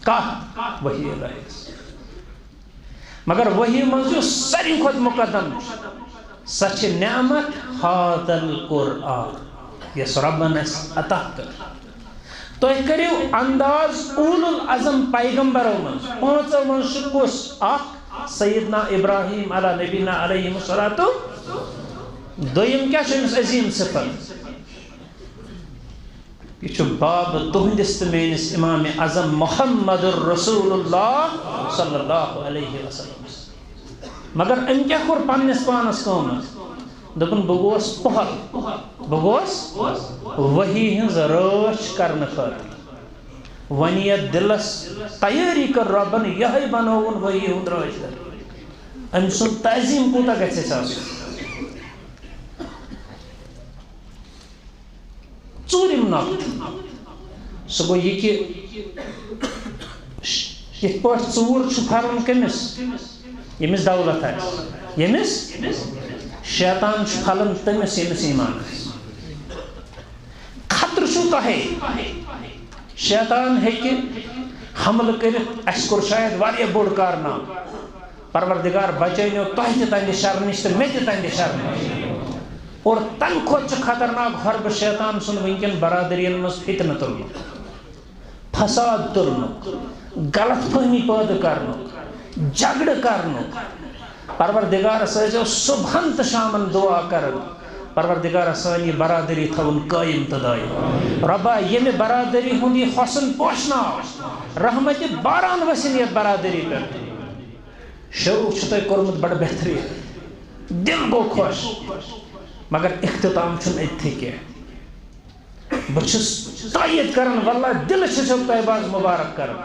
کتھ وحی الہی مگر وحی منٛز یُس ساروی کھۄتہٕ مُقدم چھُ سۄ چھِ نعمت هذا القرآن یۄس ربن اَسہِ عطا کٔر تُہۍ کٔرِو انداز اولُ العزم پیغمبرو منٛز پانٛژو منٛز چھُ کُس اکھ سیدنا ابراہیم علیٰ نبینا علیہ الصلاۃ دوٚیِم کیٛاہ چھُ أمِس عظیٖم صفت یہ باب تہندس تو میانس امام اعظم محمد الرسول اللہ صلی اللہ علیہ وسلم. مگر ام کیا کور پنس پانس کام دپن بہ گوس پہل بہ گوس وحی ہنز رٲچھ کرنے خاطر ون یتھ دلس تیاری کر ربن یہ بنون وحی ہند رٲچھ کر ام سن تعظیم کوتا گژھِ آسُن. ژوٗرِم نقط سُہ گوٚو یہِ کہِ یِتھ پٲٹھۍ ژوٗر چھُ پھرُن کٔمِس ییٚمِس دولت آسہِ ییٚمِس شیطان چھُ پھلان تٔمِس ییٚمِس ایٖمان آسہِ. خطرٕ چھُو تۄہے شیطان ہیٚکہِ حملہٕ کٔرِتھ اَسہِ کوٚر شاید واریاہ بوٚڑ کارنامہٕ پروردگار بچٲنیو تۄہہِ تہِ تَنہِ شرٕ نِش تہٕ مےٚ تہِ تَنہِ شرٕ نِش. اور تم کھوت خطرناک حرب شیطان سن ونکن برادرین مز فتنہ تلنک فساد تلنک غلط فہمی پید کرنک جھگڑ کرنک. پروردگار سو صبحن تو شامن دعا کرن پروردگار سانی برادری تھون قائم تو دائم. ربا یم برادری ہند یہ حسن پوشنا رحمت باران وسن یہ برادری پہ شروع تہ کورمت بڑا بہترین دل گو خوش مگر اختتام چھن اتھی کی. بچس تائید کرن واللہ دل چھو تہ باز مبارک کرن.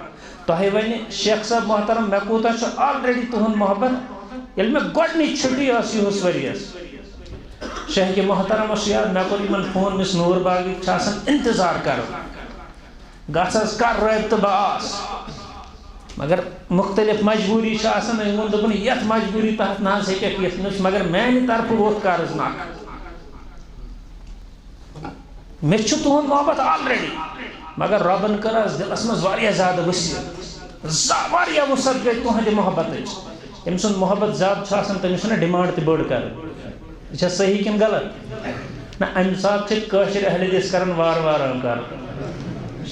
تہ ونی شیخ صاحب محترم مے کوتا چھ آلریڈی تہن محبت یل میں گۄڈنِچ چھٹی ٲس یِہُس ؤریَس شیخ محترم اس یاد مے کوٚر یمن فون مس نور باغی چھ آسان انتظار کرن گژھس کر رٲبطہٕ بہٕ آس مگر مختلف مجبوری چھ آسان ووٚن دوٚپُن یتھ مجبوری تحت نہ حظ ہیٚککھ یِتھ نہ مگر میانہِ طرفہٕ ووت قرض نکھ. مے چھُ تُہُنٛد محبت آلریڈی مگر رۄبن کٔر آز دلس منٛز واریاہ زیادٕ وسیعت واریاہ وسعت گٔے تُہنٛدِ محبتٕچ. أمۍ سُنٛد محبت زیادٕ چھُ آسان تٔمِس چھُنہ ڈِمانڈ تہِ بٔڑ کرٕنۍ. یہِ چھا صحیح کِنہٕ غلط نہ اَمہِ ساتہٕ چھِ کٲشِر اہل حدیث کران وارٕ وارٕ انکار.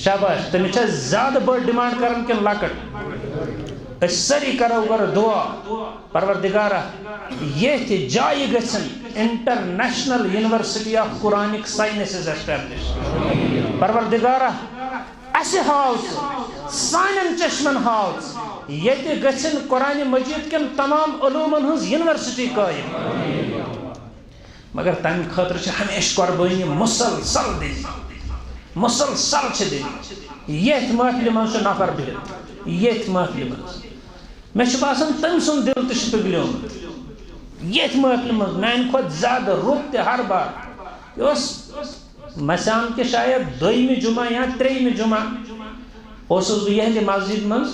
شاباش تٔمِس چھا زیادٕ بٔڑ ڈِمانڈ کران کِنہٕ لۄکٕٹ. أسۍ سٲری کرو گۄڈٕ دعا پروردگارا ییٚتھۍ جایہِ گژھن international university of Quranic sciences establish. پروردگارا اسہِ ہاو ژٕ سانٮ۪ن چشمن ہاو ژٕ ییٚتہِ گژھن قرآنِ مجیٖد کٮ۪ن تمام علوٗمن ہٕنٛز یونیورسٹی قٲیِم. مگر تمہِ خٲطرٕ چھِ ہمیشہِ قۄربٲنی مسلسل دِنۍ مسلسل چھِ دِنۍ. ییٚتھۍ محفلہِ منٛز چھُ نفر بِہِتھ ییٚتھۍ محفلہِ منٛز مےٚ چھُ باسان تٔمۍ سُنٛد دل تہِ چھُ پِگلیومُت ییٚتھۍ محفلہِ منٛز میانہِ کھۄتہٕ زیادٕ رُت تہِ ہر بار. یہِ اوس مسان کہِ شاید دوٚیمہِ جمعہ یا ترٛیٚیِمہِ جمعہ اوسُس بہٕ یِہنٛدِ مسجد منٛز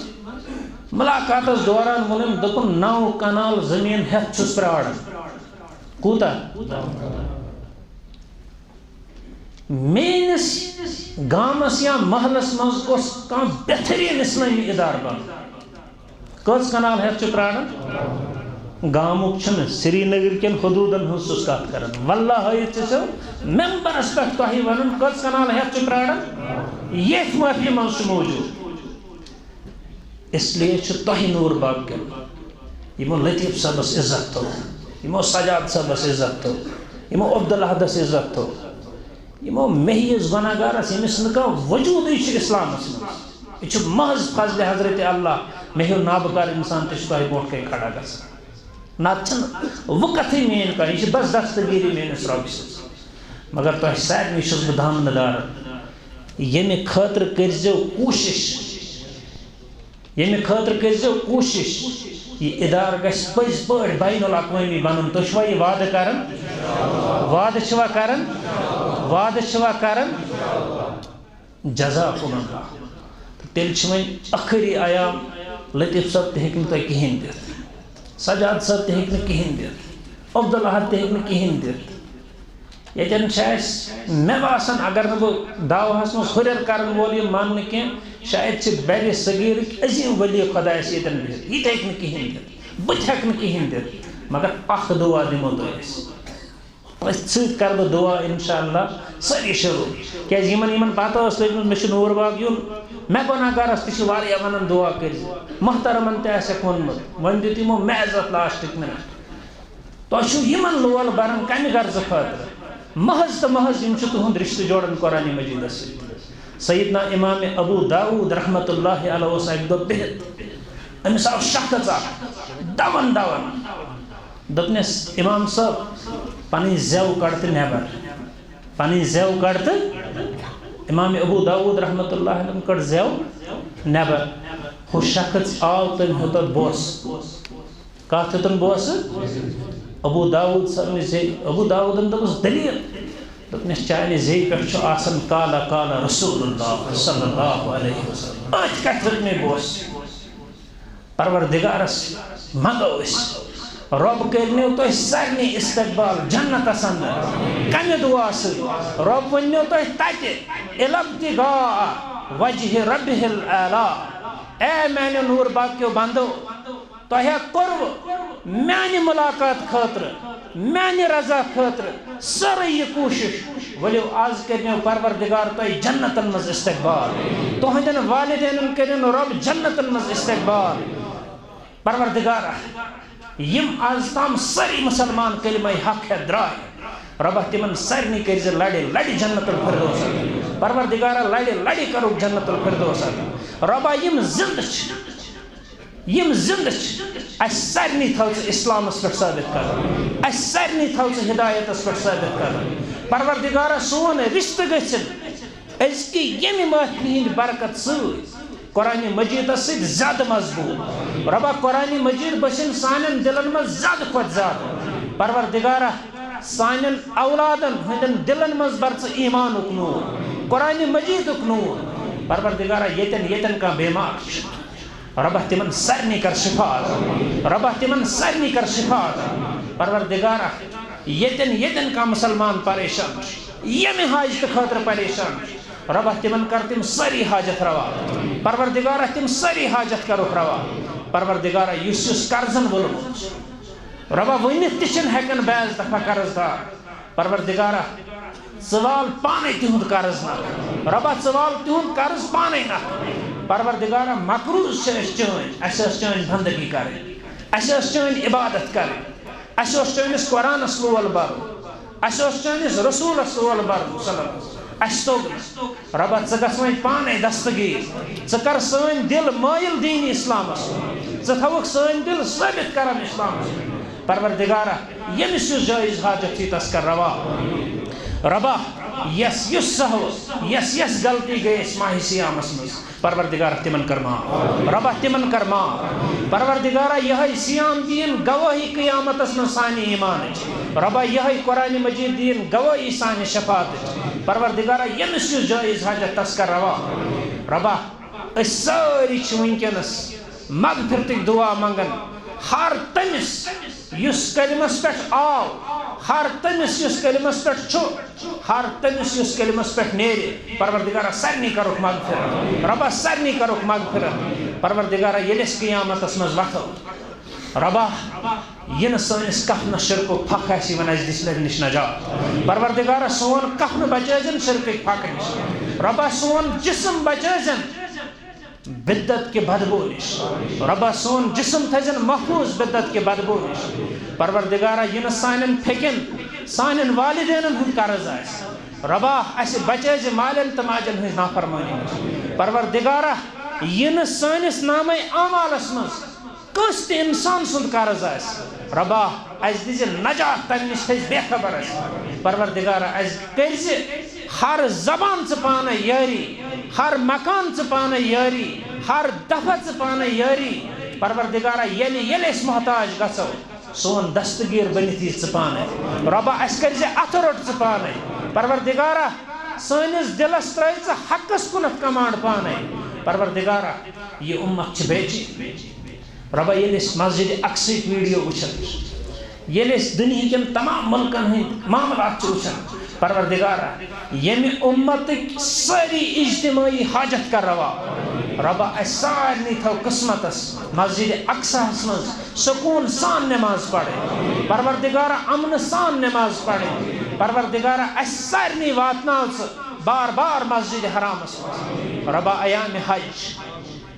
ملاقاتس دوران ووٚنُم دوٚپُن 9 کنال زٔمیٖن ہٮ۪تھ چھُس پرٛاران. کوٗتاہ میٲنِس گامس یا محلس منٛز اوس کانٛہہ بہتریٖن اسلٲمی ادارٕ بنُن. کٔژ کنال ہٮ۪تھ چھُ پرٛاران گامُک چھُنہٕ سری نگر کٮ۪ن حدوٗدن ہٕنٛز چھُس کتھ کران. واللہ ہٲیِتھ ژٕ ممبرس پٮ۪ٹھ تۄہہِ ونُن کٔژ کنال ہٮ۪تھ چھُ پرٛاران ییٚتھۍ محفلہِ منٛز چھُ موجوٗد. اس لیے چھُ تۄہہِ نوٗر باغ کٮ۪ن یِمو لطیف صٲبس عزت تھوٚو یِمو سجاد صٲبس عزت تھوٚو یِمو عبدالحدس عزت تھوٚو یِمو مےٚ گۄناہ گارس ییٚمِس نہٕ کانٛہہ وجوٗدٕے چھُ اسلامس منٛز. یہ چھُ محض فضلِ حضرت اللہ مےٚ ہیوٗ نابکار انسان تہِ چھُ تۄہہِ برونٛٹھ کَنۍ کھڑا گژھان. نتہٕ چھنہٕ وقتٕے میٲنۍ کانٛہہ یہِ چھِ بس دستگیٖری میٲنِس رۄبہِ سٕنٛز. مگر تۄہہِ سارنٕے چھُس بہٕ دامنہٕ دارن ییٚمہِ خٲطرٕ کٔرۍزیو کوٗشش یہ ادارٕ گژھِ پٔزۍ پٲٹھۍ بین الاقوٲمی بنُن. تُہۍ چھُوا یہِ وعدٕ کران وعدٕ چھِوا کران جزاکُم اللہ. تیٚلہِ چھِ وۄنۍ ٲخری ایام لطیف صٲب تہِ ہیٚکہِ نہٕ تۄہہِ کِہیٖنۍ دِتھ سجاد صٲب تہِ ہیٚکہِ نہٕ کِہیٖنۍ دِتھ عبدالحد تہِ ہیٚکہِ نہٕ کِہیٖنۍ دِتھ. ییٚتٮ۪ن چھِ اَسہِ مےٚ باسان اگر نہٕ بہٕ دعواہس منٛز ہُرٮ۪ر کرن وول یہِ ماننہٕ کینٛہہ شاید چھِ بَرِ صغیٖرٕکۍ عظیٖم ولی خۄدایس ییٚتٮ۪ن بِہِتھ یہِ تہِ ہیٚکہِ نہٕ کِہیٖنۍ دِتھ بہٕ تہِ ہٮ۪کہٕ نہٕ کِہیٖنۍ دِتھ مگر اکھ دُعا دِمو تۄہہِ أسۍ أتھۍ سۭتۍ کرٕ بہٕ دُعا انشاء اللہ سٲری شروع کیٛازِ یِمن پتہ ٲس لٔجمٕژ مےٚ چھُ نوٗر باغ یُن مےٚ گۄناہ گارس تہِ چھِ واریاہ ونان دُعا کٔرِزِ محترمن تہِ آسٮ۪کھ ووٚنمُت وۄنۍ دیُت یِمو مےٚ عزت لاسٹٕکۍ مِنٹ. تۄہہِ چھُو یِمن لول بران کمہِ غرضہٕ خٲطرٕ محض تہٕ محض یِم چھِ تُہُنٛد رشتہٕ جوڑان قرآنِ مجیٖدس سۭتۍ. سیدنا امام ابو داود رحمت اللہ علیہ اس اک دو بہت امس آو شخص دون دپنس امام صاحب پنی زیو کڑت نیبر پنی زیو کڑت امام ابو داود رحمت اللہ علیہ کڑ زیو نیبر ہو شخص آو تم ہوتا بوس کہا تم بوس ابو داود ابو داود دپس دلیل دپنس چانہ زی پہ آسان کالا کالا رسول اللہ صلی اللہ علیہ وسلم ات کت میں بوس پروردگارس منگو اس رب کرنیو تو سارنی استقبال جنت اندر کمہ دعا سی رب ونیو تو تتہ الابتغاء وجہ ربہ الاعلی اے میانہ نور باقیو بندو تہ کرو میانہ ملاقات خاطر میانہ رضا خاطر سر یہ کوشش ولو آز کرنیو پروردگار تو جنتن مز استقبال تہندین والدین کرن رب جنتن مز استقبال پروردگار یم آز تام سری مسلمان کلمہ حق ہے درائے ربہ تمن سارنی کرز لڑے لڑی جنت الفردوس پروردگارہ لڑے لڑی کرو جنت الفردوس ربہ یم زند اس سارنی تھو اسلام اس پر ثابت کر اس سارنی تھو ہدایت اس پر ثابت کر پروردگارہ سون رشتہ گژھن اس کی یمی مہدی برکت سوئی قرآن مجید سید زیادہ مضبوط ربا قرآن مجید بسن سانن دلن مز زیادہ کھت زیادہ پروردگارہ سانن اولادن ہندن دلن مز برچ ایمان نور قرآن مجید نور پروردگارہ یتن کا بیمار ربہ تمن سارنی کر شفاعت ربہ تمن سارنی کر شفاعت پروردگارہ یتن کا مسلمان پریشان یمی حاجت خاطر پریشان ربہ تمن کر تم ساری حاجت روا پروردگارہ تم ساری حاجت کرو روا پروردگارہ یس قرضن ولمت ربہ ونت تشن ہیکن بیز دفع قرض دار پروردگارہ سوال پانے تہند قرض نہ ربہ سوال تہند قرض پانے نہ پروردگارہ مقروض چین اس چین بندگی کریں اس چین عبادت کریں اس چینس قرآن لول برو اس چینس رسول لول برو صلی اللہ اشتوگ ربا ژٕ پانے دستگیر ژٕ کر سٲنۍ دل مٲیل دین اسلامس ژٕ تھاوکھ سٲنۍ دل ثٲبت کران اسلامس پروردگارہ ییٚمِس یُس جٲیز حاجت چھی تس کر روا ربا یس سہو یس غلطی گئی اس ماہ سیامس مز پروردگارہ تمن کر معاف ربا تمن کر معاف پروردگارہ یہ سیام دین گواہی قیامتس من سانہ ایمان ربا یہ قرآن مجید دین گواہی سانہ شفاعت پروردگارہ یمس یس جائز حاجت تس کر روا ربا اس ساری ونکس مغفرتک دعا منگن ہر تمس یس کلمس پہ آو ہر تمس یس کلمس پہ چھو ہر تمس یس کلمس پہ نیرے پروردگارہ سارنی کروک مغفرت ربا سارنی کروک مغفرت پروردگارہ یلس قیامتس مز وتھو ربا ین سانس کفن شرک پھک آسی ون اس دسلر نش نجات پروردگارہ سون کفن بچائزن شرک پھک نش ربا سون جسم بچائزن بدت کے بدبو نش ربا سون جسم تھزن محفوظ بدت کے بدبو نش پروردگارہ ین سانن پھکن سانن والدین ہند قرض آس ربا اس بچائز مالن تو ماجن ہز نافرمانی پروردگارہ ین سانس نام اعمالس مز کس تہ انسان سند قرض آس ربا اس دز نجات تم نش تھز بے خبر اس پروردگارہ اس کرز ہر زبان ژ پانہ یاری ہر مکان ژ پانہ یاری ہر دفعہ ژ پانہ یاری پروردگارہ یل اس محتاج گژھو سون دستگیر بنتھ یہ ژ پانہ ربا اس کرز اتھ روٹ ژ پانہ پروردگارہ سانس دلس ترائی ژ حقس کنتھ کمانڈ پانہ پروردگارہ یہ امت چھ بیچی ربا یل اس مسجد اقصی ویڈیو وچھن یل اس دنیا کن تمام ملکن ہند معاملات وچھن پروردگارہ یمی امت ساری اجتماعی حاجت کر روا ربا اس سارنی تھو قسمتس مسجد اقصی مز سکون سان نماز پڑھے پروردگارہ امن سان نماز پڑھے پروردگارہ اس سارنی واتناو بار بار مسجد حرامس ربا ایام حج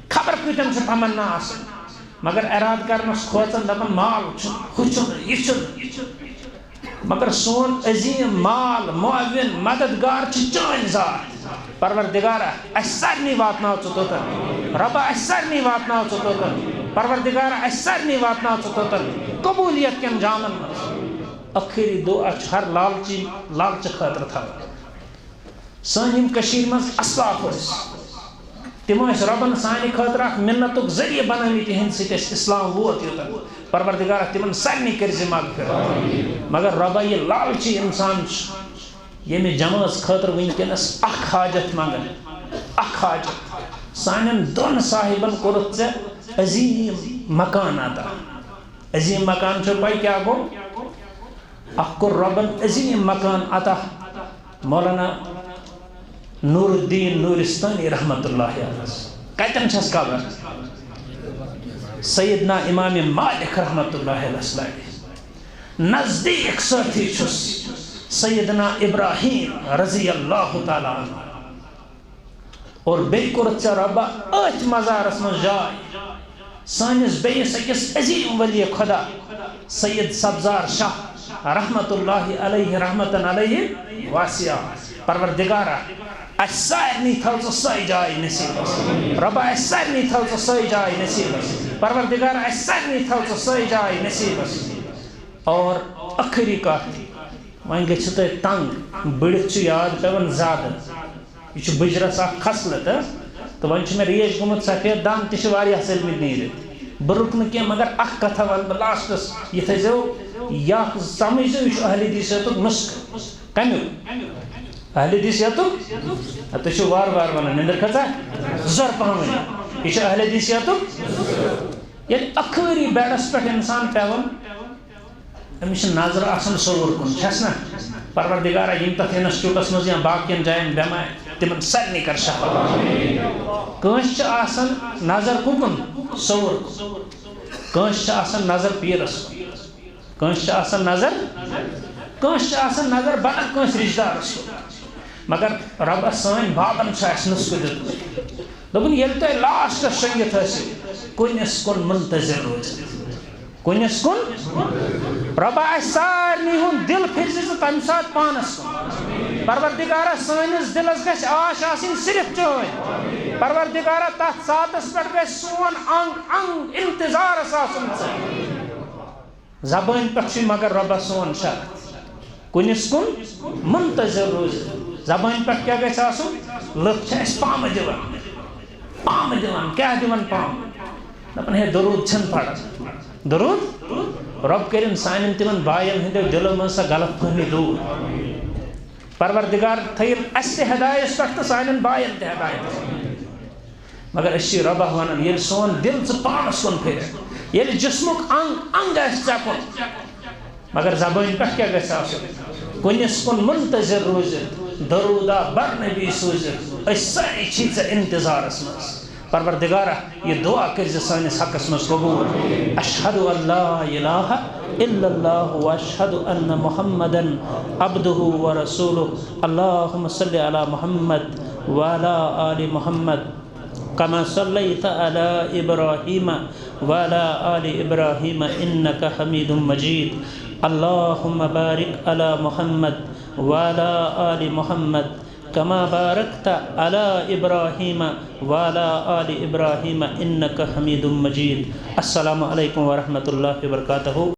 خبر کتن سے تمنا آس مگر اراد کرنس کھوچن دپن مال چھن یہ مگر سون عظیم مال معاون مددگار چان ذات پروردگارہ اس سارنی واتناو ژٕ توٚتن، رۄبا اس سارنی واتناو ژٕ توٚتن، پروردگارہ اس سارنی واتناو ژٕ توٚتن قبولیت کٮ۪ن جامن منٛز۔ ٲخری دعا چھُ ہر لالچہِ خٲطرٕ تھاوان۔ سٲنۍ یِم کٔشیٖرِ منٛز اسلاف ٲسۍ تِم ٲسۍ رۄبن سانہِ خٲطرٕ اکھ مِنتُک ذٔریعہٕ بنٲومٕتۍ یِہنٛدِ سۭتۍ اَسہِ اِسلام ووت یوٚتن۔ پروردگارہ تِمن سارنٕے کٔرزِ مغفرت۔ مگر رۄبا یہِ لالچی اِنسان چھُ ییٚمہِ جمٲژ خٲطرٕ وٕنکٮ۪نس اکھ حاجت منگان، اکھ حاجت۔ سانٮ۪ن دۄن صاحبن کوٚرُتھ ژےٚ عظیٖم مکان عطا۔ عظیٖم مکان چھو پاے کیٛاہ گوٚو؟ اکھ کوٚر رۄبن عظیٖم مکان عطا مولانا نور الدین نورستانی رحمت اللہ علیہ۔ کتٮ۪ن چھس قبر؟ سیدنا امام مالک رحمت اللہ علیہ۔ نزدیک ساتھی چھس سیدنا ابراہیم رضی اللہ تعالیٰ عنہ۔ اور بیٚیہِ کوٚرُتھ ژےٚ رۄبا أتھۍ مزارس منٛز جاے سٲنِس بیٚیِس أکِس عظیٖم ولی خدا سید سبزار شاہ رحمت اللہ علیہ رحمتن علیہ واسعہ۔ پروردگارہ اَسہِ سارنٕے تھاو ژٕ سۄے جاے نصیٖبس، رۄبا اَسہِ سارنٕے تھاو ژٕ سۄے جاے نصیٖبس، پروردگارہ اَسہِ سارنٕے تھاو ژٕ سۄے جاے نصیٖبس۔ اور ٲخری کتھ، وۄنۍ گٔژھِو تُہۍ تنگ، بٔڑِتھ چھُ یاد پیوان زیادٕ، یہِ چھُ بٕجرس اکھ کھسلہٕ تہٕ وۄنۍ چھُ مےٚ ریش گوٚمُت سفید دان تہِ چھِ واریاہ ژٔلمٕتۍ نیٖرِتھ۔ بہٕ رُکہٕ نہٕ کینٛہہ مگر اکھ کتھا ونہٕ بہٕ لاسٹس، یہِ تھٲیزیو یا سمجھزیو یہِ چھُ اہلِ حدیثیتُک نُسخہٕ۔ کمیُک؟ اہلِ حدیثیتُک؟ تُہۍ چھِو وارٕ وارٕ ونان، نندٕر کھژا؟ زور پہم ؤنِو۔ یہِ چھُ اہلِ حدیثیتُک؟ ییٚلہِ ٲخری بیڈس پٮ۪ٹھ انسان پیوان أمِس چھِ نظر آسان سوٚوُر کُن، چھَس نا؟ پروردگارہ یِم تتھ انسٹیوٹس منٛز یا باقین جاین بٮ۪مارِ تِمن سارنٕے کر شفا۔ کٲنٛسہِ چھِ آسان نظر کُکُن؟ سوٚوُر کُن۔ کٲنٛسہِ چھِ آسان نظر پیٖرس کُن، کٲنٛسہِ چھِ آسان نظر بدل کٲنٛسہِ رشتہٕ دارس کُن۔ مگر رۄبس سٲنۍ بابن چھُ اَسہِ نُسخہٕ دیُتمُت، دوٚپُن ییٚلہِ تُہۍ لاسٹس شۄنگِتھ ٲسِو کُنِس کُن منتظر روٗزِتھ، کُنِس کُن۔ رۄبا اَسہِ سارنٕے ہُنٛد دل پھِرزِ ژٕ تمہِ ساتہٕ پانس کُن۔ پروردگارہ سٲنِس دلس گژھِ آش آسٕنۍ صرف چٲنۍ۔ پروردگارہ تتھ ساتس پٮ۪ٹھ گژھِ سون انگ انگ انتظارس آسُن ژٕ۔ زبٲنۍ پٮ۪ٹھ چھُ مگر رۄبس سون شرط، کُنِس کُن منتظر روٗزِتھ۔ زبٲنۍ پٮ۪ٹھ کیٛاہ گژھِ آسُن؟ لُکھ چھِ اَسہِ پامہٕ دِوان، کیٛاہ دِوان پامہٕ؟ دپان ہے درود چھِنہٕ پران، درود؟ رۄب کٔرِنۍ سانٮ۪ن تِمن باین ہٕنٛدیو دلو منٛز سۄ غلط فہمی دوٗر۔ پروردگار تھٲیِن اَسہِ تہِ ہدایتس پٮ۪ٹھ تہٕ سانٮ۪ن باین تہِ ہدایتس پٮ۪ٹھ۔ مگر أسۍ چھِ رۄبا ونان ییٚلہِ سون دل ژٕ پانس کُن پھِرِ، ییٚلہِ جسمُک انگ انگ آسہِ ژےٚ کُن، مگر زبٲنۍ پٮ۪ٹھ کیٛاہ گژھِ آسُن؟ کُنِس کُن منتظر روٗزِتھ، درودہ بر نبی سوٗزِتھ، أسۍ سٲری چھِ ژےٚ انتظارس منٛز۔ پروردگارہ یہ دعا کٔرزِ سٲنِس حقس منٛز قبوٗل۔ اشہدُ ان لا الہ الا اللہ واشہدُ ان محمدن عبدہ ورسولہ۔ اللہم صلی علی محمد وعلی آل محمد کما صلیت علی ابراہیم وعلی آل ابراہیم انک حمید مجید۔ اللہم بارک علی محمد وعلی آل محمد کما بارکت علی ابراہیم وعلی آل ابراہیم انک حمید مجید۔ السلام علیکم ورحمۃ اللہ وبرکاتہ۔